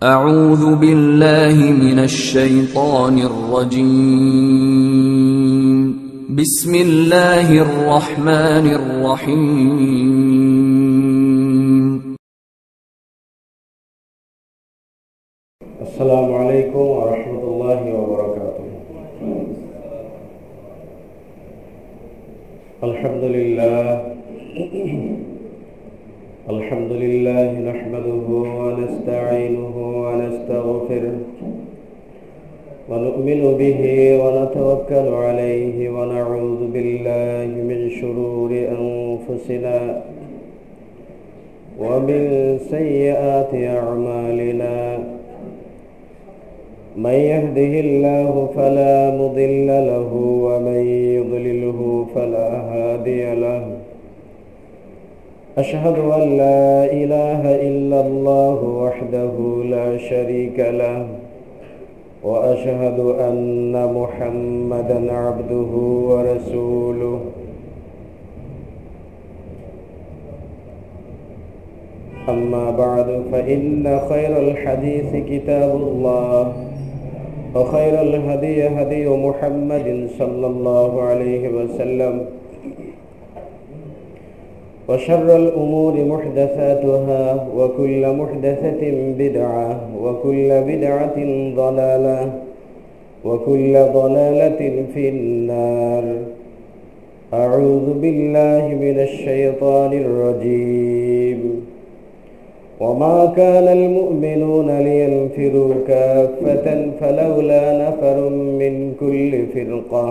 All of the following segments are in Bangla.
أعوذ بالله من الشيطان الرجيم بسم الله الرحمن الرحيم السلام عليكم ورحمة الله وبركاته. الحمد لله نحمده ونستعينه ونستغفره ونؤمن به ونتوكل عليه ونعوذ بالله من شرور أنفسنا ومن سيئات أعمالنا. من يهده الله فلا مضل له ومن يضلله فلا هادي له. أشهد أن لا إله إلا الله وحده لا شريك له وأشهد أن محمدا عبده ورسوله. أما بعد فإن خير الحديث كتاب الله وخير الهدي هدي محمد صلى الله عليه وسلم وشر الأمور محدثاتها وكل محدثة بدعة وكل بدعة ضلالة وكل ضلالة في النار. أعوذ بالله من الشيطان الرجيم. وما كان المؤمنون لينفروا كافة فلولا نفر من كل فرقة.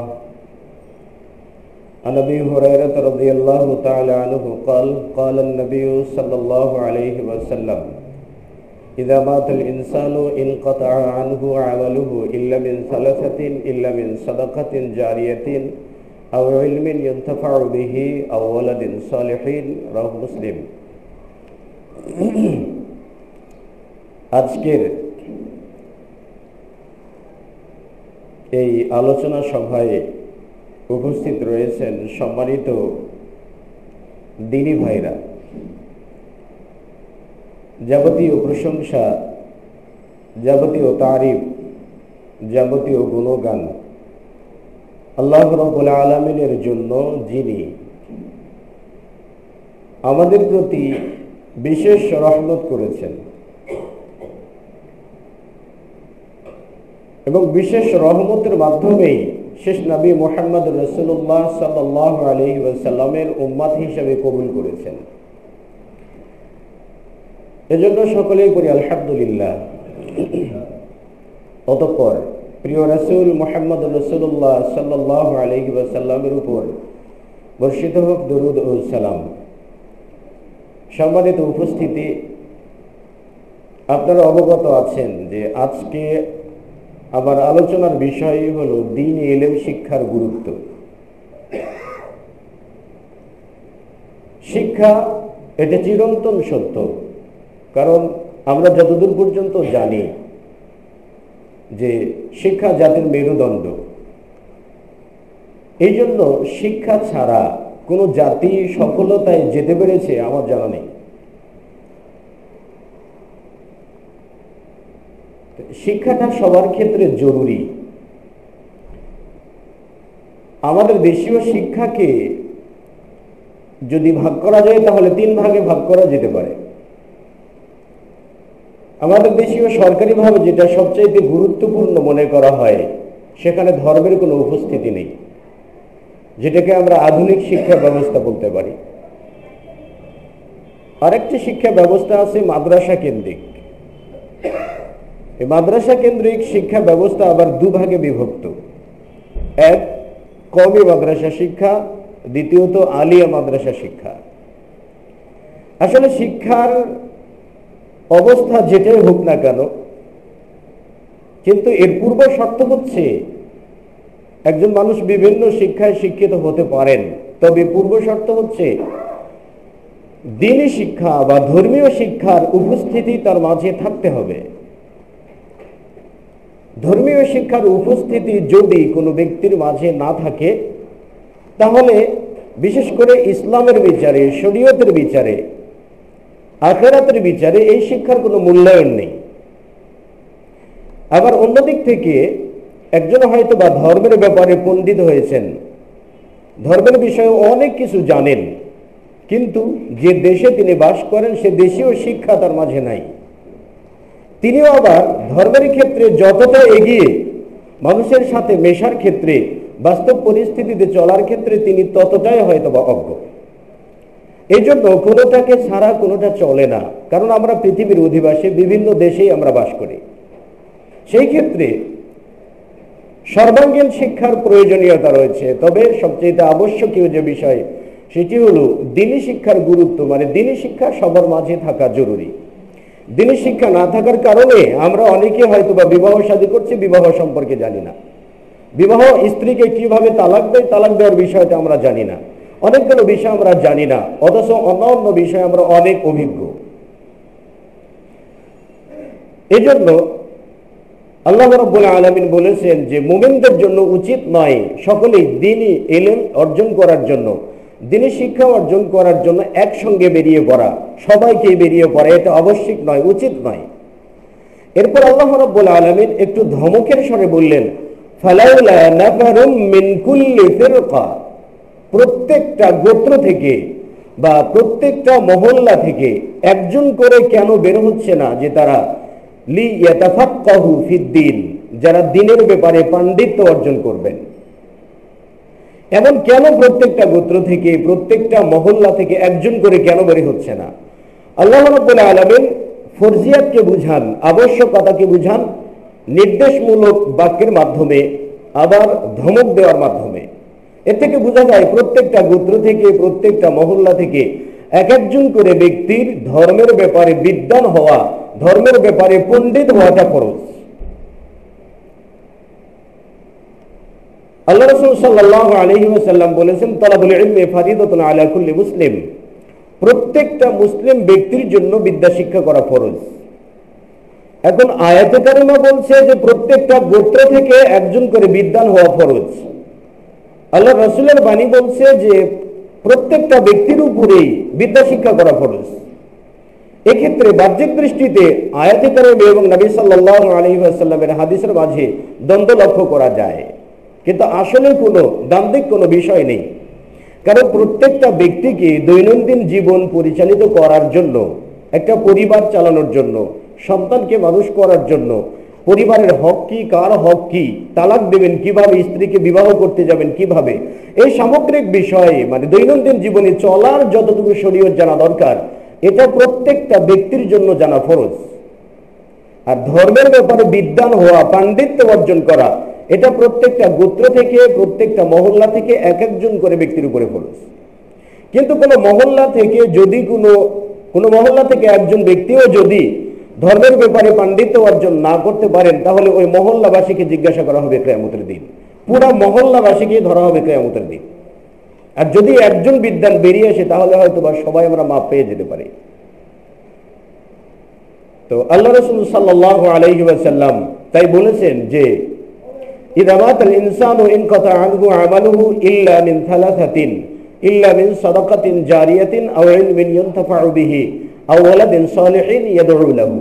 عن أبي هريرة رضي الله تعالى عنه قال قال النبي صلى الله عليه وسلم إذا مات الإنسان انقطع عنه عمله إلا من ثلاثة إلا من صدقة جارية أو علم ينتفع به أو ولد صالح. رواه مسلم. আজকের এই আলোচনা সভায় উপস্থিত রয়েছেন সম্মানিত দিনী ভাইরা। যাবতীয় প্রশংসা, যাবতীয় তারিফ, যাবতীয় গুণগান আল্লাহ রাব্বুল আলামিনের জন্য, যিনি আমাদের প্রতি বিশেষ রহমত করেছেন এবং বিশেষ রহমতের মাধ্যমেই শেষ নবী মুহাম্মদ রাসূলুল্লাহ সাল্লাল্লাহু আলাইহি ওয়াসাল্লামের উম্মত হিসেবে কবুল করেছেন। এজন্য সকলেই করি আলহামদুলিল্লাহ। অতঃপর প্রিয় রাসূল মুহাম্মদ রাসূলুল্লাহ সাল্লাল্লাহু আলাইহি ওয়াসাল্লামের উপর বর্ষিত হোক দরুদ ও সালাম। সম্মানিত উপস্থিতি, আপনারা অবগত আছেন যে আজকে আমার আলোচনার বিষয় হলো দ্বীনি ইলম শিক্ষার গুরুত্ব। শিক্ষা এটা চিরন্তন সত্য, কারণ আমরা যতদূর পর্যন্ত জানি যে শিক্ষা জাতির মেরুদণ্ড। এই জন্য শিক্ষা ছাড়া কোনো জাতি সফলতায় যেতে পেরেছে আমার জানা নেই। শিক্ষাটা সবার ক্ষেত্রে জরুরি। আমাদের দেশীয় শিক্ষাকে যদি ভাগ করা যায় তাহলে 3 ভাগে ভাগ করা যেতে পারে। আমাদের দেশীয় সরকারিভাবে যেটা সবচাইতে গুরুত্বপূর্ণ মনে করা হয়, সেখানে ধর্মের কোনো উপস্থিতি নেই, যেটাকে আমরা আধুনিক শিক্ষা ব্যবস্থা বলতে পারি। আরেকটি শিক্ষা ব্যবস্থা আছে মাদ্রাসা কেন্দ্রিক। এই মাদ্রাসা কেন্দ্রিক শিক্ষা ব্যবস্থা আবার 2 ভাগে বিভক্ত। এক, কওমি মাদ্রাসা শিক্ষা, দ্বিতীয়ত আলিয়া মাদ্রাসা শিক্ষা। আসলে শিক্ষার অবস্থা যেটাই হোক না কেন, কিন্তু এর পূর্ব শর্ত হচ্ছে একজন মানুষ বিভিন্ন শিক্ষায় শিক্ষিত হতে পারেন, তবে পূর্ব শর্ত হচ্ছে দ্বীনি শিক্ষা বা ধর্মীয় শিক্ষার উপস্থিতি তার মাঝে থাকতে হবে। ধর্মীয় শিক্ষার উপস্থিতি যদি কোনো ব্যক্তির মাঝে না থাকে, তাহলে বিশেষ করে ইসলামের বিচারে, শরীয়তের বিচারে, আখিরাতের বিচারে এই শিক্ষার কোনো মূল্যায়ন নেই। আবার অন্যদিক থেকে একজন হয়তো বা ধর্মের ব্যাপারে পণ্ডিত হয়েছেন, ধর্মের বিষয়ে অনেক কিছু জানেন, কিন্তু যে দেশে তিনি বাস করেন সে দেশীয় শিক্ষা তার মাঝে নাই। তিনিও আবার ধর্মের ক্ষেত্রে যতটা এগিয়ে, মানুষের সাথে মেশার ক্ষেত্রে, বাস্তব পরিস্থিতিতে চলার ক্ষেত্রে তিনি ততটাই হয়তো বা অজ্ঞ। এই জন্য কোনোটাকে ছাড়া কোনোটা চলে না, কারণ আমরা পৃথিবীর অধিবাসী, বিভিন্ন দেশেই আমরা বাস করি। সেই ক্ষেত্রে সর্বাঙ্গীন শিক্ষার প্রয়োজনীয়তা রয়েছে। তবে সবচেয়ে আবশ্যকীয় যে বিষয় সেটি হলো দ্বীনি শিক্ষার গুরুত্ব, মানে দ্বীনি শিক্ষা সবার মাঝে থাকা জরুরি। দ্বীনি শিক্ষা না থাকার কারণে আমরা অনেকে হয়তো বা বিবাহ শাদী করছি, বিবাহ সম্পর্কে জানি না। বিবাহ স্ত্রীকে কিভাবে তালাক দেয়, তালাক দেওয়ার বিষয়টা আমরা জানি না। অনেকগুলো বিষয় আমরা জানি না, অথচ অন্যান্য বিষয়ে আমরা অনেক অভিজ্ঞ। এই জন্য আল্লাহ রাব্বুল আলামিন বলেছেন যে মুমিনদের জন্য উচিত নয় সকলেই দ্বীনি ইলম অর্জন করার জন্য, দ্বীনি শিক্ষা অর্জন করার জন্য একসঙ্গে বেরিয়ে পড়া, সবাইকে বেরিয়ে পড়া, এটা আবশ্যক নয়, উচিত নয়। এরপর আল্লাহ রাব্বুল আলামিন একটু ধমকের স্বরে বললেন, ফালাউলা নাফারুম মিন কুল্লি ফিরকা, প্রত্যেকটা গোত্র থেকে বা প্রত্যেকটা মহল্লা থেকে একজন করে কেন বের হচ্ছে না যে তারা লিয়াতাফাক্কাহু ফিদ্দীন, যারা দ্বীনের ব্যাপারে পাণ্ডিত্য অর্জন করবেন। এমন কেন প্রত্যেকটা গোত্র থেকে, প্রত্যেকটা মহল্লা থেকে একজন করে কেন বের হচ্ছে না? আল্লাহ রাব্বুল আলামিন ফরজিয়াতকে বুঝান, আবশ্যকতাকে বুঝান নির্দেশমূলক বাক্যের মাধ্যমে, আবার ধমক দেওয়ার মাধ্যমে। এর থেকে বোঝা যায় প্রত্যেকটা গোত্র থেকে, প্রত্যেকটা মহল্লা থেকে এক একজন করে ব্যক্তির ধর্মের ব্যাপারে বিদ্বান হওয়া, ধর্মের ব্যাপারে পণ্ডিত হওয়াটা ফরজ। আল্লাহ রাসূল সাল্লাল্লাহু আলাইহি ওয়াসাল্লাম বলেছেন, তালাবুল ইলমি ফারিদাতুন আলা কুল্লি মুসলিম, প্রত্যেকটা মুসলিম ব্যক্তির জন্য বিদ্যা শিক্ষা করা ফরজ। এখন আয়াতে কারিমা বলছে যে প্রত্যেকটা গোত্র থেকে একজন করে বিদ্বান হওয়া ফরজ। আল্লাহ রাসূলের বাণী বলছে যে প্রত্যেকটা ব্যক্তির উপরেই বিদ্যা শিক্ষা করা ফরজ। এক্ষেত্রে বাহ্যিক দৃষ্টিতে আয়াতে কারিমা এবং নবী সাল্লাল্লাহু আলাইহি ওয়াসাল্লামের হাদিসের মাঝে দ্বন্দ্ব লক্ষ্য করা যায়, কিন্তু আসলে কোনো দ্বান্দ্বিক কোনো বিষয় নেই। কারণ প্রত্যেকটা ব্যক্তিকে দৈনন্দিন জীবন পরিচালিত করার জন্য, একটা পরিবার চালানোর জন্য, সন্তানকে মানুষ করার জন্য, পরিবারের হক কি, কার হক কি, তালাক দেবেন কিভাবে, স্ত্রীকে বিবাহ করতে যাবেন কিভাবে, এই সামগ্রিক বিষয়ে মানে দৈনন্দিন জীবনে চলার যতটুকু শরীয়ত জানা দরকার, এটা প্রত্যেকটা ব্যক্তির জন্য জানা ফরজ। আর ধর্মের ব্যাপারে বিদ্বান হওয়া, পাণ্ডিত্য অর্জন করা, এটা প্রত্যেকটা গোত্র থেকে, প্রত্যেকটা মহল্লা থেকে এক একজন করে ব্যক্তির উপরে ফরজ। কিন্তু কোনো মহল্লা থেকে যদি কোনো মহল্লা থেকে একজন ব্যক্তিও যদি ধর্মের ব্যাপারে পাণ্ডিত্য অর্জন না করতে পারেন, তাহলে ওই মহল্লাবাসীকে জিজ্ঞাসা করা হবে কিয়ামতের দিন, পুরা মহল্লাবাসীকে ধরা হবে কিয়ামতের দিন। আর যদি একজন বিদ্বান বেরিয়ে আসে তাহলে হয়তো বা সবাই আমরা মাপ পেয়ে যেতে পারি। তো আল্লাহ রাসূল সাল্লাল্লাহু আলাইহি ওয়াসাল্লাম তাই বলেছেন যে ইযা মাতাল ইনসানু ইনকাতা আনহু আমালুহু ইল্লা মিন থালাসাতিন, ইল্লা মিন সাদাকাতিন জারিয়াতিন আও ইলমিন ইউনতাফাউ বিহি আও ওয়ালাদিন সালিহিন ইয়াদউ লাহু।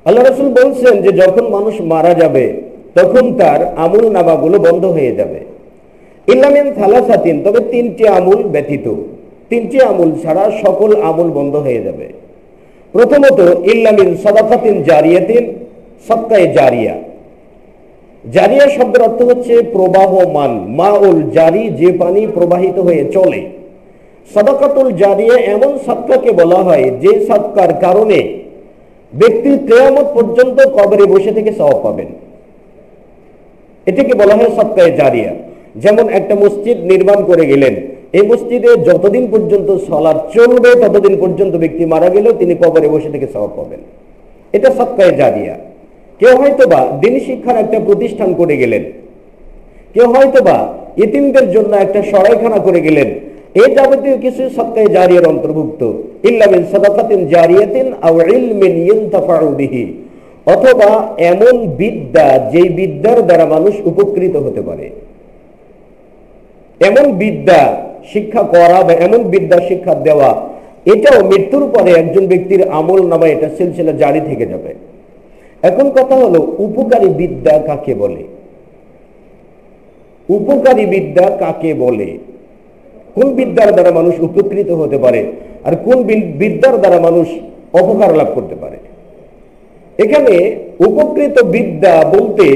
আল্লাহ রাসূল বলছেন যে যখন মানুষ মারা যাবে তখন তার আমল নামাগুলো বন্ধ হয়ে যাবে, ইল্লা মিন থালাসাতিন, তবে তিনটি আমল ব্যতীত, তিনটি আমল ছাড়া সকল আমল বন্ধ হয়ে যাবে। প্রথমত ইল্লা মিন সাদাকাতিন জারিয়াতিন, সাদকায়ে জারিয়া। জারিয়া শব্দের অর্থ হচ্ছে প্রবাহমান, মাউল জারি, যে পানি প্রবাহিত হয়ে চলে। সাদাকাতুল জারিয়া এমন সাদকাকে বলা হয় যে সাদকার কারণে ব্যক্তি কিয়ামত পর্যন্ত কবরে বসে থেকে সওয়াব পাবেন, এটাকে বলা হয় সাদকায়ে জারিয়া। যেমন একটা মসজিদ নির্মাণ করে গেলেন, এই মসজিদে যতদিন পর্যন্ত সালাত চলবে ততদিন পর্যন্ত ব্যক্তি মারা গেলেও তিনি কবরে বসে থেকে সওয়াব পাবেন, এটা সাদকায়ে জারিয়া। কেউ হয়তোবা দ্বীনি শিক্ষার একটা প্রতিষ্ঠান করে গেলেন, কেউ হয়তোবা ইতিমদের জন্য একটা সরাইখানা করে গেলেন, এই যাবতীয় কিছু সাদকায়ে জারিয়ার অন্তর্ভুক্ত। ইল্লা মিন সাদাকাতিন জারিয়াতিন আও ইলমিন ইউনতাফাউ বিহি, অথবা এমন বিদ্যা যেই বিদ্যার দ্বারা মানুষ উপকৃত হতে পারে, এমন বিদ্যা শিক্ষা করা বা এমন বিদ্যা শিক্ষা দেওয়া, এটাও মৃত্যুর পরে একজন ব্যক্তির আমল নামায় এটা সিলসিলা জারি থেকে যাবে। এখন কথা হলো, উপকারী বিদ্যা কাকে বলে? উপকারী বিদ্যা কাকে বলে? কোন বিদ্যার দ্বারা মানুষ উপকৃত হতে পারে আর কোন বিদ্যার দ্বারা মানুষ অপকার লাভ করতে পারে? এখানে উপকৃত বিদ্যা বলতে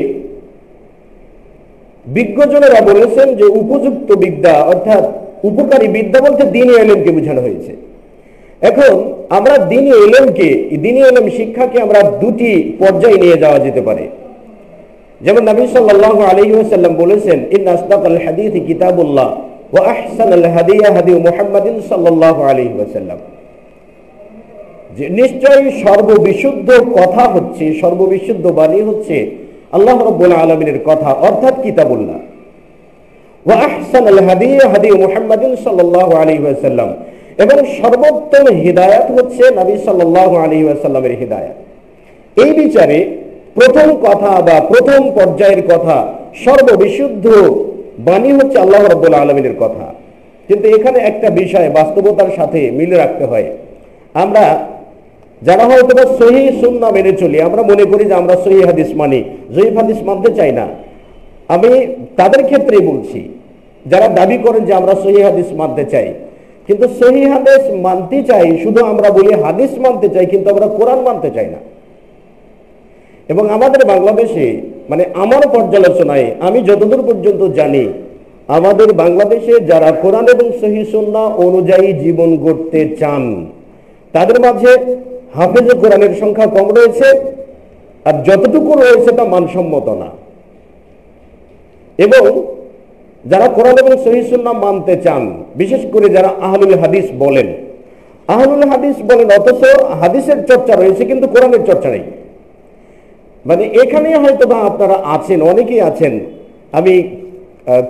বিজ্ঞজনেরা বলেছেন যে উপযুক্ত বিদ্যা অর্থাৎ উপকারী বিদ্যা বলতে দ্বীনি ইলমকে বোঝানো হয়েছে। এখন আমরা দ্বীনি ইলম শিক্ষাকে আমরা দুটি পর্যায়ে নিয়ে যাওয়া যেতে পারে। যেমন নবী সাল্লাল্লাহু আলাইহি ওয়াসাল্লাম বলেছেন, ইন্না আসদাকাল হাদীসি কিতাবুল্লাহ ওয়া আহসানাল হাদিয়া হাদিয়ু মুহাম্মাদিন সাল্লাল্লাহু আলাইহি ওয়াসাল্লাম, যে নিশ্চয়ই সর্ববিশুদ্ধ কথা হচ্ছে, সর্ববিশুদ্ধ বাণী হচ্ছে আল্লাহ রাব্বুল আলামিনের কথা অর্থাৎ কিতাবুল্লাহ। ওয়া আহসানাল হাদিয়া হাদিয়ু মুহাম্মাদিন সাল্লাল্লাহু আলাইহি ওয়াসাল্লাম, এবং সর্বোত্তম হিদায়াত হচ্ছে নবী সাল্লাল্লাহু আলাইহি ওয়াসাল্লামের হিদায়াত। এই বিচারে প্রথম কথা বা প্রথম পর্যায়ের কথা, সর্ববিশুদ্ধ বাণী হচ্ছে আল্লাহ রাব্বুল আলামিনের কথা। কিন্তু এখানে একটা বিষয় বাস্তবতার সাথে মিলে রাখতে হয়। আমরা যারা হয়তো বা সহিহ সুন্নাহ মেনে চলি, আমরা মনে করি যে আমরা সহিহ হাদিস মানি, জয়ীফ হাদিস মানতে চাই না। আমি তাদের ক্ষেত্রেই বলছি যারা দাবি করেন যে আমরা সহিহ হাদিস মানতে চাই, কিন্তু সহিহ হাদিস মানতে চাই, শুধু আমরা বলি হাদিস মানতে চাই, কিন্তু আমরা কোরআন মানতে চাই না। এবং আমাদের বাংলাদেশে, মানে আমার পর্যালোচনায় আমি যতদূর পর্যন্ত জানি, আমাদের বাংলাদেশে যারা কোরআন এবং সহিহ সুন্নাহ অনুযায়ী জীবন গড়তে চান, তাদের মাঝে হাফেজে কোরআনের সংখ্যা কম রয়েছে, আর যতটুকু রয়েছে তা মানসম্মত না। এবং যারা কোরআন এবং সহিহ সুন্নাহ মানতে চান, বিশেষ করে যারা আহলুল হাদিস বলেন, অথচ হাদিসের চর্চা রয়েছে কিন্তু কোরআনের চর্চা নেই। মানে এখানে হয়তো বা আপনারা আছেন, অনেকেই আছেন, আমি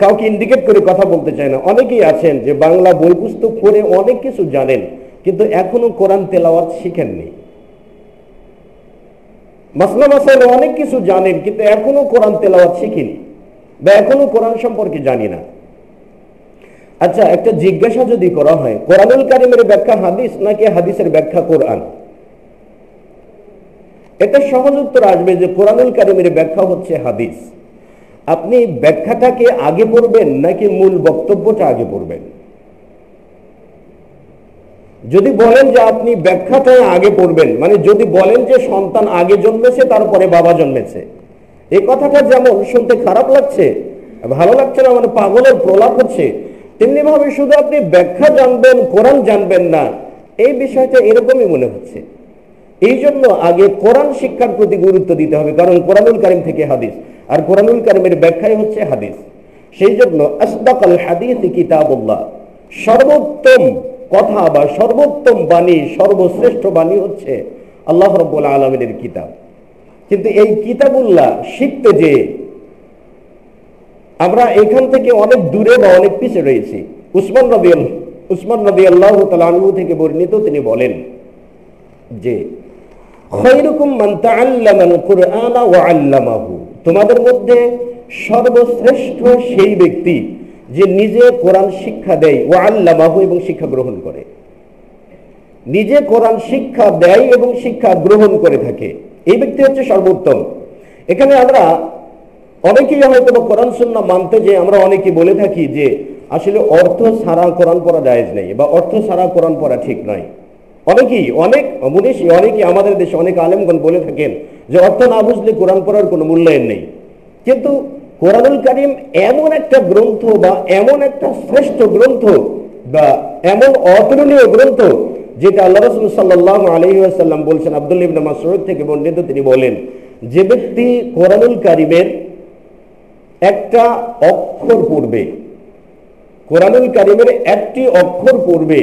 কাউকে ইন্ডিকেট করে কথা বলতে চাই না, অনেকেই আছেন যে বাংলা বই পুস্তক পড়ে অনেক কিছু জানেন, কিন্তু এখনো কোরআন তেলাওয়াত শিখেননি। মাসলা মাসাইলে অনেক কিছু জানেন, কিন্তু এখনো কোরআন তেলাওয়াত শিখিনি বা এখনো কোরআন সম্পর্কে জানি না। আচ্ছা, একটা জিজ্ঞাসা যদি করা হয়, কোরআনুল কারীমের ব্যাখ্যা হাদিস নাকি হাদিসের ব্যাখ্যা কোরআন? এটা সহজ উত্তর আসবে যে কোরআনুল কারীমের ব্যাখ্যা হচ্ছে হাদিস। আপনি ব্যাখ্যাটাকে আগে পড়বেন নাকি মূল বক্তব্যটা আগে পড়বেন? যদি বলেন যে আপনি ব্যাখ্যাটা আগে পড়বেন, মানে যদি বলেন যে সন্তান আগে জন্মেছে তারপরে বাবা জন্মেছে, এই কথাটা যেমন শুনতে খারাপ লাগছে, ভালো লাগছে না, মানে পাগলের প্রলাপ হচ্ছে, তেমনি ভাবে শুধু আপনি ব্যাখ্যা জানবেন, কোরআন জানবেন না, এই বিষয়টা এরকমই মনে হচ্ছে। এই জন্য আগে কোরআন শিক্ষার প্রতি গুরুত্ব দিতে হবে, কারণ কোরআনুল কারীম থেকে হাদিস, আর কোরআনুল কারীমের ব্যাখ্যাই হচ্ছে হাদিস। সেই জন্য আসদাকাল হাদিসি কিতাবুল্লাহ, সর্বোত্তম কথা বা সর্বোত্তম বাণী, সর্বশ্রেষ্ঠ বাণী হচ্ছে আল্লাহ রাব্বুল আলামিনের কিতাব। কিন্তু এই কিতাবুল্লাহ শিখতে যে আমরা এখান থেকে অনেক দূরে বা অনেক পিছিয়ে রয়েছি। উসমান রাদিয়াল্লাহু তাআলা আনহু থেকে বর্ণিত, তিনি বলেন যে খায়রুকুম মান তাআল্লামাল কুরআনা ওয়া আল্লামাহু, তোমাদের মধ্যে সর্বশ্রেষ্ঠ সেই ব্যক্তি যে নিজে কোরআন শিক্ষা দেয়, ওয়া আল্লামাহু, এবং শিক্ষা গ্রহণ করে। নিজে কোরআন শিক্ষা দেয় এবং শিক্ষা গ্রহণ করে থাকে, এই ব্যক্তি হচ্ছে সর্বোত্তম। এখানে আমরা অনেকেই হয়তো কোরআন সুন্নাহ মানতে যে আমরা অনেকেই বলে থাকি যে আসলে অর্থ ছাড়া কোরআন পড়া জায়েজ নেই বা অর্থ ছাড়া কোরআন পড়া ঠিক নয়। অনেকেই আমাদের দেশে অনেক আলেমগণ বলে থাকেন যে অর্থ না বুঝলে কোরআন পড়ার কোনো মূল্যায়ন নেই। কিন্তু কোরআনুল কারীম এমন একটা গ্রন্থ বা এমন একটা শ্রেষ্ঠ গ্রন্থ বা এমন অতুলনীয় গ্রন্থ, যেটা আল্লাহ রাসূল সাল্লাল্লাহু আলাইহি ওয়াসাল্লাম বলছেন, আব্দুল্লাহ ইবনে মাসউদ থেকে বর্ণিত, তিনি বলেন যে ব্যক্তি কোরআনুল কারীমের একটা অক্ষর পড়বে, কোরআনুল কারীমের একটি অক্ষর পড়বে,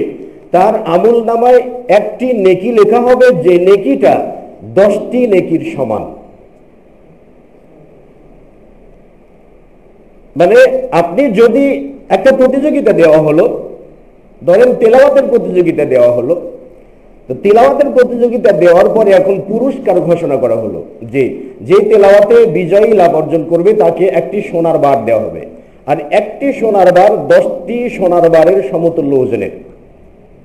তার আমল নামায় একটি নেকি লেখা হবে, যে নেকিটা 10টি নেকির সমান। মানে আপনি যদি একটা প্রতিযোগিতা দেওয়া হলো, ধরেন তেলাওয়াতের প্রতিযোগিতা দেওয়া হলো, তো তেলাওয়াতের প্রতিযোগিতা দেওয়ার পরে এখন পুরস্কার ঘোষণা করা হলো যে তেলাওয়াতে বিজয়ী লাভ অর্জন করবে তাকে একটি সোনার বার দেওয়া হবে, আর একটি সোনার বার 10টি সোনার বারের সমতুল্য ওজনের।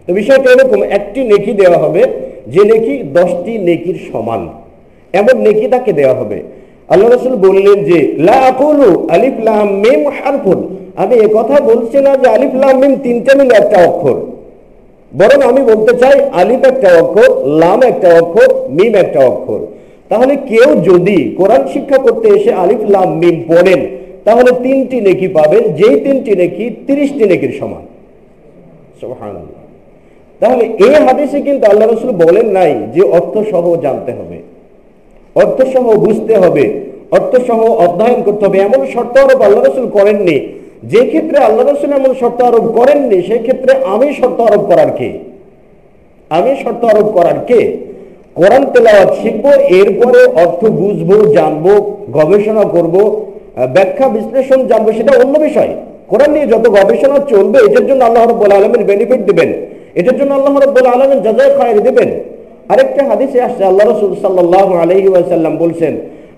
তো বিষয়টা এরকম, একটি নেকি দেওয়া হবে যে নেকি 10টি নেকির সমান। এমন নেকি তাকে দেওয়া হবে। আল্লাহ রাসূল বললেন যে লা আকুলু আলিফ লাম মিম হারফুন, আমি এ কথা বলছি না যে আলিফ লাম মিম তিনটা মিলে একটা অক্ষর, বরং আমি বলতে চাই আলিফ একটা অক্ষর, লাম একটা অক্ষর, মিম একটা অক্ষর। তাহলে কেউ যদি কোরআন শিক্ষা করতে এসে আলিফ লাম মিম পড়েন তাহলে 3টি নেকি পাবেন, যেই 3টি নেকি 30টি নেকির সমান। সুবহানাল্লাহ। তাহলে এই হাদিসে কিন্তু আল্লাহ রাসূল বলেন নাই যে অর্থ সহ জানতে হবে, অর্থ সহ বুঝতে হবে, অর্থ সহ অধ্যয়ন করতে হবে, এমন শর্ত আরোপ আল্লাহ রাসূল করেননি। যে ক্ষেত্রে আল্লাহ রাসূল এমন শর্ত আরোপ করেননি সেই ক্ষেত্রে আমি শর্ত আরোপ করার কে? আমি শর্ত আরোপ করার কে? কোরআন তেলাওয়াত শিখবো, এরপরে অর্থ বুঝবো, জানবো, গবেষণা করব, ব্যাখ্যা বিশ্লেষণ জানবো, সেটা অন্য বিষয়। কোরআন নিয়ে যত গবেষণা চলবে এটার জন্য আল্লাহ রাব্বুল আলামিন বেনিফিট দিবেন, এটার জন্য আল্লাহ রাব্বুল আলামিন জাযায়ে খায়র দিবেন। আরেকটা হাদিসে আসছে আল্লাহ রাসূল সাল্লাল্লাহু আলাইহি ওয়াসাল্লাম বলছেন,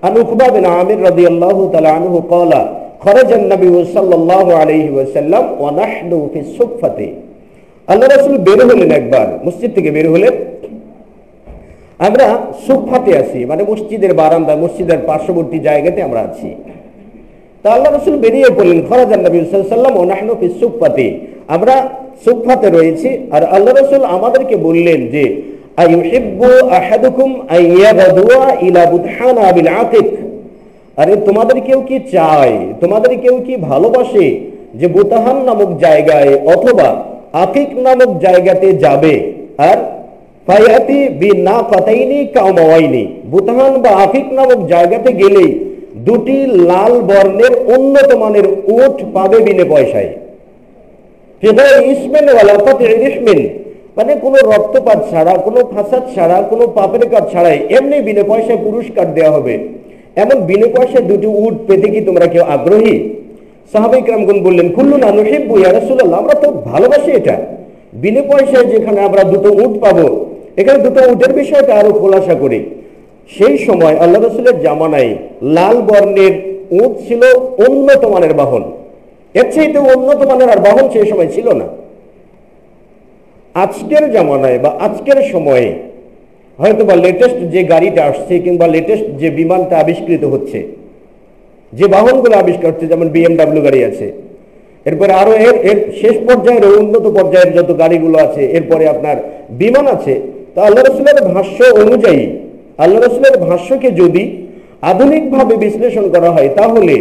আন উকবা বিন আমির রাদিয়াল্লাহু তাআলা আনহু ক্বালা খরাজান নবী সাল্লাল্লাহু আলাইহি ওয়াসাল্লাম ওয়া নাহনু ফি সুফফাতি। আল্লাহ রাসূল বের হলেন, একবার মসজিদ থেকে বের হলেন, আমরা সুফফাতে আছি, মানে মসজিদের বারান্দা, মসজিদের পার্শ্ববর্তী জায়গাতে আমরা আছি। তা আল্লাহ রাসূল বেরিয়ে পড়লেন, খরাজান নবী সাল্লাল্লাহু আলাইহি ওয়াসাল্লাম ওয়া নাহনু ফি সুফফাতি, আমরা সুফফাতে রয়েছি। আর আল্লাহ রাসূল আমাদেরকে বললেন যে আইয়ুহিব্বু আহাদুকুম আইয়াগদুয়া ইলা বুতহানা বিল আকিক, আরে তোমাদের কেউ কি চায়, তোমাদের কেউ কি ভালোবাসে যে বুতহান নামক জায়গায় অথবা আকিক নামক জায়গাতে যাবে, আর ফায়াতি বিনাকাতাইনি কাওমাওয়াইনি, বুতহান বা আকিক নামক জায়গাতে গেলেই 2টি লাল বর্ণের উন্নত মানের উট পাবে বিনা পয়সায়। ফিগাই ইসমিন ওয়ালা কাতই রিহমিন, মানে কোনো রক্তপাত ছাড়া, কোনো ফাসাদ ছাড়া, কোনো পাপের কাজ ছাড়াই এমনি বিনা পয়সায় পুরস্কার দেওয়া হবে। এমন বিনা পয়সায় 2টি উট পেতে কি তোমরা কেউ আগ্রহী? সাহাবায়ে কেরামগণ বললেন, কুল্লুনা নুহিব্বু ইয়া রাসূলুল্লাহ, আমরা তো ভালোবাসি এটা। বিনা পয়সায় যেখানে আমরা 2টো উট পাবো, এখানে 2টো উটের বিষয়টা আরো খোলাসা করি। সেই সময় আল্লাহ রাসূলের জামানায় লাল বর্ণের উট ছিল উন্নত মানের বাহন, এর চাইতে উন্নত মানের আর বাহন সেই সময় ছিল না। আজকের জামানায় বা আজকের সময়ে হয়তো বা লেটেস্ট যে গাড়িটা আসছে কিংবা লেটেস্ট যে বিমানটা আবিষ্কৃত হচ্ছে, যে বাহনগুলো আবিষ্কার হচ্ছে, যেমন BMW গাড়ি আছে, এরপরে আরো এর শেষ পর্যায়ের উন্নত পর্যায়ের যত গাড়িগুলো আছে, এরপরে আপনার বিমান আছে। তো আল্লাহ রাসূলের ভাষ্য অনুযায়ী, আল্লাহ রাসূলের ভাষ্যকে যদি আধুনিকভাবে বিশ্লেষণ করা হয় তাহলে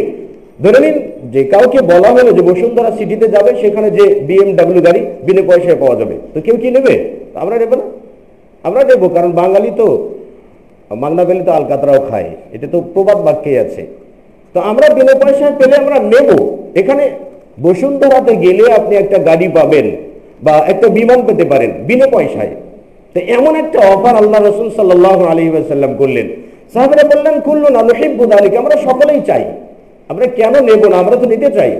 ধরে নিন যে কাউকে বলা হলো যে বসুন্ধরা সিটিতে যাবে, সেখানে যে BMW গাড়ি বিনা পয়সায় পাওয়া যাবে, তো কেউ কি নেবে? আমরা নেব না? আমরা নেব, কারণ বাঙালি তো মাংনা পেলে তো আলকাতরাও খায়, এটা তো প্রবাদ বাক্যেই আছে। তো আমরা বিনা পয়সায় পেলে আমরা নেব। এখানে বসুন্ধরাতে গেলে আপনি একটা গাড়ি পাবেন বা একটা বিমান পেতে পারেন বিনা পয়সায়। তো এমন একটা অফার আল্লাহ রাসূল সাল্লাল্লাহু আলাইহি ওয়াসাল্লাম করলেন। সাহাবারা বললেন, কুল্লুনা নুহিব্বু যালিকা, আমরা সকলেই চাই, আমরা কেন নেব না, আমরা তো নিতে চাই।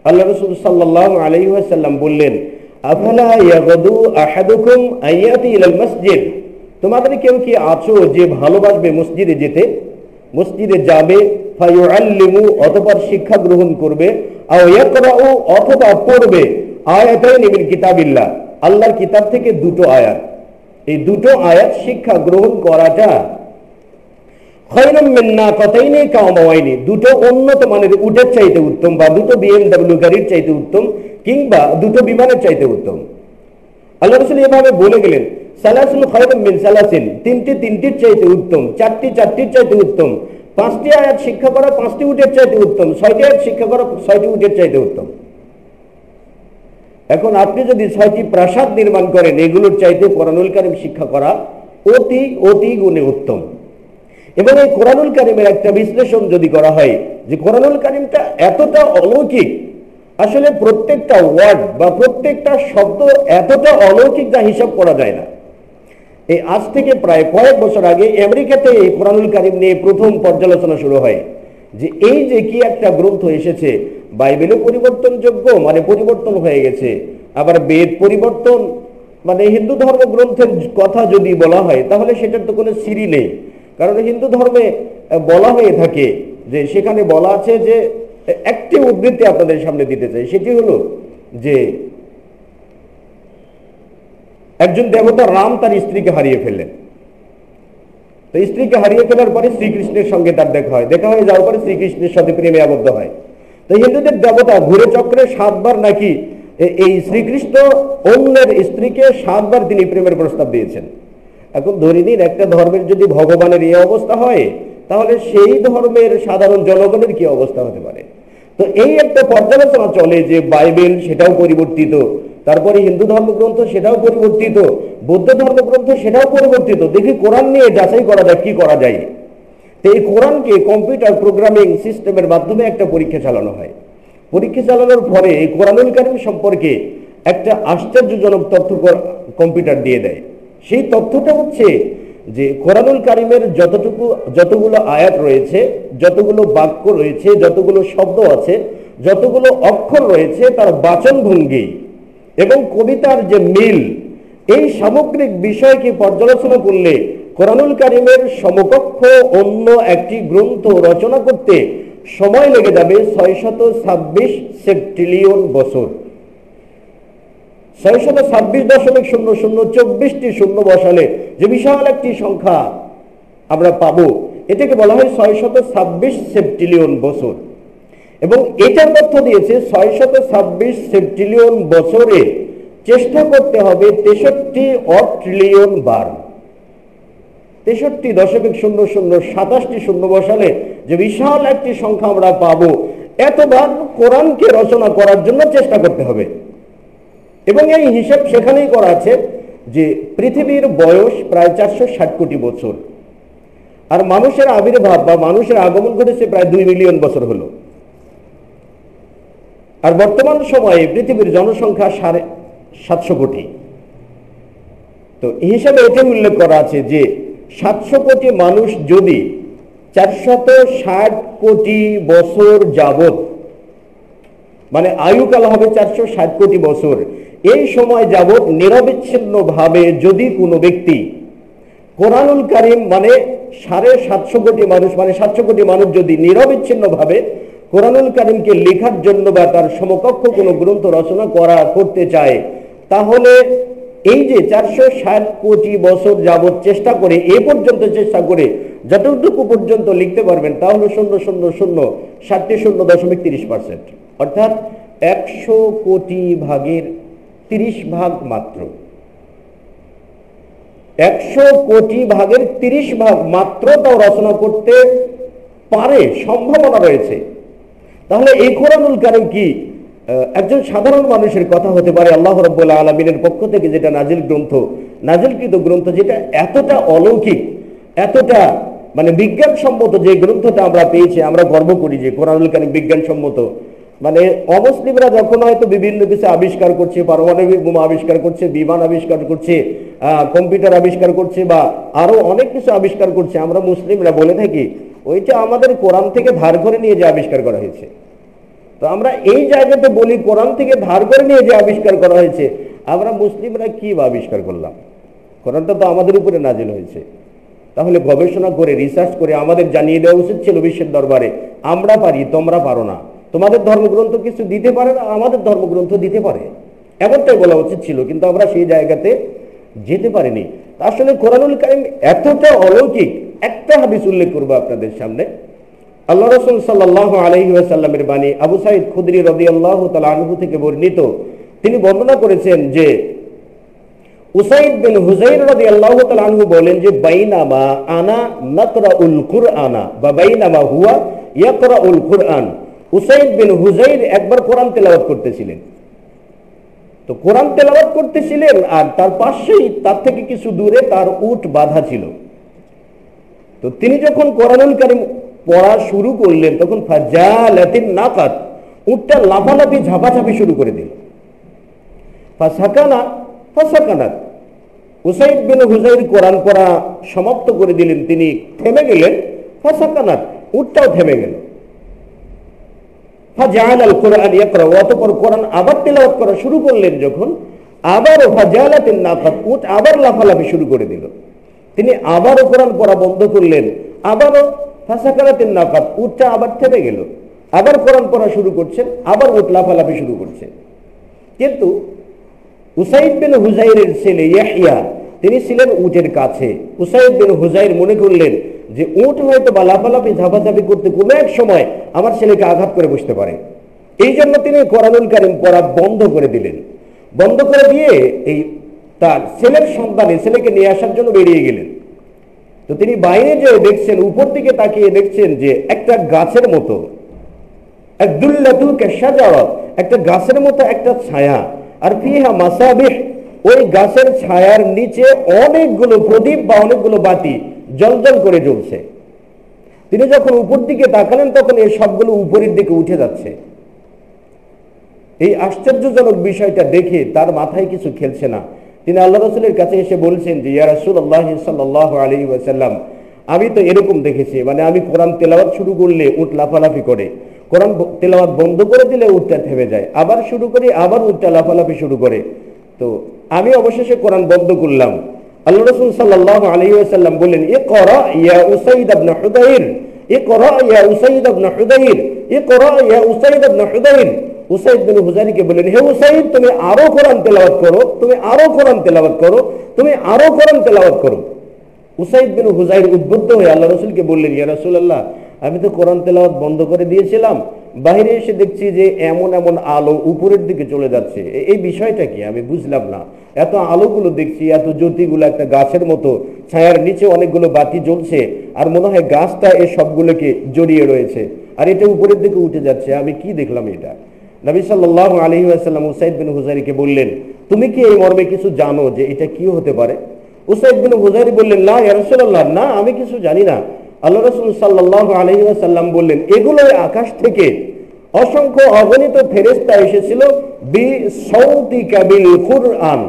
আল্লাহ রাসূল সাল্লাল্লাহু আলাইহি ওয়াসাল্লাম বললেন, আফালা ইয়াগদু আহাদুকুম আইয়াতি ইলাল মসজিদ, তোমাদের কেউ কি আছো যে ভালোবাসবে মসজিদে যেতে, মসজিদে যাবে, ফায়ুআল্লিমু, অতঃপর শিক্ষা গ্রহণ করবে, আও ইয়াকরাউ, অথবা পড়বে, আয়াতাইন মিন কিতাবিল্লাহ, আল্লাহর কিতাব থেকে 2টো আয়াত। এই 2টো আয়াত শিক্ষা গ্রহণ করাটা খায়রুম মিন নাকাতাইনি কাওমাওয়াইনি, 2টো উন্নত মানের উটের চাইতে উত্তম, বা 2টো BMW গাড়ির চাইতে উত্তম, কিংবা 2টো বিমানের চাইতে উত্তম। আল্লাহ রাসূল এভাবে বলে গেলেন, সালাসুন খায়রুম মিন সালাসিন, 3টির চাইতে উত্তম, 4টির চাইতে উত্তম, 5টি আয়াত শিক্ষা করা 5টি উটের চাইতে উত্তম, 6টি আয়াত শিক্ষা করা 6টি উটের চাইতে উত্তম। এখন আপনি যদি 6টি প্রাসাদ নির্মাণ করেন, এগুলোর চাইতে কোরআনুল কারীম শিক্ষা করা অতি গুণে উত্তম। এবং এই কোরআনুল কারীমের একটা বিশ্লেষণ যদি করা হয় যে কোরআনুল কারীমটা এতটা অলৌকিক, আসলে প্রত্যেকটা ওয়ার্ড বা প্রত্যেকটা শব্দ এতটা অলৌকিক যা হিসাব করা যায় না। এই আজ থেকে প্রায় কয়েক বছর আগে আমেরিকাতে এই কোরআনুল কারীম নিয়ে প্রথম পর্যালোচনা শুরু হয় যে এই যে কি একটা গ্রন্থ এসেছে, বাইবেলও পরিবর্তনযোগ্য, মানে পরিবর্তন হয়ে গেছে, আবার বেদ পরিবর্তন, মানে হিন্দু ধর্ম গ্রন্থের কথা যদি বলা হয় তাহলে সেটার তো কোনো সিরি নেই। কারণ হিন্দু ধর্মে বলা হয়ে থাকে যে সেখানে বলা আছে যে একটি উদ্ধৃতি আপনাদের সামনে দিতে চাই, সেটি হলো যে একজন দেবতা রাম তার স্ত্রীকে হারিয়ে ফেললেন। তো স্ত্রীকে হারিয়ে ফেলার পরে শ্রীকৃষ্ণের সঙ্গে তার দেখা হয়ে যাওয়ার পরে শ্রীকৃষ্ণের সাথে প্রেমে আবদ্ধ হয়। তো হিন্দুদের দেবতা ঘুরে চক্রে 7 বার নাকি এই শ্রীকৃষ্ণ অন্যের স্ত্রীকে 7 বার তিনি প্রেমের প্রস্তাব দিয়েছেন। এখন ধরে নিন একটা ধর্মের যদি ভগবানের এই অবস্থা হয়, তাহলে সেই ধর্মের সাধারণ জনগণের কি অবস্থা হতে পারে? তো এই একটা পর্যালোচনা চলে যে বাইবেল সেটাও পরিবর্তিত, তারপরে হিন্দু ধর্মগ্রন্থ সেটাও পরিবর্তিত, বৌদ্ধ ধর্মগ্রন্থ সেটাও পরিবর্তিত। দেখি কোরআন নিয়ে যাচাই করা যায় কি করা যায়। তো এই কোরআনকে কম্পিউটার প্রোগ্রামিং সিস্টেমের মাধ্যমে একটা পরীক্ষা চালানো হয়। পরীক্ষা চালানোর পরে এই কোরআনুল কারীম সম্পর্কে একটা আশ্চর্যজনক তথ্য কম্পিউটার দিয়ে দেয়। সেই তথ্যটা হচ্ছে যে কোরআনুল কারীমের যতগুলো আয়াত রয়েছে, যতগুলো বাক্য রয়েছে, যতগুলো শব্দ আছে, যতগুলো অক্ষর রয়েছে, তার বাচন ভঙ্গি এবং কবিতার যে মিল, এই সামগ্রিক বিষয়কে পর্যালোচনা করলে কোরআনুল কারীমের সমকক্ষ অন্য একটি গ্রন্থ রচনা করতে সময় লেগে যাবে 626 সেপ্টিলিয়ন বছর। 626.0024টি শূন্য বসালে যে বিশাল একটি সংখ্যা আমরা পাবো, এটাকে বলা হয় 626 সেপ্টিলিয়ন বছর। এবং এটার তথ্য দিয়েছে 626 সেপ্টিলিয়ন বছরে চেষ্টা করতে হবে 63 ট্রিলিয়ন বার। 63.0027টি শূন্য বসালে যে বিশাল একটি সংখ্যা আমরা পাবো, এতবার কোরআনকে রচনা করার জন্য চেষ্টা করতে হবে। এবং এই হিসাব সেখানেই করা আছে যে পৃথিবীর বয়স প্রায় 460 কোটি বছর, আর মানুষের আবির্ভাব বা মানুষের আগমন ঘটেছে প্রায় 2 মিলিয়ন বছর হলো। আর বর্তমান সময়ে পৃথিবীর জনসংখ্যা 750 কোটি। তো এই হিসাবে এটি উল্লেখ করা আছে যে 700 কোটি মানুষ যদি 460 কোটি বছর যাবত, মানে আয়ুকাল হবে 460 কোটি বছর, এই সময় যাবত নিরবিচ্ছিন্নভাবে যদি কোনো ব্যক্তি কোরআনুল কারীম মানে 750 কোটি মানুষ, মানে 700 কোটি মানুষ যদি নিরবিচ্ছিন্নভাবে কোরআনুল কারীমকে লেখার জন্য বা তার সমকক্ষ কোনো গ্রন্থ রচনা করতে চায়, তাহলে এই যে 460 কোটি বছর যাবত চেষ্টা করে, এ পর্যন্ত চেষ্টা করে যতটুকু পর্যন্ত লিখতে পারবেন তা হলো 0.030%, অর্থাৎ 100 কোটি ভাগের 30 ভাগ মাত্র। 100 কোটি ভাগের 30 ভাগ মাত্র তাও রচনা করতে পারে, সম্ভাবনা রয়েছে। তাহলে এই কোরআনুল কারীম কি একজন সাধারণ মানুষের কথা হতে পারে? আল্লাহ রাব্বুল আলামিনের পক্ষ থেকে যেটা নাজিলকৃত গ্রন্থ, যেটা এতটা অলৌকিক, এতটা মানে বিজ্ঞানসম্মত, যে গ্রন্থটা আমরা পেয়েছি, আমরা গর্ব করি যে কোরআনুল কারীম বিজ্ঞানসম্মত। মানে অমুসলিমরা যখন হয়তো বিভিন্ন কিছু আবিষ্কার করছে, পারমাণবিক বোমা আবিষ্কার করছে, বিমান আবিষ্কার করছে, কম্পিউটার আবিষ্কার করছে, বা আরো অনেক কিছু আবিষ্কার করছে, আমরা মুসলিমরা বলে থাকি ওইটা আমাদের কোরআন থেকে ধার করে নিয়ে যে আবিষ্কার করা হয়েছে। তো আমরা এই জায়গাতে বলি কোরআন থেকে ধার করে নিয়ে যে আবিষ্কার করা হয়েছে, আমরা মুসলিমরা কি আবিষ্কার করলাম? কোরআনটা তো আমাদের উপরে নাজিল হয়েছে। তাহলে গবেষণা করে, রিসার্চ করে আমাদের জানিয়ে দেওয়া উচিত ছিল বিশ্বের দরবারে, আমরা পারি, তোমরা পারো না। তোমাদের ধর্মগ্রন্থ কিছু দিতে পারে না, আমাদের ধর্মগ্রন্থ দিতে পারে, এমনটাই বলা উচিত ছিল। কিন্তু আমরা সেই জায়গাতে যেতে পারিনি। আসলে কোরআনুল কারীম এতটা অলৌকিক। একটা হাদিস উল্লেখ করবো আপনাদের সামনে। আল্লাহ রাসূল সাল্লাল্লাহু আলাইহি ওয়াসাল্লামের বাণী, আবু সাঈদ খুদরি রাদিয়াল্লাহু তাআলা আনহু থেকে বর্ণিত। তিনি বর্ণনা করেছেন যে উসাইদ বিন হুযাইর রাদিয়াল্লাহু তাআলা আনহু বলেন যে বাইনামা আনা নাকরাউল কুরআনা বা বাইনামা হুয়া ইয়াকরাউল কুরআন, উসাইদ বিন হুযাইর একবার কোরআন তেলাওয়াত করতেছিলেন। তো কোরআন তেলাওয়াত করতেছিলেন, আর তার পাশেই, তার থেকে কিছু দূরে তার উট বাঁধা ছিল। তো তিনি যখন কোরআনুল কারীম পড়া শুরু করলেন, তখন ফাজালাতিন নাকাত, উটটা লাফালাফি ঝাপাঝাপি শুরু করে দিল। ফাসাকানাত, উসাইদ বিন হুযাইর কোরআন পড়া সমাপ্ত করে দিলেন, তিনি থেমে গেলেন। ফাসাকানাত, উটটাও থেমে গেল। ফাজালাল কুরআন ইয়াকরা, অতঃপর কোরআন আবার তেলাওয়াত করা শুরু করলেন যখন, আবারও ফাজালাতিন নাকাত, উট আবার লাফালাফি শুরু করে দিল। তিনি আবারও কোরআন পড়া বন্ধ করলেন, আবারও ফাসাকানাতিন নাকাত, উটটা আবার থেমে গেল। আবার কোরআন পড়া শুরু করছেন, আবার উট লাফালাফি শুরু করছে। কিন্তু উসাইদ বিন হুযাইরের ছেলে ইয়াহইয়া তিনি ছিলেন উটের কাছে। উসাইদ বিন হুজাইর মনে করলেন যে উট হয়তো বা লাফালাফি ঝাপাঝাপি করতে কোনো এক সময় আমার ছেলেকে আঘাত করে বসতে পারে, এই জন্য তিনি কোরআনুল কারীম পড়া বন্ধ করে দিলেন। বন্ধ করে দিয়ে এই তার ছেলের ছেলেকে নিয়ে আসার জন্য বেরিয়ে গেলেন। তো তিনি বাইরে যে দেখছেন, উপর দিকে তাকিয়ে দেখছেন যে একটা গাছের মতো, একটা গাছের মতো একটা ছায়া, আর ফিহা মাসাবিহ, ওই গাছের ছায়ার নিচে অনেকগুলো প্রদীপ বা অনেকগুলো বাতি জ্বলজ্বল করে জ্বলছে। তিনি যখন উপর দিকে তাকালেন তখন এই সবগুলো উপরের দিকে উঠে যাচ্ছে। এই আশ্চর্যজনক বিষয়টা দেখে তার মাথায় কিছু খেলছে না। তিনি আল্লাহ রাসূলের কাছে এসে বলছেন যে ইয়া রাসূলুল্লাহ সাল্লাল্লাহু আলাইহি ওয়াসাল্লাম, আমি তো এরকম দেখেছি, মানে আমি কোরআন তেলাওয়াত শুরু করলে উট লাফালাফি করে, কোরআন তেলাওয়াত বন্ধ করে দিলে উটটা থেমে যায়, আবার শুরু করি আবার উটটা লাফালাফি শুরু করে। তো আমি অবশেষে কোরআন বন্ধ করলাম। আল্লাহ রাসূল সাল্লাল্লাহু আলাইহি ওয়াসাল্লাম বললেন, ইকরা ইয়া উসাইদ ইবনে হুদাইর, ইকরা ইয়া উসাইদ ইবনে হুদাইর, ইকরা ইয়া উসাইদ ইবনে হুদাইর। উসাইদ বিন হুজাইরকে বললেন, হে উসাইদ, তুমি আরো কোরআন তেলাওয়াত করো, তুমি আরো কোরআন তেলাওয়াত করো, তুমি আরো কোরআন তেলাওয়াত করো। উসাইদ বিন হুজাইর উদ্বুদ্ধ হয়ে আল্লাহ রাসূলকে বললেন, ইয়া রাসূলুল্লাহ, আমি তো কোরআন তেলাওয়াত বন্ধ করে দিয়েছিলাম, বাইরে এসে দেখছি যে এমন এমন আলো উপরের দিকে চলে যাচ্ছে, এই বিষয়টা কি আমি বুঝলাম না। এত আলোগুলো দেখছি, এত জ্যোতিগুলো, একটা গাছের মতো ছায়ার নিচে অনেকগুলো বাতি জ্বলছে, আর মনে হয় গাছটা এই সবগুলোকে জড়িয়ে রয়েছে, আর এটা উপরের দিকে উঠে যাচ্ছে, আমি কি দেখলাম এটা? নবী সাল্লাল্লাহু আলাইহি ওয়াসাল্লাম উসাইদ বিন হুজাইরকে বললেন, তুমি কি এই মর্মে কিছু জানো যে এটা কি হতে পারে? উসাইদ বিন হুজাইর বললেন, লা ইয়া রাসূলুল্লাহ, না, আমি কিছু জানি না। আল্লাহ রাসূল সাল্লাল্লাহু আলাইহি ওয়াসাল্লাম বললেন, এগুলো আকাশ থেকে অসংখ্য অগণিত ফেরেশতা এসেছিল বিসাউতিকা বিল কুরআন,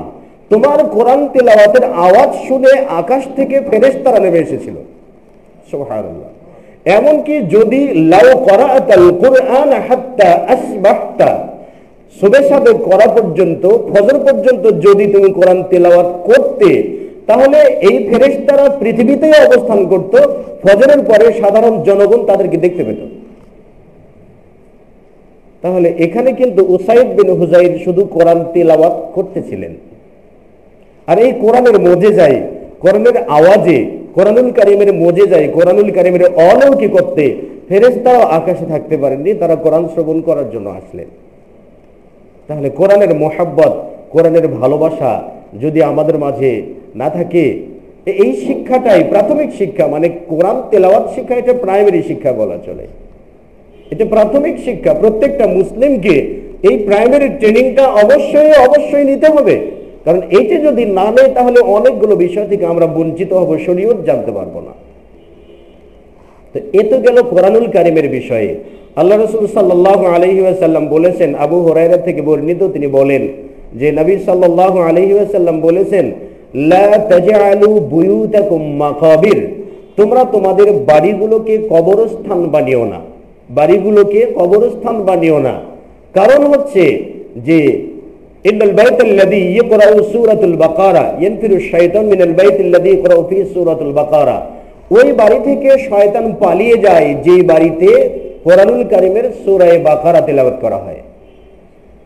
তোমার কোরআন তেলাওয়াতের আওয়াজ শুনে আকাশ থেকে ফেরেশতারা নেমে এসেছিল। সুবহানাল্লাহ। এমনকি যদি লাউ করাআতাল কুরআন হাত্তা আসবাহতা, সুবহ সাদেক করা পর্যন্ত, ফজর পর্যন্ত যদি তুমি কোরআন তেলাওয়াত করতে, তাহলে এই ফেরেশতারা পৃথিবীতেই অবস্থান করত, ফজরের পরে সাধারণ জনগণ তাদেরকে দেখতে পেত। তাহলে এখানে কিন্তু উসাইদ বিন হুজাইর শুধু কোরআন তেলাওয়াত করতেছিলেন, আর এই কোরআনের মুজিজায়, কোরআনের আওয়াজে, কোরআনুল কারীমের মুজিজায়, কোরআনুল কারীমের অলৌকিকত্বে ফেরেশতারাও আকাশে থাকতে পারেননি, তারা কোরআন শ্রবণ করার জন্য আসলেন। তাহলে কোরআনের মোহাব্বত, কোরআনের ভালোবাসা যদি আমাদের মাঝে না থাকে, এই শিক্ষাটাই প্রাথমিক শিক্ষা, মানে কোরআন তেলাওয়াত শিক্ষা, এটা প্রাইমারি শিক্ষা বলা চলে, এটা প্রাথমিক শিক্ষা। প্রত্যেকটা মুসলিমকে এই প্রাইমারি ট্রেনিংটা অবশ্যই অবশ্যই নিতে হবে, কারণ এইটা যদি না নেয় তাহলে অনেকগুলো বিষয় থেকে আমরা বঞ্চিত হব, শরীয়ত জানতে পারবো না। তো এ তো গেল কোরআনুল কারীমের বিষয়ে। আল্লাহ রাসূল সাল্লাল্লাহু আলাইহি ওয়াসাল্লাম বলেছেন, আবু হুরায়রা থেকে বর্ণিত, তিনি বলেন যে নবী সাল্লাল্লাহু আলাইহি ওয়াসাল্লাম বলেছেন, লা তাজআলু বুয়ুতাকুম মাকাবির, তোমরা তোমাদের বাড়িগুলোকে কবরস্থান বানিও না, বাড়িগুলোকে কবরস্থান বানিও না। কারণ হচ্ছে যে ইন্নাল বাইতাল্লাযী ইয়াকরাউ সূরাতুল বাকারা ইয়ানফিরু শাইতান মিনাল বাইতিল্লাযী ইয়াকরাউ ফী সূরাতুল বাকারা, ওই বাড়ি থেকে শয়তান পালিয়ে যায় যে বাড়িতে কোরআনুল কারীমের সূরা বাকারা তেলাওয়াত করা হয়।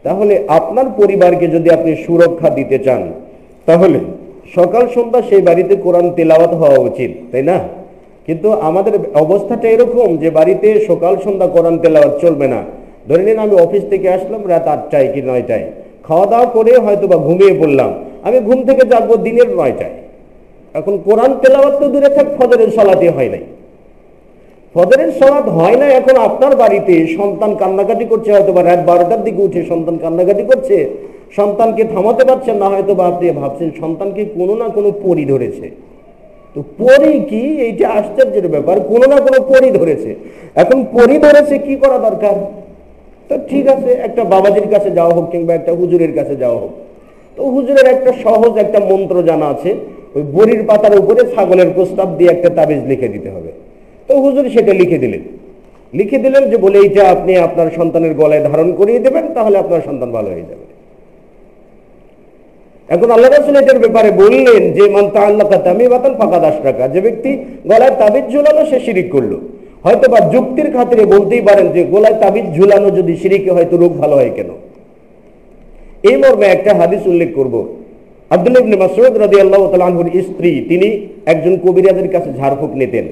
তাহলে আপনার পরিবারকে যদি আপনি সুরক্ষা দিতে চান, তাহলে সকাল সন্ধ্যা সেই বাড়িতে কোরআন তেলাওয়াত হওয়া উচিত, তাই না? কিন্তু আমাদের অবস্থাটা এরকম যে বাড়িতে সকাল সন্ধ্যা কোরআন তেলাওয়াত চলবে না। ধরে নিন আমি অফিস থেকে আসলাম রাত 8টায় কি 9টায়, খাওয়া দাওয়া করে হয়তো বা ঘুমিয়ে পড়লাম, আমি ঘুম থেকে জাগবো দিনের 9টায়। এখন কোরআন তেলাওয়াত তো দূরে থাক, ফজরের সালাতে হয় নাই, ফজরের সালাত হয় না। এখন আপনার বাড়িতে সন্তান কান্নাকাটি করছে, হয়তো বা রাত 12টার দিকে উঠে সন্তান কান্নাকাটি করছে, সন্তানকে থামাতে পারছেন না, হয়তো বা আপনি ভাবছেন সন্তানকে কোনো না কোনো পরী ধরেছে। তো পরী কি, এইটা আশ্চর্যের ব্যাপার, কোনো না কোনো পরী ধরেছে। এখন পরী ধরেছে, কি করা দরকার? তো ঠিক আছে, একটা বাবাজির কাছে যাওয়া হোক কিংবা একটা হুজুরের কাছে যাওয়া হোক। তো হুজুরের একটা সহজ একটা মন্ত্র জানা আছে, ওই বড়ির পাতার উপরে ছাগলের প্রস্তাব দিয়ে একটা তাবিজ লিখে দিতে হবে। তো হুজুর সেটা লিখে দিলেন যে বলে এইটা আপনি আপনার সন্তানের গলায় ধারণ করিয়ে দেবেন, তাহলে আপনার সন্তান ভালো হয়ে যাবে। এখন আল্লাহ রাসূল এটার ব্যাপারে বললেন যে মান তাআল্লাকা তামিমাতান ফাকাদ আশরাকা, যে ব্যক্তি গলায় তাবিজ ঝুলালো সে শিরিক করলো। হয়তো বা যুক্তির খাতিরে বলতেই পারেন যে গলায় তাবিজ ঝুলানো যদি শিরিকে, হয়তো রোগ ভালো হয় কেন? এই মর্মে একটা হাদিস উল্লেখ করব। আব্দুল্লাহ ইবনে মাসউদ রাদিয়াল্লাহু তাআলা আনহুর স্ত্রী, তিনি একজন কবিরাজের কাছে ঝাড়ফুঁক নিতেন।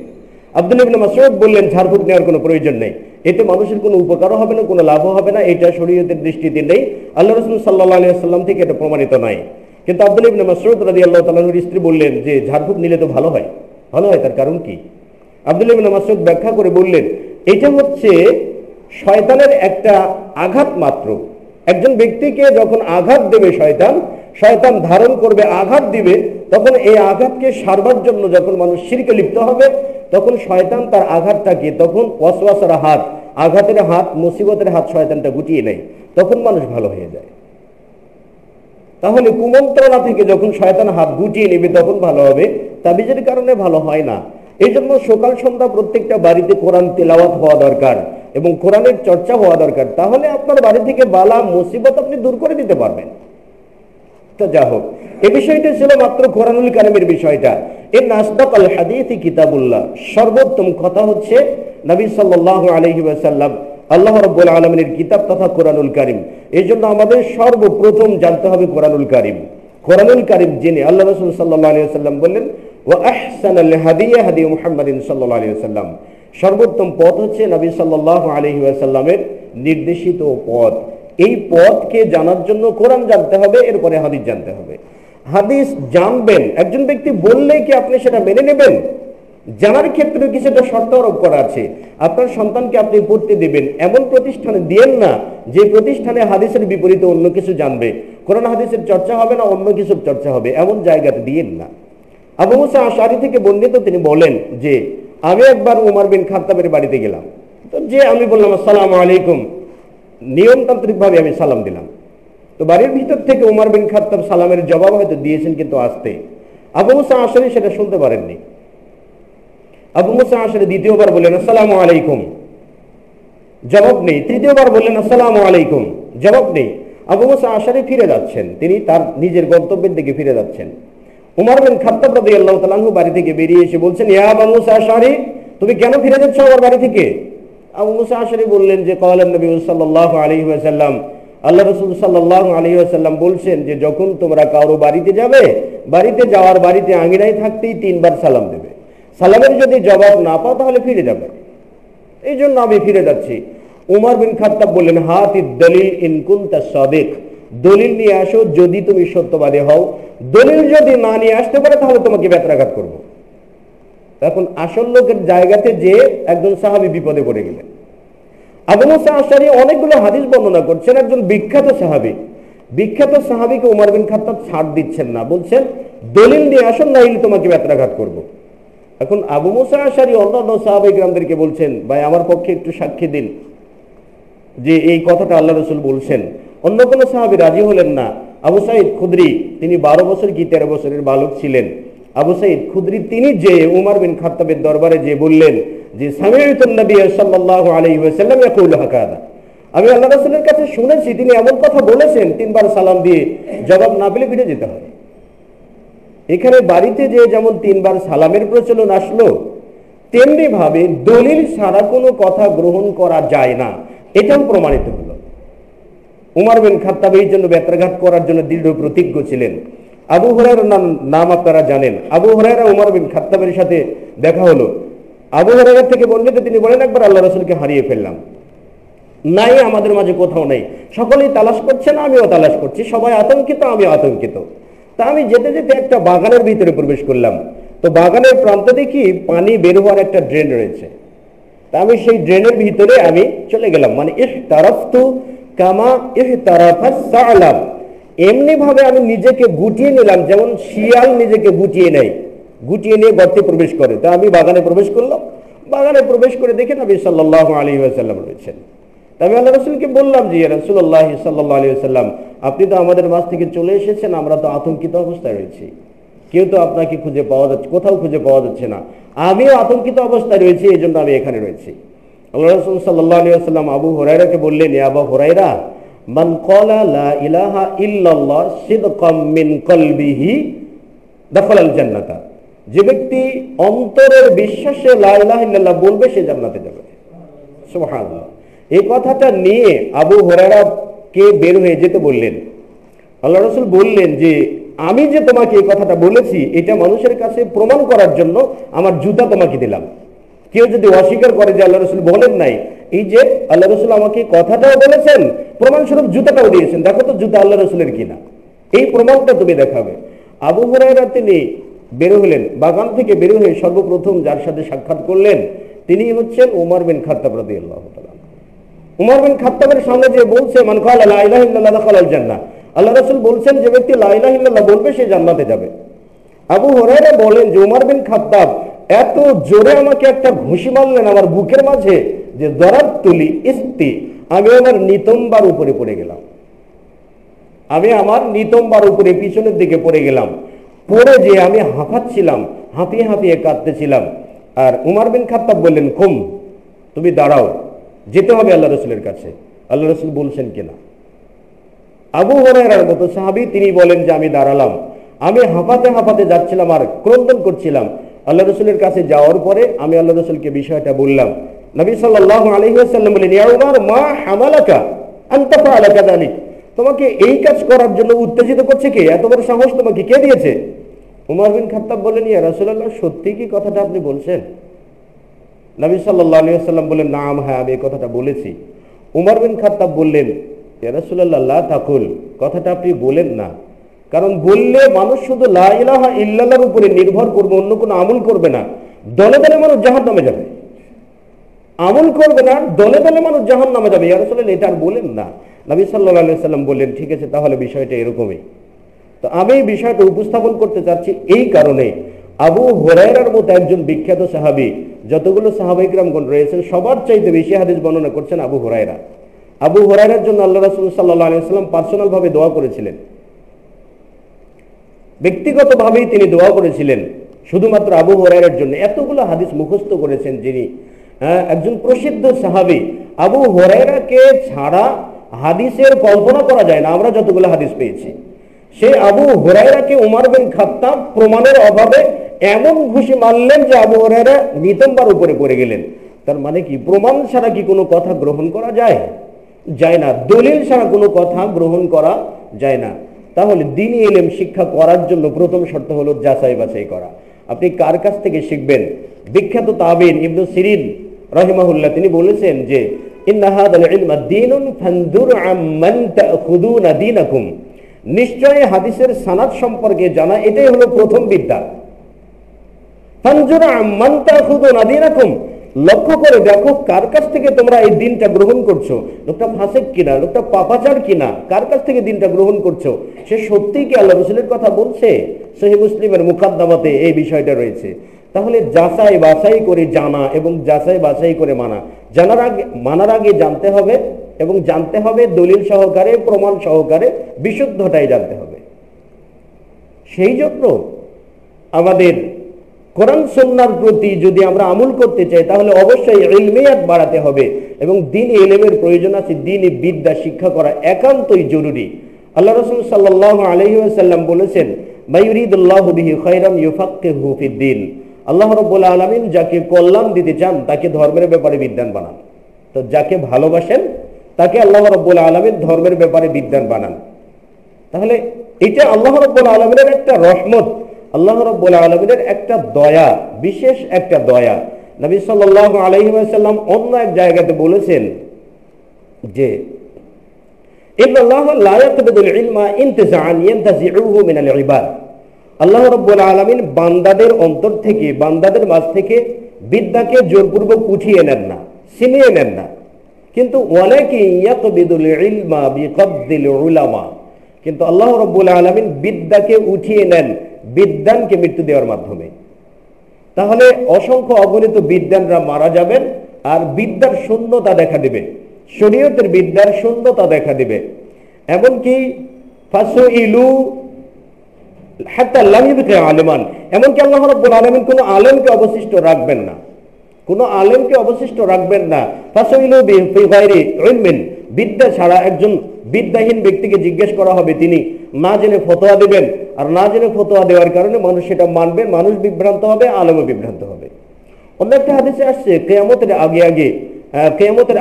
আব্দুল্লাহ ইবনে মাসউদ বললেন, ঝাড়ফুঁক নেওয়ার কোনো প্রয়োজন নেই, এতে মানুষের কোনো উপকারও হবে না, কোনো লাভও হবে না, এটা শরীয়তের দৃষ্টিতে নেই, আল্লাহ রাসূল সাল্লাল্লাহু আলাইহি ওয়াসাল্লাম থেকে এটা প্রমাণিত নয়। কিন্তু আব্দুল্লাহ ইবনে মাসউদ রাদিয়াল্লাহু তাআলা আনহুর স্ত্রী বললেন যে ঝাড়ফুঁক নিলে তো ভালো হয়। ভালো হয়, তার কারণ কি? আব্দুল্লাহ ইবনে মাসউদ ব্যাখ্যা করে বললেন, এটা হচ্ছে শয়তানের একটা আঘাত মাত্র। একজন ব্যক্তিকে যখন আঘাত দেবে শয়তান ধারণ করবে, আঘাত দিবে, তখন এই আঘাতকে সারবার জন্য যখন মানুষ শিরকে লিপ্ত হবে, তখন শয়তান তার আঘাতটাকে, তখন ওয়াসওয়াসার হাত, আঘাতের হাত, মুসিবতের হাত শয়তানটা গুটিয়ে নেয়, তখন মানুষ ভালো হয়ে যায়। তাহলে কুমন্ত্রণা থেকে যখন শয়তান হাত গুটিয়ে নেবে তখন ভালো হবে, তাবিজের কারণে ভালো হয় না। এই জন্য সকাল সন্ধ্যা প্রত্যেকটা বাড়িতে কোরআন তেলাওয়াত হওয়া দরকার এবং কোরআনের চর্চা হওয়া দরকার। তাহলে আপনার বাড়ি থেকে বালা মুসিবত আপনি দূর করে দিতে পারবেন। তো যা হোক, এই বিষয়টা ছিল মাত্র কোরআনুল কারীমের বিষয়টা। এর আসদাকাল হাদীসি কিতাবুল্লাহ, সর্বোত্তম কথা হচ্ছে নবী সাল্লাল্লাহু আলাইহি ওয়াসাল্লাম, আল্লাহ রাব্বুল আলামিনের কিতাব তথা কোরআনুল কারীম। এই জন্য আমাদের সর্বপ্রথম জানতে হবে কোরআনুল কারীম। কোরআনুল কারীম জেনে আল্লাহ রাসূল সাল্লাল্লাহু আলাইহি ওয়াসাল্লাম বললেন, ওয়া আহসানাল হাদিয়া হাদিয়ু মুহাম্মাদিন সাল্লাল্লাহু আলাইহি ওয়াসাল্লাম, সর্বোত্তম পথ হচ্ছে নবী সাল্লাল্লাহু আলাইহি ওয়াসাল্লামের নির্দেশিত পথ। এই পথকে জানার জন্য কোরআন জানতে হবে, এরপরে হাদিস জানতে হবে। হাদিস জানবেন, একজন ব্যক্তি বললেই কি আপনি সেটা মেনে নেবেন? জানার ক্ষেত্রে কিছুটা শর্ত আরোপ করা আছে। আপনার সন্তানকে আপনি পড়তে দিবেন, এমন প্রতিষ্ঠানে দিয়েন না যে প্রতিষ্ঠানে হাদিসের বিপরীতে অন্য কিছু জানবে, কোরআন হাদিসের চর্চা হবে না, অন্য কিছুর চর্চা হবে, এমন জায়গাতে দিয়েন না। আবু মুসা আশআরী থেকে বর্ণিত, তিনি বলেন যে আমি একবার উমর বিন খাত্তাবের বাড়িতে গেলাম, তো যে আমি বললাম আসসালামু আলাইকুম, নিয়মতান্ত্রিক ভাবে আমি সালাম দিলাম। তো বাড়ির ভিতর থেকে উমর বিন খাত্তাব সালামের জবাব হয়তো দিয়েছেন, কিন্তু আসতে আবু মুসা আশআরী সেটা শুনতে পারেননি। আবু মুসা আশআরী দ্বিতীয়বার বললেন আসসালামু আলাইকুম, জবাব নেই। তৃতীয়বার বললেন আসসালামু আলাইকুম, জবাব নেই। আবু মুসা আশআরী ফিরে যাচ্ছেন, তিনি তার নিজের গন্তব্যের দিকে ফিরে যাচ্ছেন। উমর বিন খাত্তাব রাদিয়াল্লাহু তাআলা আনহু বাড়ি থেকে বেরিয়ে এসে বলছেন, ইয়া আবু মুসা আশআরী, তুমি কেন ফিরে যাচ্ছ আমার বাড়ি থেকে? আবু মুসা আশআরী বললেন যে ক্বালান নবী সাল্লাল্লাহু আলাইহি ওয়াসাল্লাম, আল্লাহ রাসূল সাল্লাল্লাহু আলাইহি ওয়াসাল্লাম বলছেন যে যখন তোমরা কারো বাড়িতে যাবে, বাড়িতে যাওয়ার বাড়িতে আঙিনায় থাকতেই 3 বার সালাম দেবে, সালামের যদি জবাব না পাও তাহলে ফিরে যাবে, এই জন্য আমি ফিরে যাচ্ছি। উমর বিন খাত্তাব বললেন, হাতিদ দলিল ইন কুনতা সাদিক, দলিল নিয়ে আসো যদি তুমি সত্যবাদী হও, দলিল যদি না নিয়ে আসতে পারে তাহলে তোমাকে বেত্রাঘাত করব। এখন আসল লোকের জায়গাতে যে একজন সাহাবী বিপদে পড়ে গেলেন। আবু মুসা আশআরী অনেকগুলো হাদিস বর্ণনা করছেন, একজন বিখ্যাত সাহাবীকে উমর বিন খাত্তাব ছাড় দিচ্ছেন না, বলছেন দলিল নিয়ে আসুন, নাইলে তোমাকে বেত্রাঘাত করব। এখন আবু মুসা আশআরী অন্যান্য সাহাবায়ে কিরামদেরকে বলছেন, ভাই আমার পক্ষে একটু সাক্ষী দিন যে এই কথাটা আল্লাহ রাসূল বলছেন। অন্য কোনো সাহাবী রাজি হলেন না। আবু সাঈদ খুদরি, তিনি 12 বছর কি 13 বছরের বালক ছিলেন। আবু সাঈদ খুদরি তিনি যে উমর বিন খাত্তাবের দরবারে যে বললেন যে সামি'তুন নবী সাল্লাল্লাহু আলাইহি ওয়াসাল্লাম ইয়াকুলু হাকাদা, আমি আল্লাহ রাসূলের কাছে শুনেছি তিনি এমন কথা বলেছেন, 3 বার সালাম দিয়ে জবাব না পেলে ফিরে যেতে হয়। এখানে বাড়িতে যে যেমন 3 বার সালামের প্রচলন আসলো, তেমনি ভাবে দলিল ছাড়া কোনো কথা গ্রহণ করা যায় না, এটাও প্রমাণিত হলো। উমর বিন খাত্তাব এই জন্য বেত্রাঘাত করার জন্য দৃঢ় প্রতিজ্ঞ ছিলেন। আবু হুরায়রার নাম আপনারা জানেন। আবু হুরায়রা উমর বিন খাত্তাবের সাথে দেখা হলো। আবু হুরায়রা থেকে বর্ণিত, তিনি বলেন একবার আল্লাহ রাসূলকে হারিয়ে ফেললাম, নাই আমাদের মাঝে কোথাও নেই, সকলেই তালাশ করছেন, আমিও তালাশ করছি, সবাই আতঙ্কিত, আমিও আতঙ্কিত। তা আমি যেতে যেতে একটা বাগানের ভিতরে প্রবেশ করলাম, তো বাগানের প্রান্তে দেখি পানি বের হওয়ার একটা ড্রেন রয়েছে। তা আমি সেই ড্রেনের ভিতরে আমি চলে গেলাম, মানে ইহতারাফতু কামা ইহতারাফাস সালাব, এমনি ভাবে আমি নিজেকে গুটিয়ে নিলাম যেমন শিয়াল নিজেকে গুটিয়ে নেয়, গুটিয়ে নিয়ে গর্তে প্রবেশ করে। তা আমি বাগানে প্রবেশ করলাম, বাগানে প্রবেশ করে দেখে নবী সাল্লাল্লাহু আলাইহি ওয়াসাল্লাম রয়েছেন। আমি আল্লাহ রাসূলকে বললাম যে ইয়া রাসূলুল্লাহ সাল্লাল্লাহু আলাইহি ওয়াসাল্লাম, আপনি তো আমাদের মাঝ থেকে চলে এসেছেন, আমরা তো আতঙ্কিত অবস্থায় রয়েছি, কেউ তো আপনাকে খুঁজে পাওয়া যাচ্ছে, কোথাও খুঁজে পাওয়া যাচ্ছে না, আমিও আতঙ্কিত অবস্থায় রয়েছি, এই জন্য আমি এখানে রয়েছি। আল্লাহ রাসূল সাল্লাল্লাহু আলাইহি ওয়াসাল্লাম আবু হুরায়রাকে বললেন, ইয়া আবু হুরায়রা, মান ক্বালা লা ইলাহা ইল্লাল্লাহ সিদকাম মিন কলবিহি দাখালাল জান্নাতা, যে ব্যক্তি অন্তরের বিশ্বাসে লা ইলাহা ইল্লাল্লাহ বলবে সে জান্নাতে যাবে। সুবহানাল্লাহ। এই কথাটা নিয়ে আবু হুরায়রা কে বের হয়ে যেতে বললেন। আল্লাহ রাসূল বললেন যে আমি যে তোমাকে এই কথাটা বলেছি এটা মানুষের কাছে প্রমাণ করার জন্য আমার জুতা তোমাকে দিলাম। কেউ যদি অস্বীকার করে যে আল্লাহ রাসূল বলেন নাই, এই যে আল্লাহ রাসূল আমাকে কথাটাও বলেছেন, প্রমাণস্বরূপ জুতাটাও দিয়েছেন, দেখো তো জুতা আল্লাহ রাসূলের কিনা, এই প্রমাণটা তুমি দেখাবে। আবু হুরায়রা তিনি বের হলেন, বাগান থেকে বের হয়ে সর্বপ্রথম যার সাথে সাক্ষাৎ করলেন তিনি হচ্ছেন উমর বিন খাত্তাব রাদিয়াল্লাহু তাআলা। উমর বিন খাত্তাবের সামনে যে বলছে মান ক্বালা লা ইলাহা ইল্লাল্লাহ দাখালাল জান্নাহ, আল্লাহ রাসূল বলছেন যে ব্যক্তি লা ইলাহা ইল্লাল্লাহ বলবে সে জান্নাতে যাবে। আবু হুরায়রা বলেন যে উমর বিন খাত্তাব এত জোরে আমাকে একটা ঘুষি মারলেন আমার বুকের মাঝে যে দরাবতুলি ইস্তি, আমি আমার নিতম্বার উপরে পড়ে গেলাম, আমি আমার নিতম্বার উপরে পিছনের দিকে পড়ে গেলাম, পড়ে যে আমি হাঁপাচ্ছিলাম, হাঁপিয়ে হাঁপিয়ে কাঁদতেছিলাম। আর উমর বিন খাত্তাব বললেন কুম, তুমি দাঁড়াও, যেতে হবে আল্লাহ রাসূলের কাছে, আল্লাহ রাসূল বলছেন কিনা। আবু হুরায়রার মতো সাহাবী তিনি বলেন যে আমি দাঁড়ালাম, আমি হাঁপাতে হাঁপাতে যাচ্ছিলাম আর ক্রন্দন করছিলাম। আল্লাহ রাসূলের কাছে যাওয়ার পরে আমি আল্লাহ রাসূলকে বিষয়টা বললাম। নবী সাল্লাল্লাহু আলাইহি ওয়াসাল্লাম বলেন ইয়া উমর মা হামালাকা আনতা ফাআলা কাযালিক, তোমাকে এই কাজ করার জন্য উত্তেজিত করছে কে, এত বড় সাহস তোমাকে কে দিয়েছে? উমর বিন খাত্তাব বললেন ইয়া রাসূলুল্লাহ সত্যি কি কথাটা আপনি বলছেন? নবী সাল্লাল্লাহু আলাইহি ওয়াসাল্লাম বললেন নাম, হ্যাঁ আমি এই কথাটা বলেছি। উমর বিন খাত্তাব বললেন ইয়া রাসূলুল্লাহ লা তাকুল, কথাটা আপনি বলেন না, কারণ বললে মানুষ শুধু লা ইলাহা ইল্লাল্লাহর উপরে নির্ভর করবে, অন্য কোনো আমল করবে না, দলে দলে মানুষ জাহান্নামে যাবে। আমল করবে না, দলে দলে মানুষ জাহান্নামে যাবে। ইয়া রাসূলুল্লাহ এটা আর বলেন না। নবী সাল্লাল্লাহু আলাইহি ওয়াসাল্লাম বললেন ঠিক আছে, তাহলে বিষয়টা এরকমই। তো আমি এই বিষয়টা উপস্থাপন করতে চাচ্ছি এই কারণে, আবু হুরায়রার মতো একজন বিখ্যাত সাহাবী, যতগুলো সাহাবায়ে কিরামগণ রয়েছেন সবার চাইতে বেশি হাদিস বর্ণনা করছেন আবু হুরায়রা। আবু হুরায়রার জন্য আল্লাহ রাসূল সাল্লাল্লাহু আলাইহি ওয়াসাল্লাম পার্সোনাল ভাবে দোয়া করেছিলেন, ব্যক্তিগতভাবেই তিনি দোয়া করেছিলেন শুধুমাত্র আবু হুরায়রার জন্য। এতগুলো হাদিস মুখস্থ করেছেন যিনি, একজন প্রসিদ্ধ সাহাবী। আবু হুরায়রাকে ছাড়া হাদিসের কল্পনা করা যায় না, আমরা যতগুলো হাদিস পেয়েছি। সেই আবু হুরায়রাকে উমর বিন খাত্তাব প্রমাণের অভাবে এমন ঘুষি মারলেন যে আবু হুরায়রা নিতম্বার উপরে পড়ে গেলেন। তার মানে কি, প্রমাণ ছাড়া কি কোনো কথা গ্রহণ করা যায়? যায় না। দলিল ছাড়া কোনো কথা গ্রহণ করা যায় না। তাহলে দ্বীনি ইলম শিক্ষা করার জন্য প্রথম শর্ত হলো যাচাই বাছাই করা। আপনি কার কাছ থেকে শিখবেন? বিখ্যাত তাবিঈন ইবনে সিরিন রাহিমাহুল্লাহ তিনি বলেছেন যে ইন্না হাযাল ইলমা দীনুন ফানজুর আম্মান তাখুযুনা দীনাকুম, নিশ্চয়ই হাদিসের সনদ সম্পর্কে জানা এটাই হলো প্রথম বিদ্যা। ফানজুর আম্মান তাখুযুনা দীনাকুম, লক্ষ্য করে দেখো কার কাছ থেকে তোমরা এই দিনটা গ্রহণ করছো, লোকটা ফাসিক কিনা, লোকটা পাপাচার কিনা, কার কাছ থেকে দিনটা গ্রহণ করছো, সে সত্যিই কি আল্লাহ রাসূলের কথা বলছে? সহিহ মুসলিমের মুকাদ্দামাতে এই বিষয়টা রয়েছে। তাহলে যাচাই বাছাই করে জানা এবং যাচাই বাছাই করে মানা, মানার আগে জানতে হবে এবং জানতে হবে দলিল সহকারে, প্রমাণ সহকারে, বিশুদ্ধটাই জানতে হবে। সেই জন্য আমাদের কোরআন সুন্নাহর প্রতি যদি আমরা আমল করতে চাই তাহলে অবশ্যই ইলমিয়াত বাড়াতে হবে এবং দ্বীনি ইলমের প্রয়োজন আছে। দ্বীনি বিদ্যা শিক্ষা করা একান্তই জরুরি। আল্লাহ রাসূল সাল্লাল্লাহু আলাইহি ওয়াসাল্লাম বলেছেন মা ইউরিদুল্লাহু বিহি খায়রান ইউফাক্কিহু ফিদ্দীন, আল্লাহ রাব্বুল আলামিন যাকে কল্যাণ দিতে চান তাকে ধর্মের ব্যাপারে বিদ্বান বানান। তো যাকে ভালোবাসেন তাকে আল্লাহ রাব্বুল আলামিন ধর্মের ব্যাপারে বিদ্বান বানান। তাহলে এটা আল্লাহ রাব্বুল আলামিনের একটা রহমত, আল্লাহ রাব্বুল আলামিনের একটা দয়া, বিশেষ একটা দয়া। নবী সাল্লাল্লাহু আলাইহি ওয়াসাল্লাম অন্য এক জায়গাতে বলেছেন যে ইন্নাল্লাহা লা ইয়াকবিদুল ইলমা ইনতিজাআন ইয়ানতাজিউহু মিনাল ইবাদ, আল্লাহ রাব্বুল আলামিন বান্দাদের অন্তর থেকে, বান্দাদের মাঝ থেকে বিদ্যাকে জোরপূর্বক উঠিয়ে নেন না, ছিনিয়ে নেন না, কিন্তু ওয়ালাকিন ইয়াকবিদুল ইলমা বিকবদিল উলামা, কিন্তু আল্লাহ রাব্বুল আলামিন বিদ্যাকে উঠিয়ে নেন বিদ্বানকে মৃত্যু দেওয়ার মাধ্যমে। তাহলে অসংখ্য অগণিত বিদ্বানরা মারা যাবেন আর বিদ্যার শূন্যতা দেখা দিবে, শরীয়তের বিদ্যার শূন্যতা দেখা দিবে। এমনকি ফাসইলু হাত্তা লাম ইবকা আলিমান, এমনকি আল্লাহ রাব্বুল আলামিন কোনো আলেমকে অবশিষ্ট রাখবেন না, কোনো আলেমকে অবশিষ্ট রাখবেন না। ফাসইলু বিগাইরি ইলমিন, বিদ্যা ছাড়া একজন বিদ্যাহীন ব্যক্তিকে জিজ্ঞেস করা হবে, তিনি না জেনে ফতোয়া দেবেন, আর না জেনে ফতোয়া দেওয়ার কারণে মানুষ সেটা মানবে, মানুষ বিভ্রান্ত হবে, আলেমও বিভ্রান্ত হবে। অন্য একটা হাদিসে আসছে কিয়ামতের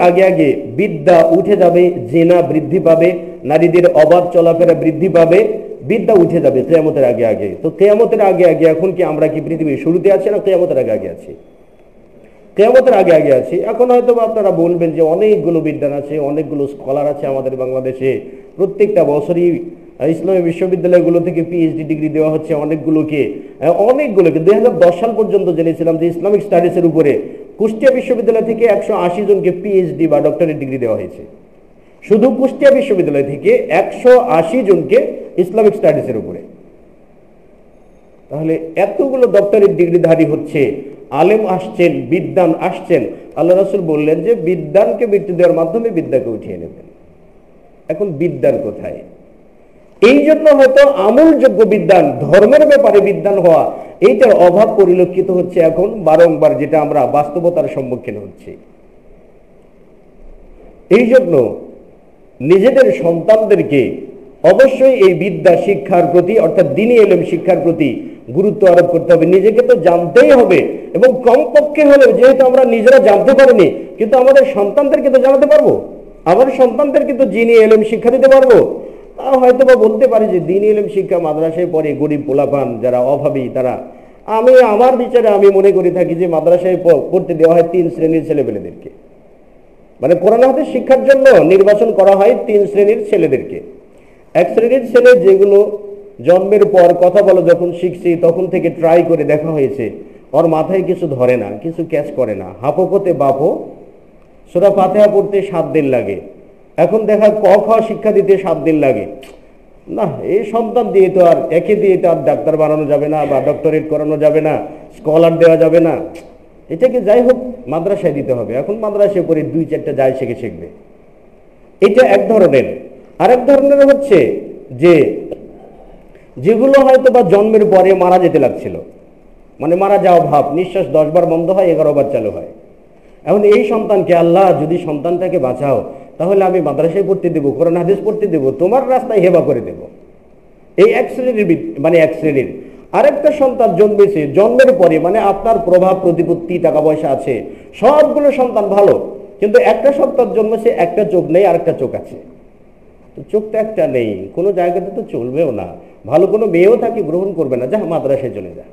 আগে আগে বিদ্যা উঠে যাবে, জিনা বৃদ্ধি পাবে, নারীদের অবাধ চলাফেরা বৃদ্ধি পাবে, বিদ্যা উঠে যাবে কিয়ামতের আগে আগে। তো কিয়ামতের আগে আগে এখন কি আমরা কি পৃথিবীর শুরুতে আছি না কিয়ামতের আগে আগে আছি? কিয়ামতের আগে আগে আছি। এখন হয়তো আপনারা বলবেন যে অনেকগুলো বিদ্যান আছে, অনেকগুলো স্কলার আছে আমাদের বাংলাদেশে, প্রত্যেকটা বছরই ইসলামী বিশ্ববিদ্যালয়গুলো থেকে পিএইচডি ডিগ্রি দেওয়া হচ্ছে অনেকগুলোকে। 2010 সাল পর্যন্ত জেনেছিলাম যে ইসলামিক স্টাডিজের উপরে কুষ্টিয়া বিশ্ববিদ্যালয় থেকে 180 জনকে পিএইচডি বা ডক্টরেট ডিগ্রি দেওয়া হয়েছে। শুধু কুষ্টিয়া বিশ্ববিদ্যালয় থেকে 180 জনকে ইসলামিক স্টাডিজের উপরে। তাহলে এতগুলো ডক্টরেট ডিগ্রিধারী হচ্ছে, আলেম আসছেন, বিদ্বান আসছেন। আল্লাহ রাসূল বললেন যে বিদ্বানকে মৃত্যু দেওয়ার মাধ্যমে বিদ্যাকে উঠিয়ে নেবেন। এখন বিদ্বান কোথায়? এই জন্য হয়তো আমলযোগ্য বিদ্বান, ধর্মের ব্যাপারে বিদ্বান হওয়া, এইটার অভাব পরিলক্ষিত হচ্ছে এখন বারংবার, যেটা আমরা বাস্তবতার সম্মুখীন হচ্ছি। এই জন্য নিজেদের সন্তানদেরকে অবশ্যই এই বিদ্যা শিক্ষার প্রতি, অর্থাৎ দ্বীনি ইলম শিক্ষার প্রতি গুরুত্ব আরোপ করতে হবে। নিজেকে তো জানতেই হবে, এবং কমপক্ষে হলেও যেহেতু আমরা নিজেরা জানতে পারিনি, কিন্তু আমাদের সন্তানদেরকে তো জানাতে পারবো, আমাদের সন্তানদেরকে তো দ্বীনি ইলম শিক্ষা দিতে পারবো। হয়তো বা বলতে পারি যে দ্বীনি ইলম শিক্ষা মাদ্রাসায় পড়ে গরিব পোলাপান যারা অভাবী, তারা, আমার বিচারে আমি মনে করে থাকি যে মাদ্রাসায় পড়তে দেওয়া হয় 3 শ্রেণীর ছেলেপেলেদেরকে। মানে কোরআন হাদিস শিক্ষার জন্য নির্বাচন করা হয় 3 শ্রেণীর ছেলেদেরকে। এক শ্রেণীর ছেলে যেগুলো জন্মের পর কথা বলা যখন শিখছি তখন থেকে ট্রাই করে দেখা হয়েছে, ওর মাথায় কিছু ধরে না, কিছু ক্যাচ করে না। হাফোকতে বাপো, সূরা ফাতিহা পড়তে 7 দিন লাগে। এখন দেখা ক খ শিক্ষা দিতে 7 দিন লাগে। না, এই সন্তান দিয়ে তো আর, একে দিয়ে তো আর ডাক্তার বানানো যাবে না, বা ডক্টরেট করানো যাবে না, স্কলার দেওয়া যাবে না। এটাকে যাই হোক মাদ্রাসায় দিতে হবে। এখন মাদ্রাসায় পড়ে 2-4টা যাই শিখবে। এটা এক ধরনের। আরেক ধরনের হচ্ছে যে যেগুলো হয়তো বা জন্মের পরে মারা যেতে লাগছিল, মানে মারা যাওয়া ভাব, নিঃশ্বাস 10 বার বন্ধ হয়, 11 বার চালু হয়। এখন এই সন্তানকে, আল্লাহ যদি সন্তানটাকে বাঁচাও তাহলে আমি মাদ্রাসায় পড়তে দেবো, কোরআন হাদিস পড়তে দেবো, তোমার রাস্তায় হেবা করে দেব। এই এক শ্রেণীর, মানে এক শ্রেণীর। আরেকটা সন্তান জন্মেছে, জন্মের পরে, মানে আপনার প্রভাব প্রতিপত্তি, টাকা পয়সা আছে, সবগুলো সন্তান ভালো, কিন্তু একটা সন্তান জন্মেছে, একটা চোখ নেই, আরেকটা চোখ আছে। তো চোখটা একটা নেই, কোনো জায়গাতে তো চলবেও না, ভালো কোনো মেয়েও তাকে গ্রহণ করবে না, যা মাদ্রাসায় চলে যায়।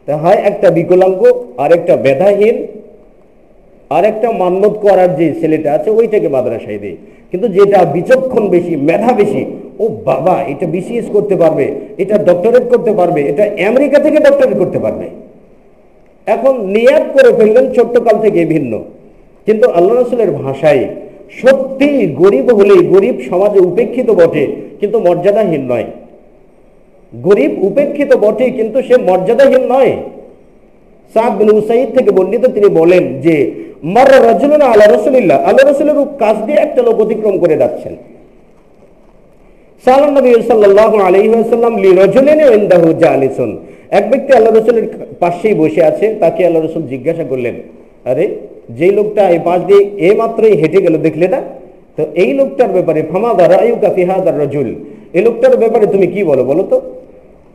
তা হয় একটা বিকলাঙ্গ, আরেকটা মেধাহীন, আরেকটা মান্যত করার যে ছেলেটা আছে ওইটাকে মাদ্রাসায় দেয়। কিন্তু যেটা বিচক্ষণ বেশি, মেধা বেশি, ও বাবা এটা বিসিএস করতে পারবে, এটা ডক্টরেট করতে পারবে, এটা আমেরিকা থেকে ডক্টরেট করতে পারবে। এখন নিয়াত করে ফেললেন ছোট্টকাল থেকে ভিন্ন। কিন্তু আল্লাহ রাসূলের ভাষায় সত্যি গরিব হলে, গরিব সমাজে উপেক্ষিত বটে কিন্তু মর্যাদাহীন নয়। গরিব উপেক্ষিত বটে কিন্তু সে মর্যাদাহীন নয়। সাদ বিন উসাইদ থেকে বর্ণিত, তিনি বলেন যে মাররা রাজুলুন আলা রাসূলিল্লাহ, আল্লাহ রাসূলের কাছ দিয়ে একটা লোক অতিক্রম করে যাচ্ছেন। সাল্লাল্লাহু নবী সাল্লাল্লাহু আলাইহি ওয়াসাল্লাম লি রাজুলিন ইনদাহু জালিসুন, এক ব্যক্তি আল্লাহ রাসূলের পাশেই বসে আছে। তাকে আল্লাহ রাসূল জিজ্ঞাসা করলেন, আরে যেই লোকটা এই পাশ দিয়ে এই মাত্রই হেঁটে গেল দেখলে না, তো এই লোকটার ব্যাপারে ফামাদা রায়ুকা ফি হাদার রাজুল, এই লোকটার ব্যাপারে তুমি কি বলো, বলো তো।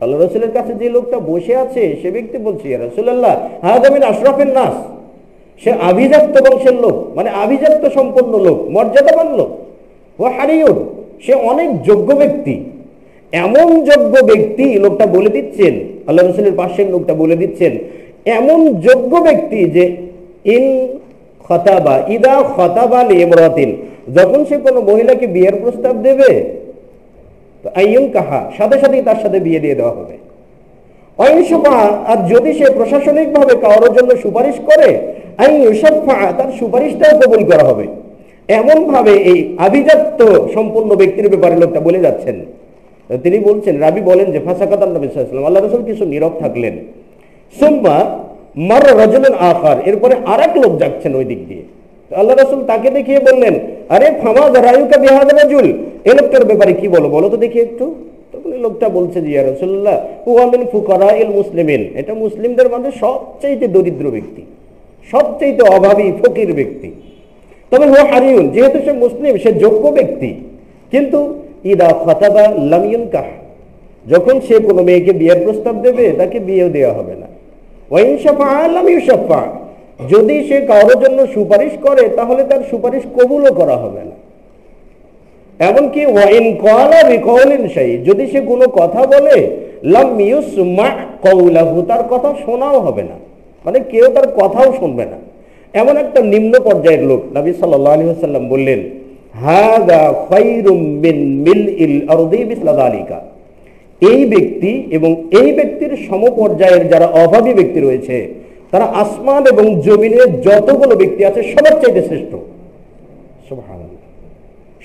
আল্লাহ রাসূলের কাছে যে লোকটা বসে আছে সে ব্যক্তি বলছে, ইয়া রাসূলুল্লাহ হাযা মিন আশরাফিন নাস, সে আভিজাত্য বংশের লোক, মানে আভিজাত্য সম্পন্ন লোক, মর্যাদাবান লোক। ও হারিয়ুন, সে অনেক যোগ্য ব্যক্তি। এমন যোগ্য ব্যক্তি, লোকটা বলে দিচ্ছেন, আল্লাহ রাসূলের পাশের লোকটা বলে দিচ্ছেন, এমন যোগ্য ব্যক্তি যে ইন খতাবা, ইদা খতাবা লিমরাতিন, যখন সে কোনো মহিলাকে বিয়ের প্রস্তাব দেবে, আইয়ুন কাহা, সাথে সাথেই তার সাথে বিয়ে দিয়ে দেওয়া হবে। অহিংসা, আর যদি সে প্রশাসনিকভাবে কারোর জন্য সুপারিশ করে, আইয়ুসাফা, তার সুপারিশটাও কবুল করা হবে। এমন ভাবে এই আভিজাত্য সম্পন্ন ব্যক্তির ব্যাপারে লোকটা বলে যাচ্ছেন। তিনি বলছেন, রাবি বলেন যে ফাসাকাতান নবী সাল্লাল্লাহু আলাইহি ওয়াসাল্লাম, আল্লাহ রাসূল কিছু নীরব থাকলেন। সুম্মা মাররা রাজুলুন আখার, এরপরে আরেক লোক যাচ্ছেন ওই দিক দিয়ে। আল্লাহ রাসূল তাকে দেখিয়ে বললেন, আরে ফামাযা রায়ুকা বিহাযা রাজুল, এই লোকটার ব্যাপারে কি বলো, বলো তো দেখি একটু। তখন এই লোকটা বলছে যে ইয়া রাসূলুল্লাহ হুয়া মিন ফুকারাইল মুসলিমিন, এটা মুসলিমদের মধ্যে সবচেয়ে দরিদ্র ব্যক্তি, সবচেয়ে অভাবী ফকির ব্যক্তি। তবে হুয়া হারিয়ুন, যেহেতু সে মুসলিম, সে যোগ্য ব্যক্তি, কিন্তু ইদা খতাবা লাম ইউনকাহ, যখন সে কোনো মেয়েকে বিয়ের প্রস্তাব দেবে তাকে বিয়েও দেওয়া হবে না। ওয়া ইন শাফা লাম ইউশাফা, যদি সে কারোর জন্য সুপারিশ করে তাহলে তার সুপারিশ কবুলও করা হবে না। এমনকি ওয়াইন ক্বালা বিকাউলিন শাই, যদি সে কোনো কথা বলে লাম ইউসমা কওলাহু, তার কথা শোনাও হবে না, মানে কেউ তার কথাও শুনবে না। এমন একটা নিম্ন পর্যায়ের লোক। নবী সাল্লাল্লাহু আলাইহি ওয়াসাল্লাম বললেন, হাযা খায়রুম মিন মিলইল আরদি মিসলা যালিকা, এই ব্যক্তি এবং এই ব্যক্তির সমপর্যায়ের যারা অভাবী ব্যক্তি রয়েছে, তারা আসমান এবং জমিনে যতগুলো ব্যক্তি আছে সবার চাইতে শ্রেষ্ঠ। সুবহানাল্লাহ,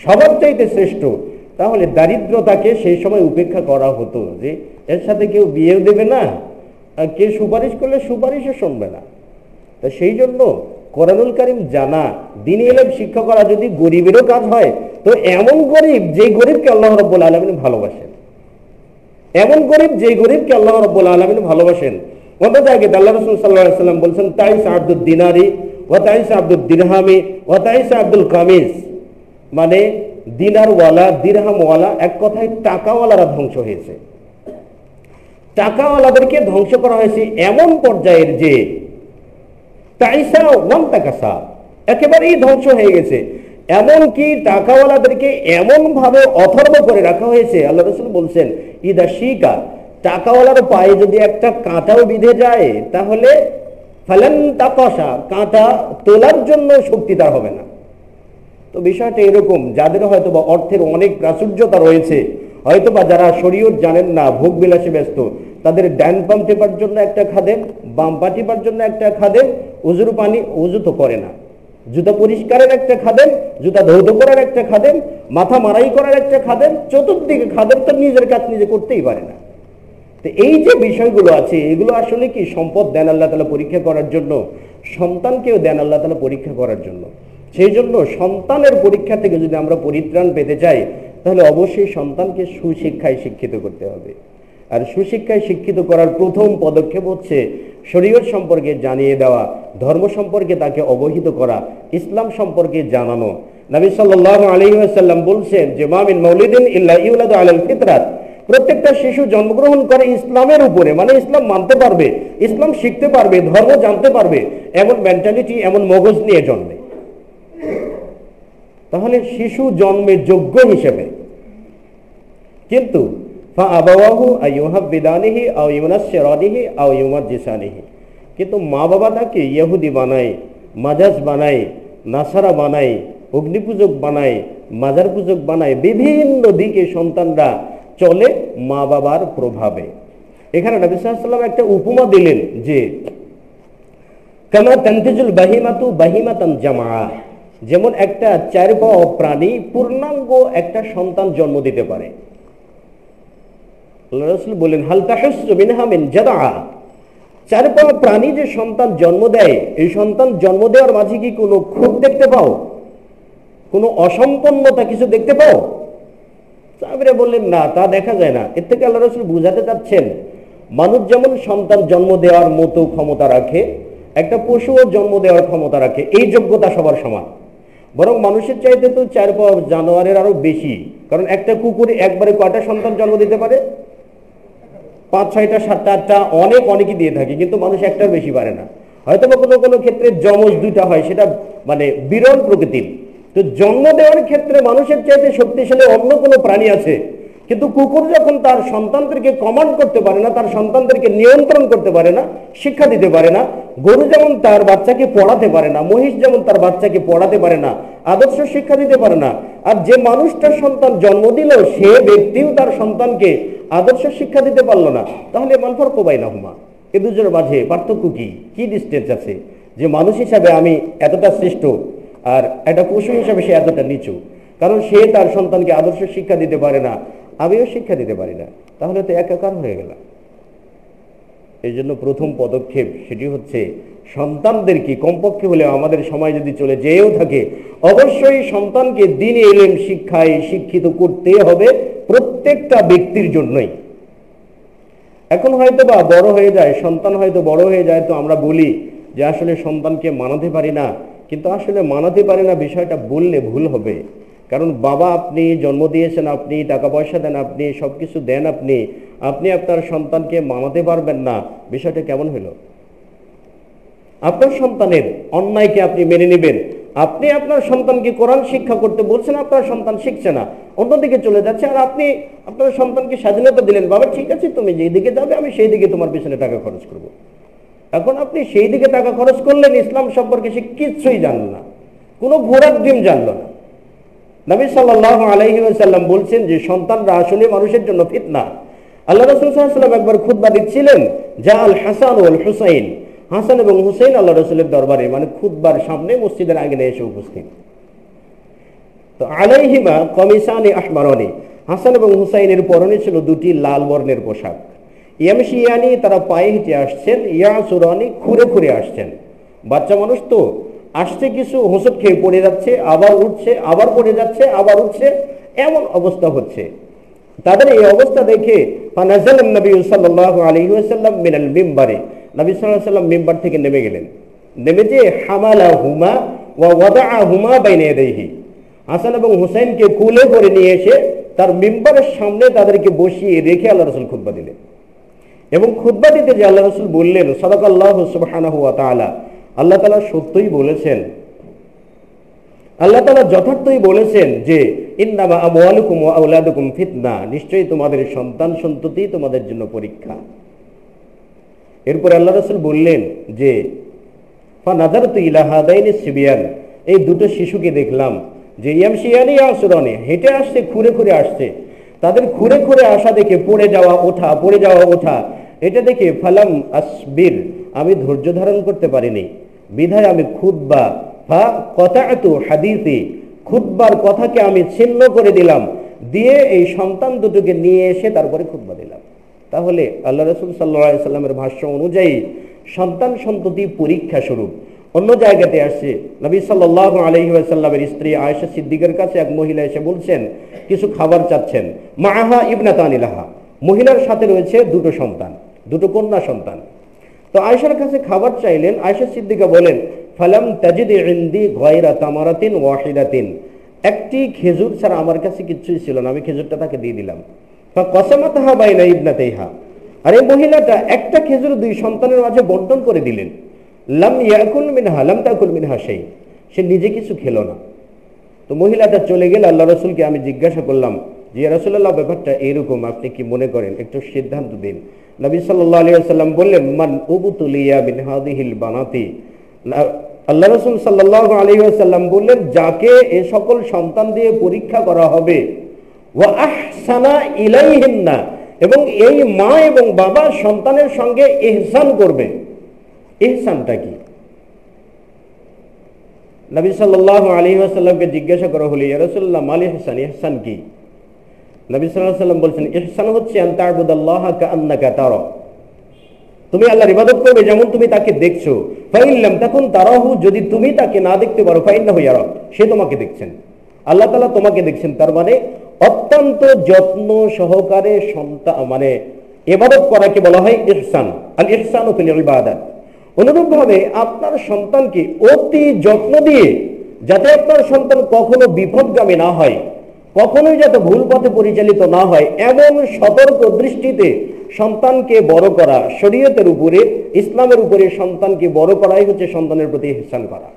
সবার চাইতে শ্রেষ্ঠ। তাহলে দারিদ্রতাকে সেই সময় উপেক্ষা করা হতো, যে এর সাথে কেউ বিয়েও দেবে না, আর কেউ সুপারিশ করলে সুপারিশও শুনবে না। তা সেই জন্য কোরআনুল কারীম জানা, দ্বীনি ইলম শিক্ষা করা যদি গরিবেরও কাজ হয়, তো এমন গরিব যে গরিবকে আল্লাহ রাব্বুল আলামিন ভালোবাসেন, এমন গরিব যে গরিবকে আল্লাহ রাব্বুল আলামিন ভালোবাসেন। অন্য জায়গায় আল্লাহ রাসূল সাল্লাল্লাহু আলাইহি ওয়াসাল্লাম বলেছেন, তাইসা আব্দুদ দিনারি ওয়া তাইসা আব্দুদ দিরহামি ওয়া তাইসা আব্দুল কামিস, মানে দিনারওয়ালা দিরহামওয়ালা, এক কথায় টাকাওয়ালারা ধ্বংস হয়েছে। টাকাওয়ালাদেরকে ধ্বংস করা হয়েছে এমন পর্যায়ের যে তাইসা ওয়ান তাকাসা, একেবারেই ধ্বংস হয়ে গেছে। এমনকি টাকাওয়ালাদেরকে এমন ভাবে অথর্ব করে রাখা হয়েছে, আল্লাহ রাসূল বলছেন, ইদা শিকা, টাকাওয়ালার পায়ে যদি একটা কাঁটাও বিঁধে যায়, তাহলে ফালান তাকাসা, কাঁটা তোলার জন্য শক্তি তার হবে না। তো বিষয়টা এরকম, যাদের হয়তোবা অর্থের অনেক প্রাচুর্যতা রয়েছে, হয়তোবা যারা শরীয়ত জানেন না, ভোগ বিলাসে ব্যস্ত, তাদের ডান পাম টেপার জন্য একটা খাদেম, বাম পা টেপার জন্য একটা খাদেম, উজুর পানি উজু তো করে না, জুতা পরিষ্কারের একটা খাদেম, জুতা ধৌত করার একটা খাদেম, মাথা মারাই করার একটা খাদেম, চতুর্দিকে খাদেম, তো নিজের কাজ নিজে করতেই পারে না। তো এই যে বিষয়গুলো আছে, এগুলো আসলে কি সম্পদ দেন আল্লাহ তাআলা পরীক্ষা করার জন্য, সন্তানকেও দেন আল্লাহ তাআলা পরীক্ষা করার জন্য। সেই জন্য সন্তানের পরীক্ষা থেকে যদি আমরা পরিত্রাণ পেতে চাই, তাহলে অবশ্যই সন্তানকে সুশিক্ষায় শিক্ষিত করতে হবে। আর সুশিক্ষায় শিক্ষিত করার প্রথম পদক্ষেপ হচ্ছে শরীয়ত সম্পর্কে জানিয়ে দেওয়া, ধর্ম সম্পর্কে তাকে অবহিত করা, ইসলাম সম্পর্কে জানানো। নবী সাল্লাল্লাহু আলাইহি ওয়াসাল্লাম বলছেন যে মা মিন মাউলিদিন ইল্লা ইউলাদু আলাল ফিতরাত, প্রত্যেকটা শিশু জন্মগ্রহণ করে ইসলামের উপরে, মানে ইসলাম মানতে পারবে, ইসলাম শিখতে পারবে, ধর্ম জানতে পারবে, এমন মেন্টালিটি, এমন মগজ নিয়ে জন্মে। তাহলে শিশু জন্মের যোগ্য হিসেবে, কিন্তু কিন্তু মা বাবা তাকে ইহুদি বানায়, মাজাজ বানায়, নাসারা বানায়, অগ্নিপূজক বানায়, মাজার পূজক বানায়, বিভিন্ন দিকে সন্তানরা চলে মা বাবার প্রভাবে। এখানে নবী সাল্লাল্লাহু আলাইহি ওয়াসাল্লাম একটা উপমা দিলেন যে কামা তানতিজুল বাহিমাতু বাহিমাতান জামা, যেমন একটা চার পাওয়া প্রাণী পূর্ণাঙ্গ একটা সন্তান জন্ম দিতে পারে। আল্লাহ রাসূল বলেন, হাল তাহুসসু মিনহা মিন জাদা, চার পাওয়া প্রাণী যে সন্তান জন্ম দেয়, এই সন্তান জন্ম দেওয়ার মাঝে কি কোনো খুঁত দেখতে পাও, কোনো অসম্পন্নতা কিছু দেখতে পাও? সাহাবীরা বললেন, না, তা দেখা যায় না। এর থেকে আল্লাহ রাসূল বুঝাতে চাচ্ছেন, মানুষ যেমন সন্তান জন্ম দেওয়ার মতো ক্ষমতা রাখে, একটা পশুও জন্ম দেওয়ার ক্ষমতা রাখে, এই যোগ্যতা সবার সমান। বরং মানুষের চাইতে তো চার পাওয়া জানোয়ারের আরো বেশি, কারণ একটা কুকুর একবারে কয়টা সন্তান জন্ম দিতে পারে? 5, 6টা, 7টা, 8টা, অনেকই দিয়ে থাকে, কিন্তু মানুষ একটার বেশি পারে না। হয়তো বা কোনো ক্ষেত্রে যমজ 2টা হয়, সেটা মানে বিরল প্রকৃতির। তো জন্ম দেওয়ার ক্ষেত্রে মানুষের চাইতে শক্তিশালী অন্য কোনো প্রাণী আছে, কিন্তু কুকুর যখন তার সন্তানদেরকে কমান্ড করতে পারে না, তার সন্তানদেরকে নিয়ন্ত্রণ করতে পারে না, শিক্ষা দিতে পারে না, গরু যেমন তার বাচ্চাকে পড়াতে পারে না, মহিষ যেমন তার বাচ্চাকে পড়াতে পারে না, আদর্শ শিক্ষা দিতে পারে না, আর যে মানুষটার সন্তান জন্ম দিল সে ব্যক্তিও তার সন্তানকে আদর্শ শিক্ষা দিতে পারলো না, তাহলে মালফারকু বাইনাহুমা, এ দুজনের মাঝে পার্থক্য কি ডিস্টেন্স আছে? যে মানুষ হিসাবে আমি এতটা শ্রেষ্ঠ, আর একটা পশু হিসাবে সে এতটা নিচু, কারণ সে তার সন্তানকে আদর্শ শিক্ষা দিতে পারে না, আমিও শিক্ষা দিতে পারি না, তাহলে তো একাকার হয়ে গেল। এই জন্য প্রথম পদক্ষেপ সেটি হচ্ছে সন্তানদেরকে কমপক্ষে হলে আমাদের সময় যদি চলে যেও থাকে, অবশ্যই সন্তানকে দ্বীনি ইলম শিক্ষায় শিক্ষিত করতে হবে, প্রত্যেকটা ব্যক্তির জন্যই। এখন হয়তো বা বড় হয়ে যায়, সন্তান হয়তো বড় হয়ে যায়, তো আমরা বলি যে আসলে সন্তানকে মানাতে পারি না, কিন্তু আসলে মানাতে পারি না বিষয়টা বললে ভুল হবে। কারণ বাবা, আপনি জন্ম দিয়েছেন, আপনি টাকা পয়সা দেন, আপনি সবকিছু দেন, আপনি আপনার সন্তানকে মানাতে পারবেন না, বিষয়টা কেমন হলো? আপনার সন্তানের অন্যায়কে আপনি মেনে নেবেন, আপনি আপনার সন্তানকে কোরআন শিক্ষা করতে বলছেন, আপনার সন্তান শিখছে না, অন্যদিকে চলে যাচ্ছে, আর আপনি আপনার সন্তানকে স্বাধীনতা দিলেন, বাবা ঠিক আছে তুমি যেই দিকে যাবে আমি সেই দিকে তোমার পিছনে টাকা খরচ করব। এখন আপনি সেই দিকে টাকা খরচ করলেন, ইসলাম সম্পর্কে সে কিচ্ছুই জানল না, কোনো ঘোড়ার ডিম জানল না। নবী সাল্লাল্লাহু আলাইহি ওয়াসাল্লাম বলছেন যে সন্তানরা আসলে মানুষের জন্য ফিতনা। আল্লাহ রাসূল সাল্লাল্লাহু আলাইহি ওয়াসাল্লাম একবার খুতবা দিচ্ছিলেন, যা আল হাসান ওয়াল হুসাইন, হাসান এবং হুসাইন আল্লাহ রাসূলের দরবারে, মানে খুতবার সামনে মসজিদের আঙিনে এসে উপস্থিত। তো আলাইহিমা কমিসানি আহমারানি, হাসান এবং হুসাইনের পরনে ছিল দুটি লাল বর্ণের পোশাক। ইয়ামশিয়ানি, তারা পায়ে হেঁটে আসছেন, ইয়াসুরানি, খুঁড়ে খুঁড়ে আসছেন। বাচ্চা মানুষ তো আসছে, কিছু হোঁচট খেয়ে পড়ে যাচ্ছে, আবার উঠছে, আবার পড়ে যাচ্ছে, আবার উঠছে, এমন অবস্থা হচ্ছে। তাদের এই অবস্থা দেখে ফানাজালান নবী সাল্লাল্লাহু আলাইহি ওয়াসাল্লাম মিনাল মিম্বারে, নবী সাল্লাল্লাহু আলাইহি ওয়াসাল্লাম মিম্বার থেকে নেমে গেলেন। নেমে যে হামালাহুমা ওয়া ওয়াদাআহুমা বাইনা ইয়াদাইহি, হাসান এবং হুসাইনকে কোলে করে নিয়ে এসে তার মিম্বারের সামনে তাদেরকে বসিয়ে রেখে আল্লাহ রাসূল খুতবা দিলেন। এবং খুতবা দিতে যে আল্লাহ রাসূল বললেন, সাদাকাল্লাহু সুবহানাহু ওয়া তাআলা, আল্লাহ তাআলা সত্যই বলেছেন, আল্লাহ তাআলা যথার্থই বলেছেন যে ইন্নামা আমওয়ালুকুম ওয়া আওলাদুকুম ফিতনা, নিশ্চয়ই তোমাদের সন্তান সন্ততি তোমাদের জন্য পরীক্ষা। এরপর আল্লাহ রাসূল বললেন যে ফানাযারতু ইলা হাদাইনি সিবিয়ান, এই দুটো শিশুকে দেখলাম যে ইয়ামশিয়ানি ইয়াসুরানি, হেঁটে আসছে, খুঁড়ে খুঁড়ে আসছে। তাদের খুঁড়ে খুঁড়ে আসা দেখে পড়ে যাওয়া ওঠা, পড়ে যাওয়া ওঠা, এটা দেখে ফালাম আসবির, আমি ধৈর্য ধারণ করতে পারিনি, বিধায় আমি খুতবা ফা কতাআতু হাদিসি, খুতবার কথাকে আমি ছিন্ন করে দিলাম, দিয়ে এই সন্তান দুটোকে নিয়ে এসে তারপরে খুতবা দিলাম। তাহলে আল্লাহ রাসূল সাল্লাল্লাহু আলাইহি সাল্লামের ভাষ্য অনুযায়ী সন্তান সন্ততি পরীক্ষা স্বরূপ। অন্য জায়গাতে আসছে, নবী সাল্লাল্লাহু আলাইহি ওয়াসাল্লামের স্ত্রী আয়েশা সিদ্দিকার কাছে এক মহিলা এসে বলছেন, কিছু খাবার চাচ্ছেন, মাআহা ইবনাতানি লাহা, মহিলার সাথে রয়েছে দুটো সন্তান, দুটো কন্যা সন্তান। তো আয়েশার কাছে খাবার চাইলেন। আয়েশা সিদ্দিকা বলেন, ফালাম তাজিদ ইনদি গায়রা তামারাতিন ওয়াহিদাতিন, একটি খেজুর ছাড়া আমার কাছে কিছুই ছিল না, আমি খেজুরটা তাকে দিয়ে দিলাম। ফাকাসামাতাহা বাইনা ইবনাতাইহা, আর এই মহিলাটা একটা খেজুর দুই সন্তানের মাঝে বণ্টন করে দিলেন। লাম ইয়াকুল মিনহা লাম তাকুল মিনহা শাই, সে নিজে কিছু খেলো না। তো মহিলাটা চলে গেল। আল্লাহ রাসূলকে আমি জিজ্ঞাসা করলাম যে ইয়া রাসূলুল্লাহ, ব্যাপারটা এরকম, আপনি কি মনে করেন, একটু সিদ্ধান্ত দিন। নবী সাল্লাল্লাহু আলাইহি ওয়াসাল্লাম বললেন, মান উবতুলিয়া মিন হাযিহিল বানাতি, আল্লাহ রাসূল সাল্লাল্লাহু আলাইহি ওয়াসাল্লাম বললেন, যাকে এ সকল সন্তান দিয়ে পরীক্ষা করা হবে, ওয়া আহসানা ইলাইহিন্না, এবং এই মা এবং বাবা সন্তানের সঙ্গে ইহসান করবে। ইহসানটা কি? নবী সাল্লাল্লাহু আলাইহি ওয়াসাল্লামকে জিজ্ঞাসা করা হলো, ইয়া রাসূলুল্লাহ মাল ইহসান, ইহসান কি? নবী সাল্লাল্লাহু আলাইহি ওয়াসাল্লাম বলছেন, ইহসান হচ্ছে আন তা'বুদাল্লাহা কাআন্নাকা তারা, তুমি আল্লাহর ইবাদত করবে যেমন তুমি তাকে দেখছো। ফাইন লাম তাকুন তারাহু, যদি তুমি তাকে না দেখতে পারো, ফাইন্নাহু ইয়ারাক, সে তোমাকে দেখছেন, আল্লাহ তাআলা তোমাকে দেখছেন। তার মানে অত্যন্ত যত্ন সহকারে সন্তান মানে ইবাদত করাকে বলা হয় ইহসান, আল ইহসানু ফিল ইবাদাত। অনুরূপভাবে আপনার সন্তানকে অতি যত্ন দিয়ে, যাতে আপনার সন্তান কখনো বিপদগামী না হয়, কখনোই যাতে ভুল পথে পরিচালিত না হয়, এমন সতর্ক দৃষ্টিতে সন্তানকে বড় করা, শরীয়তের উপরে, ইসলামের উপরে সন্তানকে বড় করাই হচ্ছে সন্তানের প্রতি ইহসান করা।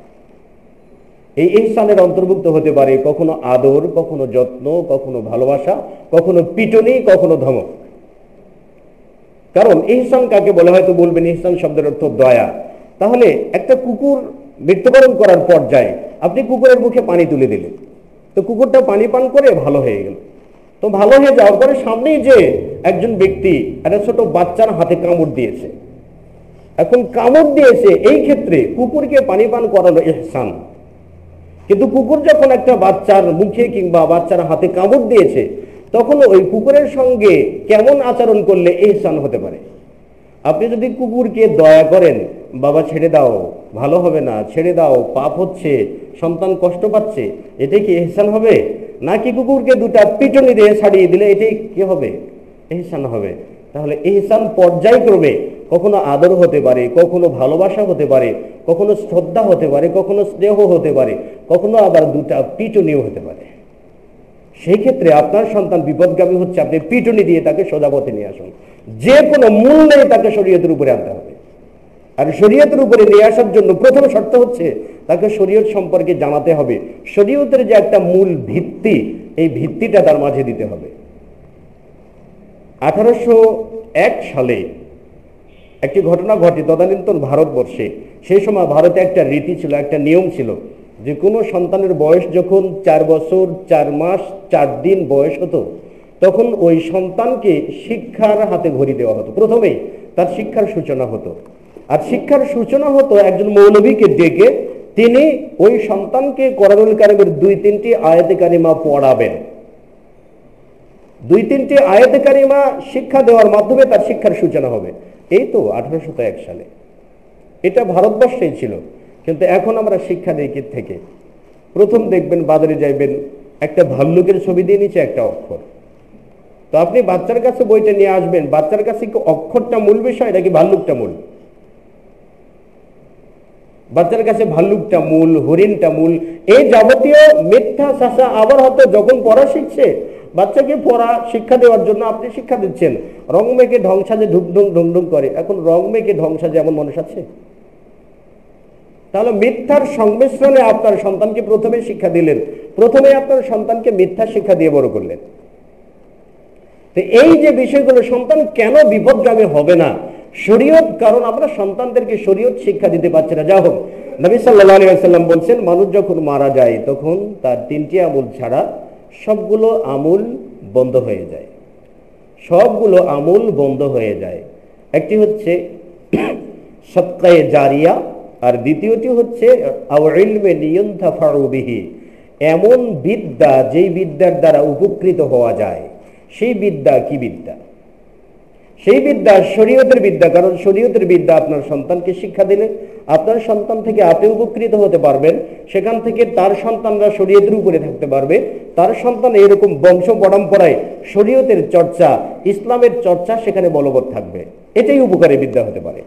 এই ইহসানের অন্তর্ভুক্ত হতে পারে কখনো আদর, কখনো যত্ন, কখনো ভালোবাসা, কখনো পিটুনি, কখনো ধমক। কারণ ইহসান কাকে বলে, হয়তো বলবেন ইহসান শব্দের অর্থ দয়া। তাহলে একটা কুকুর মৃত্যুবরণ করার পর্যায়ে আপনি কুকুরের মুখে পানি তুলে দিলেন, তো কুকুরটা পানি পান করে ভালো হয়ে গেল। তো ভালো হয়ে যাওয়ার পরে সামনেই যে একজন ব্যক্তি একটা ছোট বাচ্চার হাতে কামড় দিয়েছে, এখন কামড় দিয়েছে, এই ক্ষেত্রে কুকুরকে পানি পান করানো ইহসান। কিন্তু কুকুর যখন একটা বাচ্চার মুখে কিংবা বাচ্চার হাতে কামড় দিয়েছে, তখন ওই কুকুরের সঙ্গে কেমন আচরণ করলে ইহসান হতে পারে? আপনি যদি কুকুরকে দয়া করেন, বাবা ছেড়ে দাও, ভালো হবে না, ছেড়ে দাও, পাপ হচ্ছে, সন্তান কষ্ট পাচ্ছে, এটাই কি ইহসান হবে? নাকি কুকুরকে দুটা পিটুনি দিয়ে ছাড়িয়ে দিলে এটাই কি হবে? ইহসান হবে। তাহলে ইহসান পর্যায়ক্রমে কখনো আদর হতে পারে, কখনো ভালোবাসা হতে পারে, কখনো শ্রদ্ধা হতে পারে, কখনো স্নেহ হতে পারে, কখনো আবার দুটা পিটুনিও হতে পারে। সেই ক্ষেত্রে আপনার সন্তান বিপদগামী হচ্ছে, আপনি পিটুনি দিয়ে তাকে সোজা পথে নিয়ে আসুন, যে কোনো মূল্যে তাকে শরীয়তের উপরে আনতে হবে। আর শরীয়তের উপরে নিয়ে আসার জন্য প্রথম শর্ত হচ্ছে তাকে শরীয়ত সম্পর্কে জানাতে হবে। শরীয়তের যে একটা মূল ভিত্তি, এই ভিত্তিটা তার মাঝে দিতে হবে। 1801 সালে একটি ঘটনা ঘটে তদানীন্তন ভারতবর্ষে। সেই সময় ভারতে একটা রীতি ছিল, একটা নিয়ম ছিল যে কোনো সন্তানের বয়স যখন 4 বছর 4 মাস 4 দিন বয়স হতো, তখন ওই সন্তানকে শিক্ষার হাতে ঘড়ি দেওয়া হতো। প্রথমেই তার শিক্ষার সূচনা হতো। আর শিক্ষার সূচনা হতো একজন মৌলবীকে ডেকে, তিনি ওই সন্তানকে কোরআনুল কারীমের 2-3টি আয়াতে কারিমা পড়াবেন। 2-3টি আয়াতে কারিমা শিক্ষা দেওয়ার মাধ্যমে তার শিক্ষার সূচনা হবে। এই তো 1801 সালে এটা ভারতবর্ষেই ছিল। কিন্তু এখন আমরা শিক্ষা দিই কি থেকে? প্রথম দেখবেন বাজারে যাইবেন, একটা ভাল্লুকের ছবি দিয়ে নিচে একটা অক্ষর। তো আপনি বাচ্চার কাছে বইটা নিয়ে আসবেন, বাচ্চার কাছে কি অক্ষরটা মূল বিষয় নাকি ভাল্লুকটা মূল? বাচ্চার কাছে ভাল্লুকটা মূল, হরিণটা মূল। এই যাবতীয় মিথ্যা শাসা আবার হয়তো যখন পড়া শিখছে, বাচ্চাকে পড়া শিক্ষা দেওয়ার জন্য আপনি শিক্ষা দিচ্ছেন রং মেকে ঢং সাজে ঢুকঢুং ঢুংঢুং করে। এখন রং মেকে ঢং সাজে এমন মানুষ আছে? তাহলে মিথ্যার সংমিশ্রণে আপনার সন্তানকে প্রথমে শিক্ষা দিলেন, প্রথমে আপনার সন্তানকে মিথ্যা শিক্ষা দিয়ে বড় করলেন। তো এই যে বিষয়গুলো, সন্তান কেন বিপদগামী হবে না? শরীয়ত, কারণ আমরা সন্তানদেরকে শরীয়ত শিক্ষা দিতে পারছি না। যা হোক, নবী সাল্লাল্লাহু আলাইহি ওয়াসাল্লাম বলছেন, মানুষ যখন মারা যায় তখন তার 3টি আমল ছাড়া সবগুলো আমল বন্ধ হয়ে যায়। সবগুলো আমল বন্ধ হয়ে যায়। একটি হচ্ছে সাদকায়ে জারিয়া, আর দ্বিতীয়টি হচ্ছে আও ইলমে ইউনতাফাউ বিহি, এমন বিদ্যা যেই বিদ্যার দ্বারা উপকৃত হওয়া যায়। সেই বিদ্যা কি বিদ্যা? সেই বিদ্যা শরীয়তের বিদ্যা। কারণ শরীয়তের বিদ্যা আপনার সন্তানকে শিক্ষা দিলে আপনার সন্তান থেকে আপনি উপকৃত হতে পারবেন, সেখান থেকে তার সন্তানরা শরীয়তের উপরে থাকতে পারবে, তার সন্তান এরকম বংশ পরম্পরায় শরীয়তের চর্চা, ইসলামের চর্চা সেখানে বলবৎ থাকবে। এটাই উপকারী বিদ্যা হতে পারে।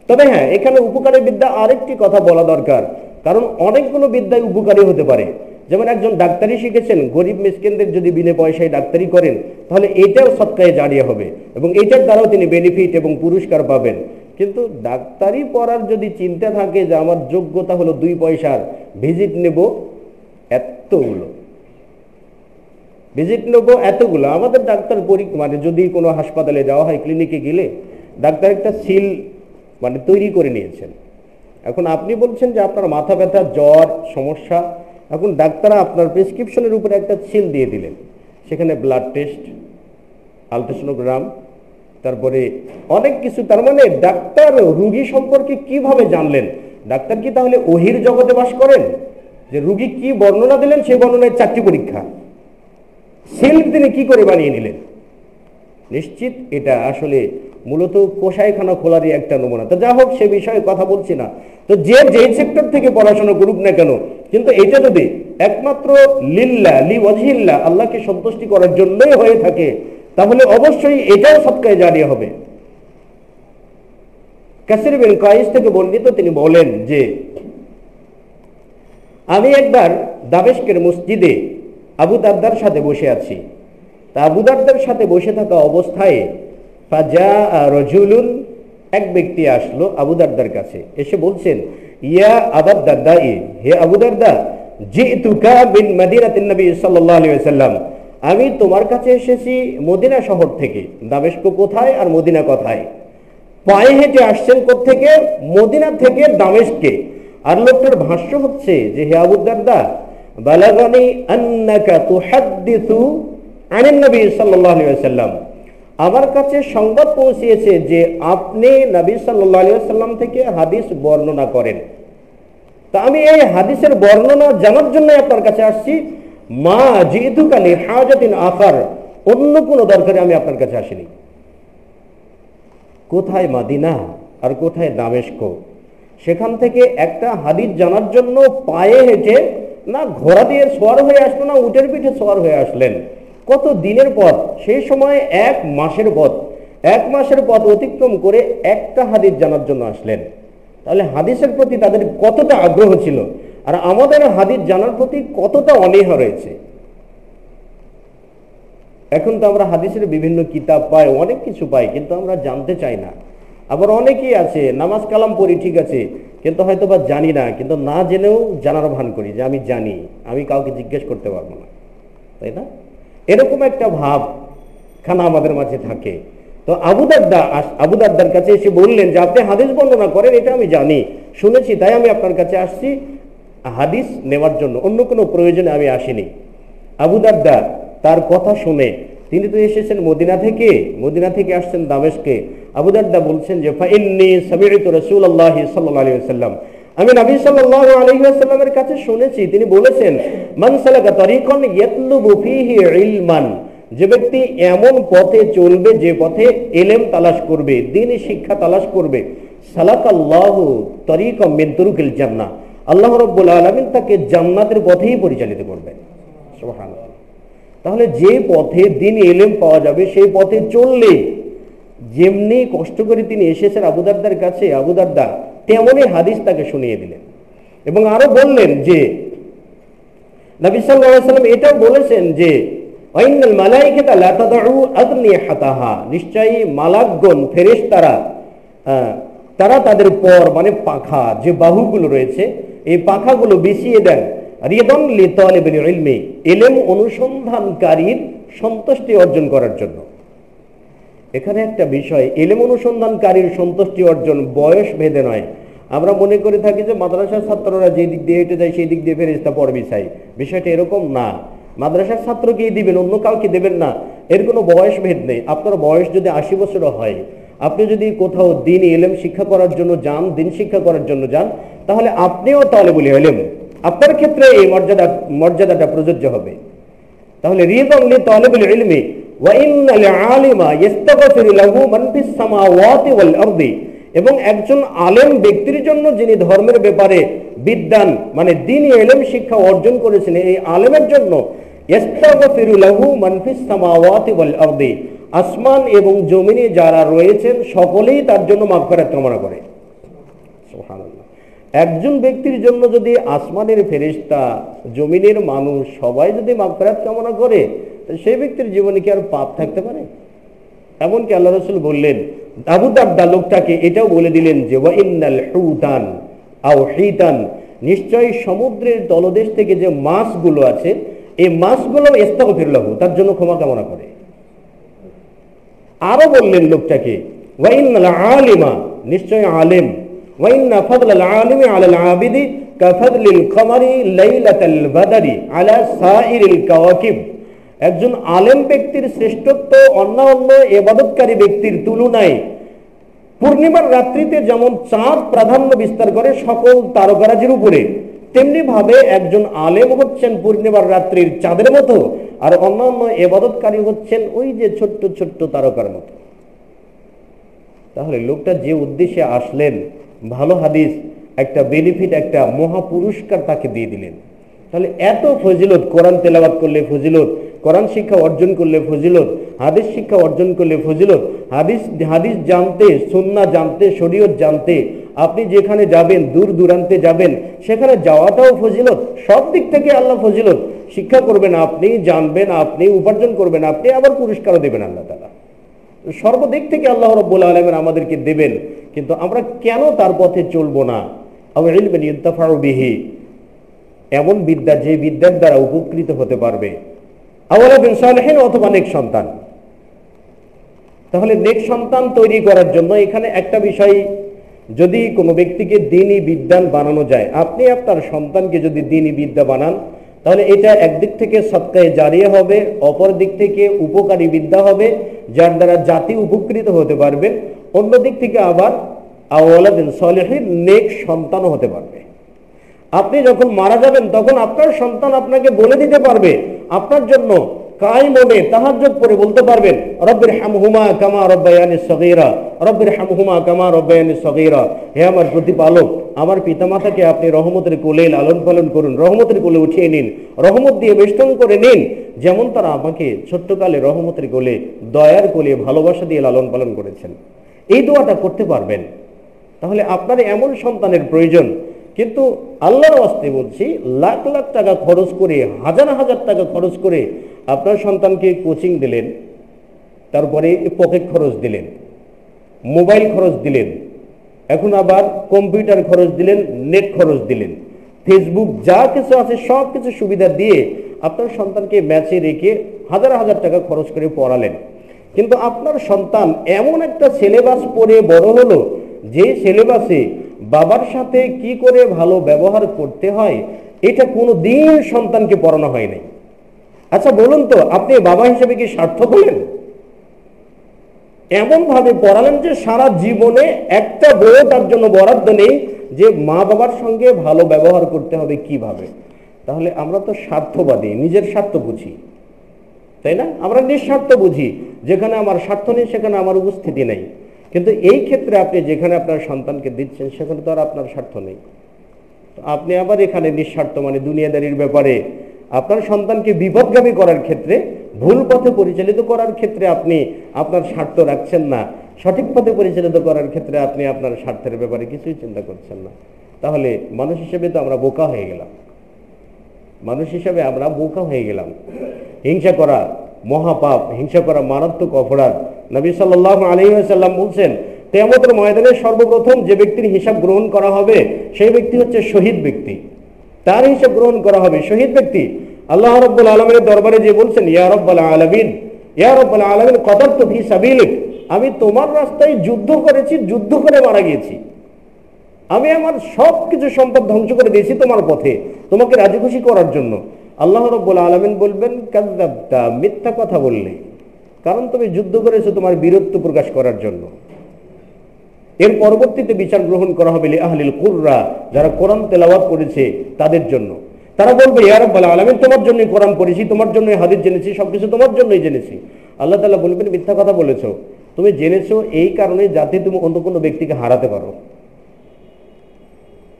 তবে হ্যাঁ, এখানে উপকারী বিদ্যা আরেকটি কথা বলা দরকার, কারণ অনেকগুলো বিদ্যাই উপকারী হতে পারে। যেমন একজন ডাক্তারি শিখেছেন, গরিব মিসকিনদের যদি বিনা পয়সায় ডাক্তারি করেন, তাহলে এটাও সদকায়ে জারিয়া হবে এবং এটার দ্বারাও তিনি বেনিফিট এবং পুরস্কার পাবেন। কিন্তু ডাক্তারি পড়ার যদি চিন্তা থাকে যে আমার যোগ্যতা হলো 2 পয়সার, ভিজিট নেব এতগুলো, ভিজিট নেব এতগুলো। আমাদের ডাক্তার মানে যদি কোনো হাসপাতালে যাওয়া হয়, ক্লিনিকে গেলে ডাক্তার একটা সিল মানে তৈরি করে নিয়েছেন। এখন আপনি বলছেন যে আপনার মাথা ব্যথা, জ্বর, সমস্যা। এখন ডাক্তার আপনার প্রেসক্রিপশনের উপরে একটা সিল দিয়ে দিলেন, সেখানে ব্লাড টেস্ট, আলট্রাসোনোগ্রাম, তারপরে অনেক কিছু। তার মানে ডাক্তার রুগী সম্পর্কে কিভাবে জানলেন? ডাক্তার কি তাহলে ওহির জগতে বাস করেন যে রুগী কি বর্ণনা দিলেন সেই বর্ণনায় 4টি পরীক্ষা? সিল তিনি কি করে বানিয়ে নিলেন? নিশ্চিত এটা আসলে মূলত কষাইখানা খোলারই একটা নমুনা। তো যা হোক, সে বিষয়ে কথা বলছি না। তো যে সেক্টর থেকে পড়াশোনা করুক না কেন, কিন্তু এটা যদি একমাত্র লিল্লাহ, লিওয়াজহিল্লাহ, আল্লাহকে সন্তুষ্টি করার জন্যই হয়ে থাকে, তাহলে অবশ্যই এটাও সদকায়ে জারিয়া হবে। কাসির বিন কায়েস থেকে বর্ণিত, তিনি বলেন যে আমি একবার দামেস্কের মসজিদে আবু দারদার সাথে বসে আছি। তা আবু দারদার সাথে বসে থাকা অবস্থায় ফাজা রাজুলুন, এক ব্যক্তি আসলো আবু দারদার কাছে, এসে বলছেন, ইয়া আবু দারদা, হে আবু দারদা, জিতুকা মিন মদিনাতিন নবী সাল্লাল্লাহু আলাইহি ওয়াসাল্লাম, আমি তোমার কাছে এসেছি মদিনা শহর থেকে। দামেস্ক কোথায় আর মদিনা কোথায়? পায়ে হেঁটে আসছেন কোত্থেকে? মদিনা থেকে দামেস্কে। আর লোকটার ভাষ্য হচ্ছে যে, হে আবু দারদা, বালাগানি আন্নাকা তুহাদ্দিসু আনিন নবী সাল্লাল্লাহু আলাইহি ওয়াসাল্লাম, আমার কাছে সংবাদ পৌঁছিয়েছে যে আপনি নবী সাল্লাল্লাহু আলাইহি ওয়াসাল্লাম থেকে হাদিস বর্ণনা করেন। তা আমি এই হাদিসের বর্ণনা জানার জন্য আপনার কাছে আসছি। মা জিতুকা লিহাজাতিন আখার, অন্য কোনো দরকারে আমি আপনার কাছে আসিনি। কোথায় মদিনা আর কোথায় দামেস্ক? সেখান থেকে একটা হাদিস জানার জন্য পায়ে হেঁটে, না ঘোড়া দিয়ে সওয়ার হয়ে আসলো, না উটের পিঠে সওয়ার হয়ে আসলেন। কত দিনের পথ, সেই সময় 1 মাসের পথ, 1 মাসের পথ অতিক্রম করে একটা হাদিস জানার জন্য আসলেন। তাহলে হাদিসের প্রতি তাদের কতটা আগ্রহ ছিল, আর আমাদের হাদিস জানার প্রতি কতটা অনীহা রয়েছে। এখন তো আমরা হাদিসের বিভিন্ন কিতাব পাই, অনেক কিছু পাই, কিন্তু আমরা জানতে চাই না। আবার অনেকেই আছে নামাজ কালাম পড়ি ঠিক আছে, কিন্তু হয়তো বা জানি না, কিন্তু না জেনেও জানার ভান করি যে আমি জানি, আমি কাউকে জিজ্ঞেস করতে পারবো না, তাই না? এরকম একটা ভাব খানা আমাদের মাঝে থাকে। তো আবু দারদার কাছে এসে বললেন যে আপনি হাদিস বর্ণনা করেন, এটা আমি জানি, শুনেছি, তাই আমি আপনার কাছে আসছি হাদিস নেওয়ার জন্য, অন্য কোনো প্রয়োজনে আমি আসিনি। আবু দারদা তার কথা শুনে, তিনি তো এসেছেন মদিনা থেকে আসছেন দামেস্কে। আবু দারদা বলছেন যে ফাইন্নী সামি'তু রাসূলুল্লাহি সাল্লাল্লাহু আলাইহি ওয়াসাল্লাম, আমি নবী সাল্লাল্লাহু আলাইহি ওয়াসাল্লামের কাছে শুনেছি, তিনি বলেছেন মান সালাকা তারিকান ইয়াতলুবু ফীহি ইলমান, যে ব্যক্তি এমন পথে চলবে যে পথে ইলম তালাশ করবে, দ্বীনি শিক্ষা তালাশ করবে, সালাকাল্লাহু তারিকাম মিন তুরুকিল জান্নাহ, আল্লাহ রাব্বুল আলামিন তাকে জান্নাতের পথেই পরিচালিত করবেন। সুবহানাল্লাহ। তাহলে যে পথে দ্বীনি ইলম পাওয়া যাবে সেই পথে চললে, যেমনি কষ্ট করে তিনি এসেছেন আবু দারদার কাছে, আবু দারদা তেমনই হাদিস তাকে শুনিয়ে দিলেন। এবং আরো বললেন যে নবী সাল্লাল্লাহু আলাইহি ওয়াসাল্লাম এটাও বলেছেন যে ওয়াইনাল মালাইকাতা লা তাদউ আদনিহাতাহা, নিশ্চয়ই মালাকগণ ফেরেশতারা তারা তাদের পর মানে পাখা, যে বাহুগুলো রয়েছে এই পাখাগুলো বিছিয়ে দেন রিদান লিতালিবিল ইলমি, ইলম অনুসন্ধানকারীর সন্তুষ্টি অর্জন করার জন্য। এখানে একটা বিষয়, ইলম অনুসন্ধানকারীর সন্তুষ্টি অর্জন বয়স ভেদে নয়। আমরা মনে করে থাকি যে মাদ্রাসার ছাত্ররা যে দিক দিয়ে হেঁটে যায় সেই দিক দিয়ে ফেরেশতা পড়বে চাই, বিষয়টা এরকম না। মাদ্রাসার ছাত্রকেই দিবেন, অন্য কাউকে দেবেন না, এর কোনো বয়স ভেদ নেই। আপনার বয়স যদি 80 বছরও হয়, আপনি যদি কোথাও দ্বীন ইলম শিক্ষা করার জন্য যান, দ্বীন শিক্ষা করার জন্য যান, তাহলে আপনিও তালিবুল ইলম, আপনার ক্ষেত্রে এই মর্যাদাটা প্রযোজ্য হবে। তাহলে রিদান লিতালিবিল ইলমি ওয়া ইন্নাল আলিমা ইস্তাগফিরু লাহু মান ফিস সামাওয়াতি ওয়াল আরদি, এবং একজন আলেম ব্যক্তির জন্য যিনি ধর্মের ব্যাপারে বিদ্বান মানে দ্বীনি ইলম শিক্ষা অর্জন করেছেন, এই আলেমের জন্য ইস্তাগফিরু লাহু মান ফিস সামাওয়াতি ওয়াল আরদি, আসমান এবং জমিনে যারা রয়েছেন সকলেই তার জন্য মাগফিরাত কামনা করে। সুবহানাল্লাহ। একজন ব্যক্তির জন্য যদি আসমানের ফেরেশতা, জমিনের মানুষ সবাই যদি মাগফিরাত কামনা করে, সেই ব্যক্তির জীবনে কি আর পাপ থাকতে পারে? এমনকি আল্লাহ রাসূল বললেন, আবু দারদা লোকটাকে এটাও বলে দিলেন যে ওয়া ইন্নাল হুতান আও হিতান, নিশ্চয়ই সমুদ্রের তলদেশ থেকে যে মাছগুলো আছে এই মাছগুলো ইস্তাগফির লাহু, তার জন্য ক্ষমা কামনা করে। আরো বললেন লোকটাকে ওয়া ইন্নাল আলিমা, নিশ্চয় আলেম, ওয়া ইন্না ফাদলাল আলিমি আলাল আবিদি কাফাদলিল কমারি লাইলাতাল বাদরি আলা সাইরিল কাওয়াকিব, একজন আলেম ব্যক্তির শ্রেষ্ঠত্ব অন্যান্য ইবাদতকারী ব্যক্তির তুলনায় পূর্ণিমার রাত্রিতে যেমন চাঁদ প্রাধান্য বিস্তার করে সকল তারকারাজির উপরে, তেমনি ভাবে একজন আলেম হচ্ছেন পূর্ণিমার রাত্রির চাঁদের মতো, আর অন্যান্য ইবাদতকারী হচ্ছেন ওই যে ছোট্ট ছোট্ট তারকার মতো। তাহলে লোকটা যে উদ্দেশ্যে আসলেন, ভালো হাদিস, একটা বেনিফিট, একটা মহা পুরস্কার তাকে দিয়ে দিলেন। তাহলে এত ফজিলত, কোরআন তেলাওয়াত করলে ফজিলত, কোরআন শিক্ষা অর্জন করলে ফজিলত, হাদিস শিক্ষা অর্জন করলে ফজিলত, হাদিস জানতে, সুন্নাহ জানতে, শরীয়ত জানতে আপনি যেখানে যাবেন, দূর দূরান্তে যাবেন, সেখানে যাওয়াটাও ফজিলত। সব দিক থেকে আল্লাহ ফজিলত, শিক্ষা করবেন আপনি, জানবেন আপনি, উপার্জন করবেন আপনি, আবার পুরস্কারও দেবেন আল্লাহ তাআলা। সর্বদিক থেকে আল্লাহ রাব্বুল আলামিন আমাদেরকে দেবেন, কিন্তু আমরা কেন তার পথে চলবো না? আও ইলমিন ইনতাফাউ বিহি, এমন বিদ্যা যে বিদ্যার দ্বারা উপকৃত হতে পারবে, আওলাদুন সালিহিন, অথবা নেক সন্তান। তাহলে নেক সন্তান তৈরি করার জন্য এখানে একটা বিষয়, যদি কোনো ব্যক্তিকে দ্বীনি বিদ্বান বানানো যায়, আপনি আপনার সন্তানকে যদি দ্বীনি বিদ্যা বানান, তাহলে এটা একদিক থেকে সদকায়ে জারিয়া হবে, অপর দিক থেকে উপকারী বিদ্যা হবে যার দ্বারা জাতি উপকৃত হতে পারবে, অন্য দিক থেকে আবার আওলাদুন সালিহিন, নেক সন্তানও হতে পারবে। আপনি যখন মারা যাবেন তখন আপনার সন্তান আপনাকে বলে দিতে পারবে, আপনার জন্য কায়মনে তাহাজ্জুদ পড়ে বলতে পারবেন রব্বির হামহুমা কামা রব্বায়ানি সগীরা, রব্বির হামহুমা কামা রব্বায়ানি সগীরা, হে আমার প্রতিপালক, আমার পিতামাতাকে আপনি রহমতের কোলে লালন পালন করুন, রহমতের কোলে উঠিয়ে নিন, রহমত দিয়ে বেষ্টন করে নিন, যেমন তারা আমাকে ছোট্টকালে রহমতের কোলে, দয়ার কোলে, ভালোবাসা দিয়ে লালন পালন করেছেন। এই দোয়াটা করতে পারবেন। তাহলে আপনার এমন সন্তানের প্রয়োজন, কিন্তু আল্লাহর ওয়াস্তে বলছি, লাখ লাখ টাকা খরচ করে, হাজার হাজার টাকা খরচ করে আপনার সন্তানকে কোচিং দিলেন, তারপরে পকেট খরচ দিলেন, মোবাইল খরচ দিলেন, এখন আবার কম্পিউটার খরচ দিলেন, নেট খরচ দিলেন, ফেসবুক যা কিছু আছে সব কিছু সুবিধা দিয়ে আপনার সন্তানকে ম্যাচে রেখে হাজার হাজার টাকা খরচ করে পড়ালেন। কিন্তু আপনার সন্তান এমন একটা সিলেবাস পড়ে বড় হলো যে সিলেবাসে বাবার সাথে কি করে ভালো ব্যবহার করতে হয় এটা কোনো দিন সন্তানকে পড়ানো হয় নাই। আচ্ছা বলুন তো, আপনি বাবা হিসেবে কি সার্থক হলেন? এমন ভাবে পড়ালেন যে সারা জীবনে একটা বইও তার জন্য বরাদ্দ নেই যে মা বাবার সঙ্গে ভালো ব্যবহার করতে হবে কিভাবে। তাহলে আমরা তো স্বার্থবাদী, নিজের স্বার্থ বুঝি, তাই না? আমরা নিঃস্বার্থ বুঝি, যেখানে আমার স্বার্থ নেই সেখানে আমার উপস্থিতি নেই। কিন্তু এই ক্ষেত্রে আপনি যেখানে আপনার সন্তানকে দিচ্ছেন সেখানে তো আর আপনার স্বার্থ নেই। আপনি আবার এখানে নিঃস্বার্থ মানে দুনিয়াদারির ব্যাপারে আপনার সন্তানকে বিপদগামী করার ক্ষেত্রে, ভুল পথে পরিচালিত করার ক্ষেত্রে আপনি আপনার স্বার্থ রাখছেন না, সঠিক পথে পরিচালিত করার ক্ষেত্রে আপনি আপনার স্বার্থের ব্যাপারে কিছুই চিন্তা করছেন না। তাহলে মানুষ হিসেবে তো আমরা বোকা হয়ে গেলাম, মানুষ হিসেবে আমরা বোকা হয়ে গেলাম। হিংসা করা মহাপাপ, হিংসা করা মারাত্মক অপরাধ। নবী সাল্লাল্লাহু আলাইহি ওয়াসাল্লাম বলছেন, কিয়ামতের ময়দানে সর্বপ্রথম যে ব্যক্তির হিসাব গ্রহণ করা হবে সেই ব্যক্তি হচ্ছে শহীদ ব্যক্তি, তার হিসাব গ্রহণ করা হবে শহীদ ব্যক্তি। আল্লাহ রাব্বুল আলামিনের দরবারে যে বলছেন, ইয়া রাব্বাল আলামিন, ইয়া রাব্বাল আলামিন কতারতু ফি সাবিলিক, আমি তোমার রাস্তায় যুদ্ধ করেছি, যুদ্ধ করে মারা গিয়েছি, আমি আমার সবকিছু সম্পদ ধ্বংস করে দিয়েছি তোমার পথে, তোমাকে রাজি খুশি করার জন্য। আল্লাহ রাব্বুল আলামিন বলবেন, কাযযাবতা, মিথ্যা কথা বললে, কারণ তুমি যুদ্ধ করেছো তোমার বীরত্ব প্রকাশ করার জন্য। এর পরবর্তীতে বিচার গ্রহণ করা হবে আহলিল কুররা, যারা কোরআন তেলাওয়াত করেছে তাদের জন্য। তারা বলবে, ইয়া রাব্বুল আলামিন তোমার জন্যই কোরআন পড়েছি, তোমার জন্যই হাদিস জেনেছি, সবকিছু তোমার জন্যই জেনেছি। আল্লাহ তাআলা বলবেন, মিথ্যা কথা বলেছো, তুমি জেনেছো এই কারণে যাতে তুমি অন্য কোনো ব্যক্তিকে হারাতে পারো।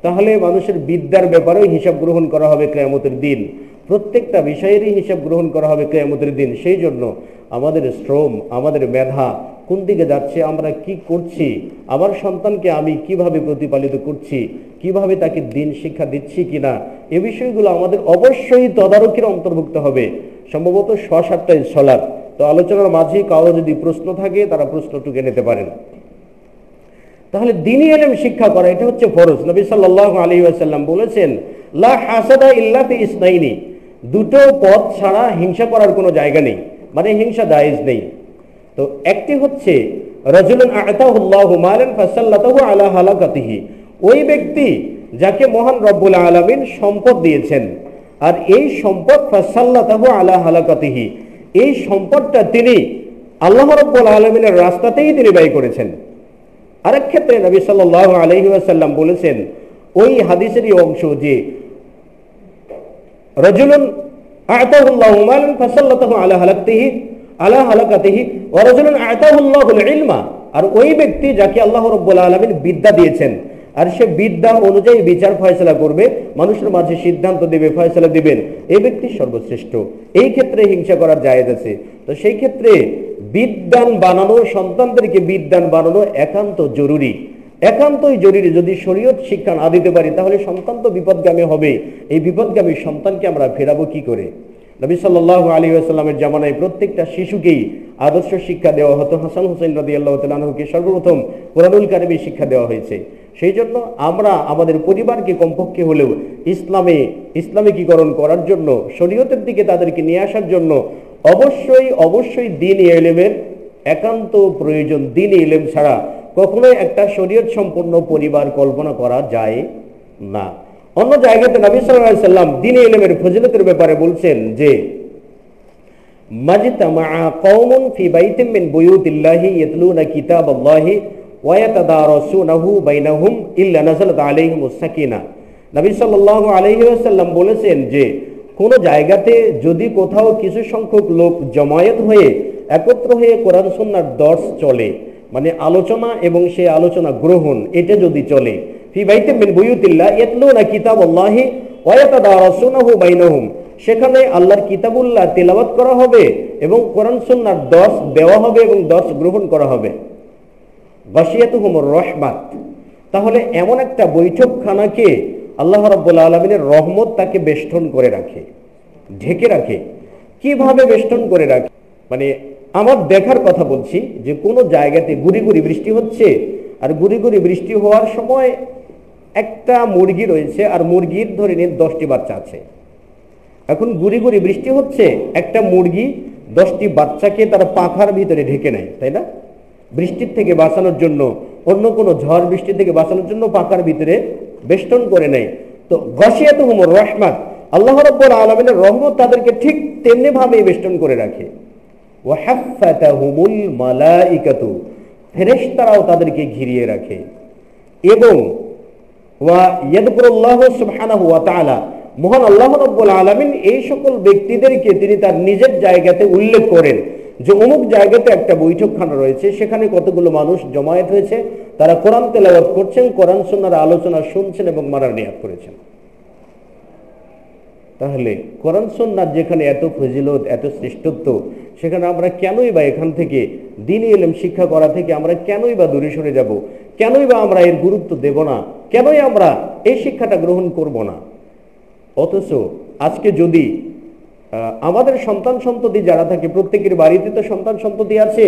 তাহলে মানুষের বিদ্যার ব্যাপারেও হিসাব গ্রহণ করা হবে কিয়ামতের দিন, প্রত্যেকটা বিষয়েরই হিসাব গ্রহণ করা হবে কিয়ামতের দিন। সেই জন্য আমাদের শ্রম, আমাদের মেধা কোন দিকে যাচ্ছে, আমরা কি করছি, আমার সন্তানকে আমি কিভাবে প্রতিপালিত করছি, কিভাবে তাকে দিন শিক্ষা দিচ্ছি কিনা, এ বিষয়গুলো আমাদের অবশ্যই তদারকির অন্তর্ভুক্ত হবে। সম্ভবত ৬-৭টায় সালাত। তো আলোচনার মাঝে কারো যদি প্রশ্ন থাকে তারা প্রশ্ন টুকে নিতে পারেন। তাহলে দ্বীনি ইলম শিক্ষা করা এটা হচ্ছে ফরজ। নবী সাল্লাল্লাহু আলাইহি ওয়াসাল্লাম বলেছেন, লা হাসাদা ইল্লা ফি ইসনাইনি, দুটো পথ ছাড়া হিংসা করার কোনো জায়গা নেই, মানে হিংসা জায়েজ নেই। তো একটি হচ্ছে রাজুলুন আতাহুল্লাহু মালান ফাসাল্লাতাহু আলা হালাকাতিহি, ওই ব্যক্তি যাকে মহান রব্বুল আলামিন সম্পদ দিয়েছেন, আর এই সম্পদ ফাসাল্লাতাহু আলা হালাকাতিহি, এই সম্পদটা তিনি আল্লাহ রব্বুল আলামিনের রাস্তাতেই তিনি ব্যয় করেছেন। আরেক ক্ষেত্রে নবী সাল্লাল্লাহু আলাইহি ওয়াসাল্লাম বলেছেন, ওই হাদিসেরই অংশ, যে রাজুলুন আতাহুল্লাহু মালান ফাসাল্লাতাহু আলা হালাকাতিহি ওয়া রাজুলুন আতাহুল্লাহুল ইলমা, আর ওই ব্যক্তি যাকে আল্লাহ রাব্বুল আলামিন বিদ্যা দিয়েছেন, আর সে বিদ্যা অনুযায়ী বিচার ফয়সালা করবে, মানুষের মাঝে সিদ্ধান্ত দেবে, ফয়সালা দিবেন, এই ব্যক্তি সর্বশ্রেষ্ঠ। এই ক্ষেত্রে হিংসা করার জায়েজ আছে। তো সেই ক্ষেত্রে বিদ্বান বানানো, সন্তানদেরকে বিদ্বান বানানো একান্ত জরুরি, একান্তই জরুরি। যদি শরীয়ত শিক্ষা না দিতে পারি তাহলে সন্তান তো বিপদগামী হবে। এই বিপদগামী সন্তানকে আমরা ফেরাবো কি করে? নবী সাল্লাল্লাহু আলাইহি ওয়াসাল্লামের জামানায় প্রত্যেকটা শিশুকেই আদর্শ শিক্ষা দেওয়া হতো। হাসান হুসাইন রাদিয়াল্লাহু তাআলা আনহুকে সর্বপ্রথম কুরআনুল কারীমে শিক্ষা দেওয়া হয়েছে। সেই জন্য আমরা আমাদের পরিবারকে কমপক্ষে হলেও ইসলামিকীকরণ করার জন্য, শরীয়তের দিকে তাদেরকে নিয়ে আসার জন্য অবশ্যই দ্বীনি ইলমের একান্ত প্রয়োজন। দ্বীনি ইলম ছাড়া কখনোই একটা শরীয়ত সম্পন্ন পরিবার কল্পনা করা যায় না। অন্য জায়গাতে নবী সাল্লাল্লাহু আলাইহি ওয়াসাল্লাম দ্বীনি ইলমের ফজিলতের ব্যাপারে বলছেন যে, মাজতামাআ কওমুন ফি বাইতিন মিন বুয়ুতিল্লাহি ইয়াতলুনা কিতাবাল্লাহি ওয়া ইয়াতাদারাসুনাহু বাইনাহুম ইল্লা নাযালাত আলাইহিমুস সাকিনা। নবী সাল্লাল্লাহু আলাইহি ওয়াসাল্লাম বলেছেন যে, কোন জায়গাতে যদি কোথাও কিছু সংখ্যক লোক জমায়েত হয়ে একত্র হয়ে কোরআন সুন্নাহর দর্স চলে, মানে আলোচনা এবং সেই আলোচনা গ্রহণ, এটা যদি চলে, ফি বাইতিন মিন বুয়ুতিল্লাহ ইয়াতলুনা কিতাবাল্লাহি ওয়া ইয়াতাদারাসুনাহু বাইনাহুম, সেখানে আল্লাহর কিতাবুল্লাহ তেলাওয়াত করা হবে এবং কোরআন সুন্নাহর দর্স দেওয়া হবে এবং দর্স গ্রহণ করা হবে। গাশিয়াতুহুমুর রাহমাত, তাহলে এমন একটা বৈঠকখানাকে আল্লাহ রাব্বুল আলামিনের রহমত তাকে বেষ্টন করে রাখে, ঢেকে রাখে। কিভাবে বেষ্টন করে রাখে? মানে আমার দেখার কথা বলছি যে কোনো জায়গাতে গুড়ি গুড়ি বৃষ্টি হচ্ছে, আর গুড়ি গুড়ি বৃষ্টি হওয়ার সময় একটা মুরগি রয়েছে, আর মুরগির ধরে নিন 10টি বাচ্চা আছে। এখন গুড়ি গুড়ি বৃষ্টি হচ্ছে, একটা মুরগি 10টি বাচ্চাকে তার পাখার ভিতরে ঢেকে নেয়, তাই না? বৃষ্টির থেকে বাঁচানোর জন্য, অন্য কোনো ঝড় বৃষ্টি থেকে বাঁচানোর জন্য পাখার ভিতরে বেষ্টন করে নেয়। তো গশিয়াতুহুমুর রাহমাত, আল্লাহ রাব্বুল আলামিনের রহমত তাদেরকে ঠিক তেমনি ভাবেই বেষ্টন করে রাখে। ওয়া হাফফাতাহুমুল মালাইকাতু, ফেরেশতারাও তাদেরকে ঘিরিয়ে রাখে। এবং ওয়া ইয়াযকুরুল্লাহু সুবহানাহু ওয়া তাআলা, মহান আল্লাহ রাব্বুল আলামিন এই সকল ব্যক্তিদেরকে তিনি তার নিজের জায়গাতে উল্লেখ করেন যে অমুক জায়গাতে একটা বৈঠকখানা রয়েছে, সেখানে কতগুলো মানুষ জমায়েত হয়েছে, তারা কোরআন তেলাওয়াত করছেন, কোরআন সুন্নাহর আলোচনা শুনছেন এবং মানার নিয়াত করেছেন। তাহলে কোরআন সুন্নাহর যেখানে এত ফজিলত, এত শ্রেষ্ঠত্ব, সেখানে আমরা কেনই বা এখান থেকে দ্বীনি ইলম শিক্ষা করা থেকে আমরা কেনই বা দূরে সরে যাব? কেনই বা আমরা এর গুরুত্ব দেব না? কেনই আমরা এই শিক্ষাটা গ্রহণ করব না? অথচ আজকে যদি আমাদের সন্তান সন্ততি যারা থাকে, প্রত্যেকের বাড়িতে তো সন্তান সন্ততি আছে,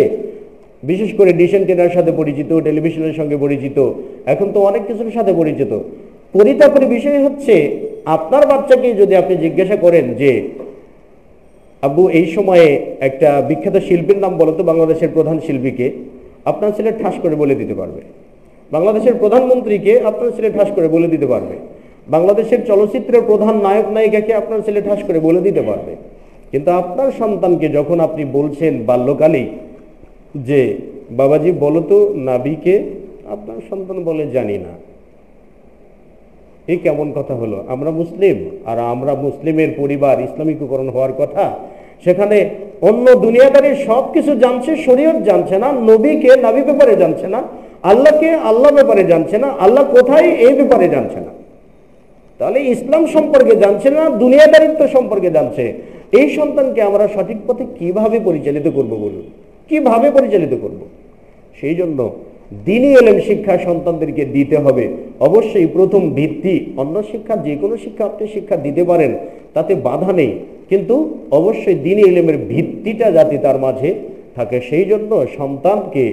বিশেষ করে ডিশ অ্যান্টেনার সাথে পরিচিত, টেলিভিশনের সঙ্গে পরিচিত, এখন তো অনেক কিছুর সাথে পরিচিত। পরিতাপের বিষয় হচ্ছে, আপনার বাচ্চাকে যদি আপনি জিজ্ঞাসা করেন যে আব্বু এই সময়ে একটা বিখ্যাত শিল্পীর নাম বলো তো, বাংলাদেশের প্রধান শিল্পীকে, আপনার ছেলে ঠাস করে বলে দিতে পারবে। বাংলাদেশের প্রধানমন্ত্রীকে আপনার ছেলে ঠাস করে বলে দিতে পারবে। বাংলাদেশের চলচ্চিত্রের প্রধান নায়ক নায়িকাকে আপনার ছেলে ঠাস করে বলে দিতে পারবে। কিন্তু আপনার সন্তানকে যখন আপনি বলছেন বাল্যকালেই যে বাবাজি বলো তো নাবিকে, আপনার সন্তান বলে জানি না। এই কেমন কথা হলো? আমরা মুসলিম, আর আমরা মুসলিমের পরিবার, ইসলামিকীকরণ হওয়ার কথা, সেখানে অন্য দুনিয়াদারি সব কিছু জানছে, শরীয়ত জানছে না, নবীকে নবী ব্যাপারে জানছে না, আল্লাহকে আল্লাহ ব্যাপারে জানছে না, আল্লাহ কোথায় এই ব্যাপারে জানছে না। তাহলে ইসলাম সম্পর্কে জানছে না, দুনিয়াদারিত্ব সম্পর্কে জানছে। এই সন্তানকে আমরা সঠিক পথে কিভাবে পরিচালিত করব বলুন? কিভাবে পরিচালিত করব? সেই জন্য দ্বীনি ইলম শিক্ষা সন্তানদেরকে দিতে হবে। অবশ্যই প্রথম ভিত্তি, অন্য শিক্ষা যে কোনো শিক্ষা আপনি শিক্ষা দিতে পারেন, তাতে বাধা নেই, কিন্তু অবশ্যই দ্বীনি ইলমের ভিত্তিটা যাতে তার মাঝে থাকে। সেই জন্য সন্তানকে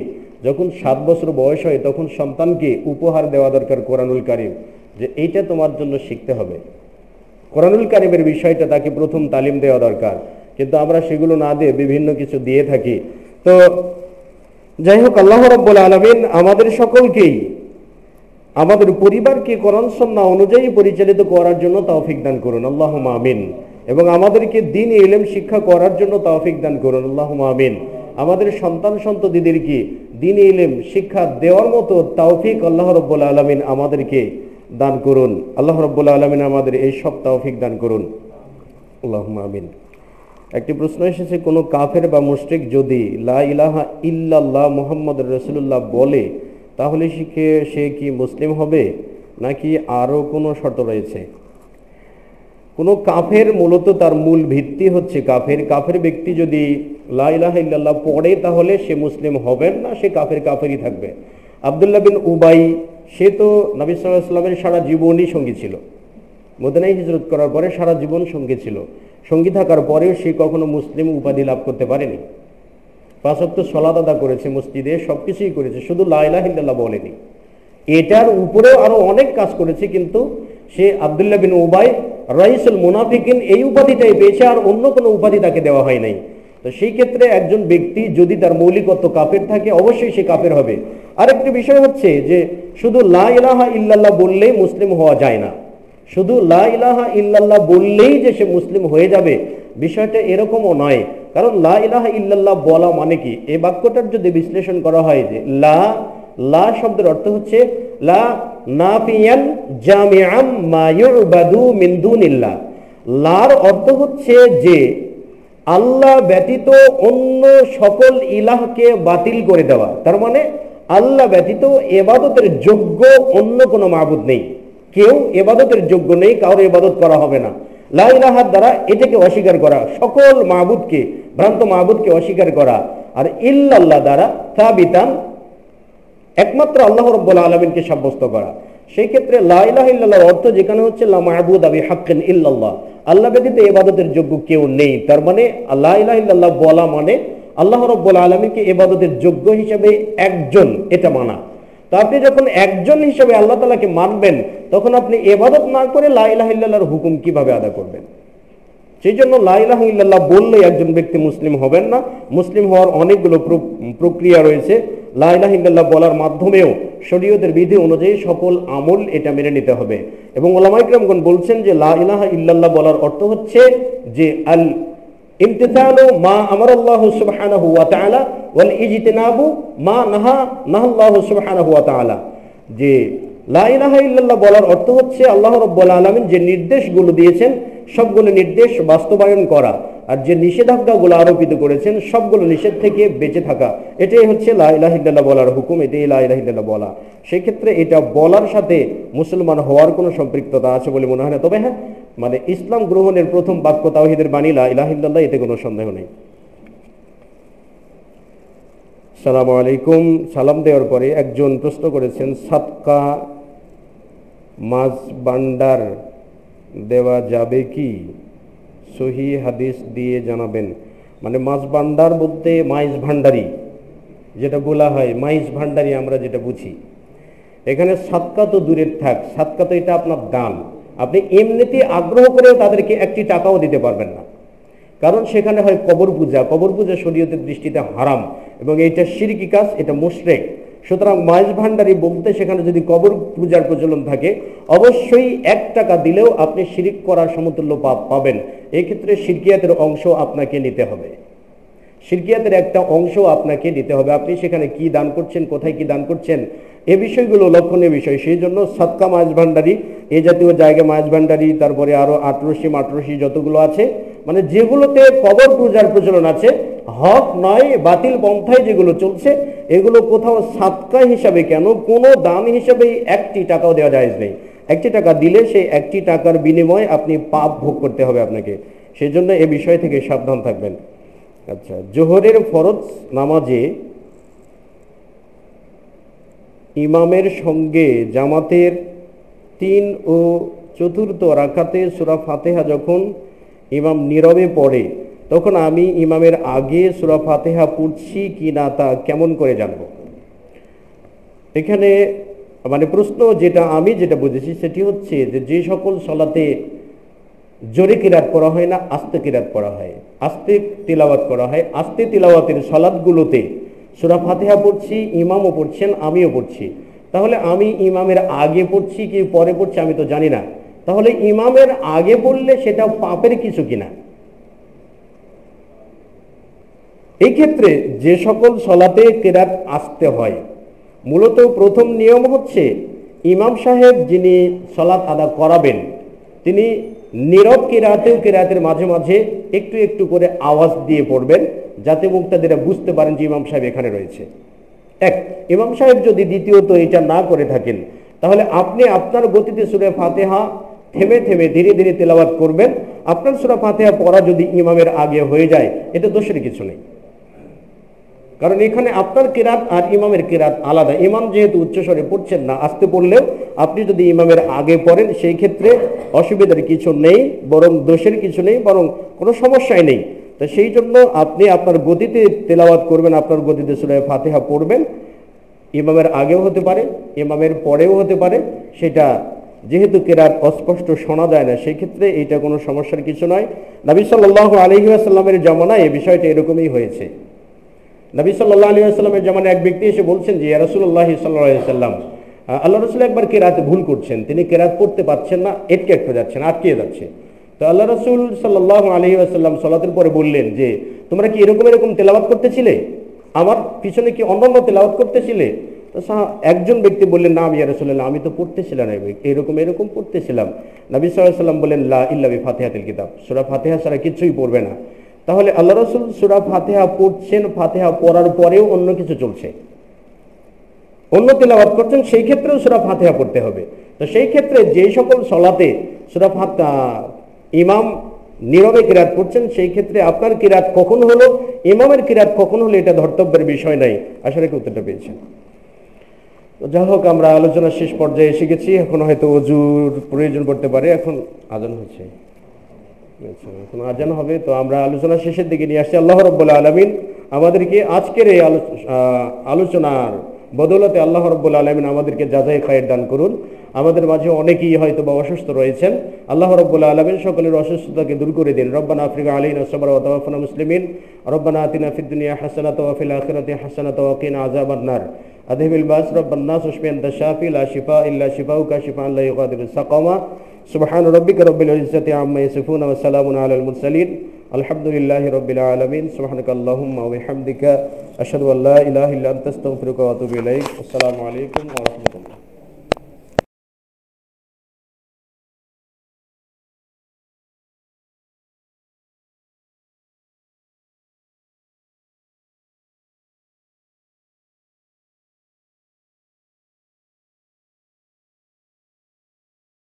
যখন 7 বছর বয়স হয়, তখন সন্তানকে উপহার দেওয়া দরকার কোরআনুল কারীম, যে এইটা তোমার জন্য শিখতে হবে। কোরআনুল কারীমের বিষয়টা তাকে প্রথম তালিম দেওয়া দরকার, কিন্তু আমরা সেগুলো না দিয়ে বিভিন্ন কিছু দিয়ে থাকি। তো যাই হোক, আল্লাহ রাব্বুল আলামিন আমাদের সকলকেই, আমাদের পরিবারকে কোরআন সুন্নাহ অনুযায়ী পরিচালিত করার জন্য তৌফিক দান করুন, আল্লাহুম্মা আমিন। এবং আমাদেরকে দ্বীনি ইলম শিক্ষা করার জন্য তৌফিক দান করুন, আল্লাহুম্মা আমিন। আমাদের সন্তান সন্ততিদেরকে দ্বীনি ইলম শিক্ষা দেওয়ার মতো তৌফিক আল্লাহ রাব্বুল আলামিন আমাদেরকে দান করুন। আল্লাহ রাব্বুল আলামিন আমাদের এই সব তৌফিক দান করুন, আল্লাহুম্মা আমিন। একটি প্রশ্ন এসেছে, কোনো কাফের বা মুশরিক যদি লা ইলাহা ইল্লাল্লাহ মুহাম্মাদুর রাসূলুল্লাহ বলে, তাহলে সে কি মুসলিম হবে, নাকি আরো কোনো শর্ত রয়েছে? কোনো কাফের মূলত তার মূল ভিত্তি হচ্ছে কাফের ব্যক্তি যদি লা ইলাহা ইল্লাল্লাহ পড়ে, তাহলে সে মুসলিম হবেন না, সে কাফেরই থাকবে। আব্দুল্লাহ বিন উবাই, সে তো নবী সাল্লাল্লাহু আলাইহি ওয়াসাল্লামের সারা জীবনই সঙ্গী ছিল। মদিনায় হিজরত করার পরে সারা জীবন সঙ্গী ছিল। সঙ্গী থাকার পরেও সে কখনো মুসলিম উপাধি লাভ করতে পারেনি। 5 ওয়াক্ত সালাত আদায় করেছে, মসজিদে সবকিছুই করেছে, শুধু লা ইলাহা ইল্লাল্লাহ বলেনি। এটার উপরেও আরো অনেক কাজ করেছে, কিন্তু সে আব্দুল্লাহ বিন উবাই রাইসুল মুনাফিকিন এই উপাধিটাই পেয়েছে, আর অন্য কোনো উপাধি তাকে দেওয়া হয় নাই। তো সেই ক্ষেত্রে একজন ব্যক্তি যদি তার মৌলিকত্ব কাফের থাকে, অবশ্যই সে কাফের হবে। আরেকটি বিষয় হচ্ছে যে শুধু লা ইলাহা ইল্লাল্লাহ বললেই মুসলিম হওয়া যায় না। শুধু লা ইলাহা ইল্লাল্লাহ বললেই যে সে মুসলিম হয়ে যাবে, বিষয়টা এরকমও নয়। কারণ লা ইলাহা ইল্লাল্লাহ বলা মানে কি, এই বাক্যটার যদি বিশ্লেষণ করা হয়, যে লা শব্দের অর্থ হচ্ছে লা নাফিয়ান জামিআম মা ইউবাদু মিন দুনিল্লাহ। লার অর্থ হচ্ছে যে আল্লাহ ব্যতীত অন্য সকল ইলাহকে বাতিল করে দেওয়া। তার মানে আল্লাহ ব্যতীত ইবাদতের যোগ্য অন্য কোনো মাবুদ নেই, কেউ ইবাদতের যোগ্য নেই, কারোর ইবাদত করা হবে না। লা ইলাহার দ্বারা এটাকে অস্বীকার করা, সকল মাবুদকে, ভ্রান্ত মাবুদকে অস্বীকার করা। আর ইল্লাল্লাহ দ্বারা সাবিতান, একমাত্র আল্লাহ রাব্বুল আলামিনকে সাব্যস্ত করা। সেই ক্ষেত্রে লা ইলাহা ইল্লাল্লাহর অর্থ যেখানে হচ্ছে লা মা'বুদা বিহাক্কিন ইল্লাল্লাহ, আল্লাহ ব্যতীত ইবাদতের যোগ্য কেউ নেই। তার মানে লা ইলাহা ইল্লাল্লাহ বলা মানে আল্লাহ রাব্বুল আলামিনকে ইবাদতের যোগ্য হিসেবে একজন, এটা মানা। তো আপনি যখন একজন হিসেবে আল্লাহ তাআলাকে মানবেন, তখন আপনি ইবাদত না করে লা ইলাহা ইল্লাল্লাহর হুকুম কিভাবে আদা করবেন? সেই জন্য লা ইলাহা ইল্লাল্লাহ বললেই একজন ব্যক্তি মুসলিম হবেন না। মুসলিম হওয়ার অনেকগুলো প্রক্রিয়া রয়েছে। লা ইলাহা ইল্লাল্লাহ বলার মাধ্যমেও শরীয়তের বিধি অনুযায়ী সকল আমল এটা মেনে নিতে হবে। এবং উলামায়ে কিরামগণ বলছেন যে লা ইলাহা ইল্লাল্লাহ বলার অর্থ হচ্ছে যে আল ইমতিসালু মা আমারাল্লাহু সুবহানাহু ওয়া তাআলা ওয়াল ইজতিনাবু মা নাহাল্লাহু সুবহানাহু ওয়া তাআলা। যে লা ইলাহা ইল্লাল্লাহ বলার অর্থ হচ্ছে আল্লাহ রাব্বুল আলামিন যে নির্দেশগুলো দিয়েছেন সবগুলো নির্দেশ বাস্তবায়ন করা, আর যে নিষেধাজ্ঞাগুলো আরোপিত করেছেন সবগুলো নিষেধ থেকে বেঁচে থাকা, এটাই হচ্ছে লা ইলাহা ইল্লাল্লাহ বলার হুকুম, এটাই লা ইলাহা ইল্লাল্লাহ বলা। সেই ক্ষেত্রে এটা বলার সাথে মুসলমান হওয়ার কোনো সম্পৃক্ততা আছে বলে মনে হয় না। তবে হ্যাঁ, মানে ইসলাম গ্রহণের প্রথম বাক্য তাওহীদের বাণী লা ইলাহা ইল্লাল্লাহ, এতে কোনো সন্দেহ নেই। আসসালামু আলাইকুম। সালাম দেওয়ার পরে একজন প্রশ্ন করেছেন, সাদকা মাছ ভান্ডার দেওয়া যাবে কি? সহি হাদিস দিয়ে জানাবেন। মানে মাছ ভান্ডার বলতে মাইজ ভান্ডারি যেটা বলা হয়, মাইজ ভান্ডারি আমরা যেটা বুঝি। এখানে সাদকা তো দূরের থাক, সাদকা তো এটা আপনার দান। আপনি এমনিতে আগ্রহ করেও তাদেরকে একটি টাকাও দিতে পারবেন না, কারণ সেখানে হয় কবর পূজা। কবর পূজা শরীয়তের দৃষ্টিতে হারাম এবং এইটা শিরকি কাজ, এটা মুশরিক। সুতরাং মাইজ ভান্ডারি বলতে সেখানে যদি কবর পূজার প্রচলন থাকে, অবশ্যই 1 টাকা দিলেও আপনি শিরিক করার সমতুল্য পাপ পাবেন। এক্ষেত্রে শিরকিয়াতের অংশ আপনাকে নিতে হবে, শিরকিয়াতের একটা অংশ আপনাকে নিতে হবে। আপনি সেখানে কি দান করছেন, কোথায় কি দান করছেন, এ বিষয়গুলো লক্ষণীয় বিষয়। সেই জন্য সাদকা মাছ ভান্ডারি, এই জাতীয় জায়গায় মাছ ভান্ডারি, তারপরে আরো আটরশি যতগুলো আছে, মানে যেগুলোতে কবর পূজার প্রচলন আছে, হক নয় বাতিল পন্থায় যেগুলো চলছে, এগুলো কোথাও সাদকা হিসাবে কেন, কোনো দান হিসাবে 1টি টাকাও দেওয়া জায়েজ নেই। 1টি টাকা দিলে সেই 1টি টাকার বিনিময়ে আপনি পাপ ভোগ করতে হবে আপনাকে। সেই জন্য এ বিষয় থেকে সাবধান থাকবেন। আচ্ছা, জোহরের ফরজ নামাজে ইমামের সঙ্গে জামাতের 3 ও 4র্থ রাকাতে সূরা ফাতিহা যখন ইমাম নীরবে পড়ে, তখন আমি ইমামের আগে সূরা ফাতিহা পড়ছি কি না তা কেমন করে জানব? এখানে মানে প্রশ্ন আমি যেটা বুঝেছি সেটি হচ্ছে যে সকল সালাতে জোরে কিরাত পড়া হয় না, আস্তে কিরাত পড়া হয়, আস্তে তিলাওয়াত করা হয়। আস্তে তিলাওয়াতের সালাতগুলোতে সূরা ফাতিহা পড়ছি, ইমামও পড়ছেন, আমিও পড়ছি। তাহলে আমি ইমামের আগে পড়ছি কি পরে পড়ছি আমি তো জানি না। তাহলে ইমামের আগে পড়লে সেটা পাপের কিছু কিনা? এই ক্ষেত্রে যে সকল সালাতে কিরাত আস্তে হয়, মূলত প্রথম নিয়ম হচ্ছে ইমাম সাহেব যিনি সালাত আদা করাবেন তিনি নীরব কিরাতের মাঝে মাঝে একটু একটু করে আওয়াজ দিয়ে পড়বেন, যাতে মুক্তাদিরা বুঝতে পারেন যে ইমাম সাহেব এখানে রয়েছে। ইমাম সাহেব যদি দ্বিতীয়ত এটা না করে থাকেন, তাহলে আপনি আপনার গতিতে সূরা ফাতিহা থেমে থেমে ধীরে ধীরে তেলাওয়াত করবেন। আপনার সূরা ফাতিহা পড়া যদি ইমামের আগে হয়ে যায়, এটা দোষের কিছু নেই, কারণ এখানে আপনার কিরাত আর ইমামের কিরাত আলাদা। ইমাম যেহেতু উচ্চস্বরে পড়ছেন না, আস্তে পড়লেও আপনি যদি ইমামের আগে পড়েন সেই ক্ষেত্রে অসুবিধার কিছু নেই, বরং দোষের কিছু নেই, বরং কোনো সমস্যাই নেই। তো সেই জন্য আপনি আপনার গতিতে তেলাওয়াত করবেন, আপনার গতিতে সূরা ফাতিহা পড়বেন। ইমামের আগেও হতে পারে, ইমামের পরেও হতে পারে, সেটা যেহেতু কিরাত অস্পষ্ট শোনা যায় না, সেই ক্ষেত্রে এইটা কোনো সমস্যার কিছু নয়। নবী সাল্লাল্লাহু আলাইহি ওয়াসাল্লামের জামানায় এই বিষয়টা এরকমই হয়েছে। নবী সাল্লাল্লাহু আলাইহি ওয়াসাল্লামের জামানায় এক ব্যক্তি এসে বলছেন যে ইয়া রাসূলুল্লাহ সাল্লাল্লাহু আলাইহি ওয়াসাল্লাম, আল্লাহ রাসূল একবার কিরাতে ভুল করছেন, তিনি কিরাত পড়তে পারছেন না, আটকে যাচ্ছে। তো আল্লাহ রাসূল সাল্লাল্লাহু আলাইহি ওয়াসাল্লাম সালাতের পরে বললেন যে তোমরা কি এরকম তেলাওয়াত করতেছিলে, আমার পিছনে কি অন্যান্য তেলাওয়াত করতেছিলে? তো একজন ব্যক্তি বললেন, না ইয়া রাসূলুল্লাহ, আমি তো পড়তেছিলাম না, এরকম পড়তেছিলাম। নবী সাল্লাল্লাহু আলাইহি ওয়াসাল্লাম বললেন, লা ইল্লা বিফাতিহাতিল কিতাব, সূরা ফাতিহা ছাড়া কিছুই পড়বে না। তাহলে আল্লাহ রাসূল সূরা ফাতিহা পড়ছেন, ফাতিহা পড়ার পরেও অন্য কিছু চলছে, অন্য তেলাওয়াত করছেন, সেই ক্ষেত্রেও সূরা ফাতিহা পড়তে হবে। তো সেই ক্ষেত্রে যে সকল সালাতে সূরা ফাতিহা ইমাম নীরবে কিরাত পড়ছেন, সেই ক্ষেত্রে আপনার কিরাত কখন হলো, ইমামের কিরাত কখন হলো, এটা ধর্তব্যের বিষয় নাই। আশা রাখি উত্তরটা পেয়েছেন। তো যাই হোক, আমরা আলোচনার শেষ পর্যায়ে এসে গেছি। এখন হয়তো ওযুর প্রয়োজন পড়তে পারে। এখন আজান হচ্ছে, এখন আজান হবে, তো আমরা আলোচনা শেষের দিকে নিয়ে আসছি। আল্লাহ রাব্বুল আলামিন আমাদেরকে আজকের এই আলোচনার বদৌলতে আল্লাহ রাব্বুল আলামিন আমাদেরকে জাযায়ে খায়ের দান করুন। আমাদের মাঝে অনেকেই হয়তো বা অসুস্থ রয়েছেন, আল্লাহ রাব্বুল আলামিন সকলের অসুস্থতাকে দূর করে দিন। রব্বানা আফরিগ আলাইনা সাবরা ওয়া তাওয়াফানা মুসলিমিন, রব্বানা আতিনা ফিদ দুনিয়া হাসানাতাও ওয়া ফিল আখিরাতি হাসানাতাও ওয়া কিনা আযাবান নার। আযহিবিল বাস রব্বান নাস ওয়াশফি আনতা শাফি লা শিফা ইল্লা শিফাউকা শিফাআন লা ইউগাদিরু সাকামা। সুবহানা রাব্বিকা রাব্বিল ইজ্জাতি আম্মা ইয়াসিফুন ওয়া সালামুন আলাল মুরসালিন, আলহামদুলিল্লাহি রাব্বিল আলামিন। সুবহানাকা আল্লাহুম্মা ওয়া বিহামদিকা আশহাদু আল্লা ইলাহা ইল্লা আনতা আস্তাগফিরুকা ওয়া আতুবু ইলাইক। আসসালামু আলাইকুম ওয়া রাহমাতুল্লাহ।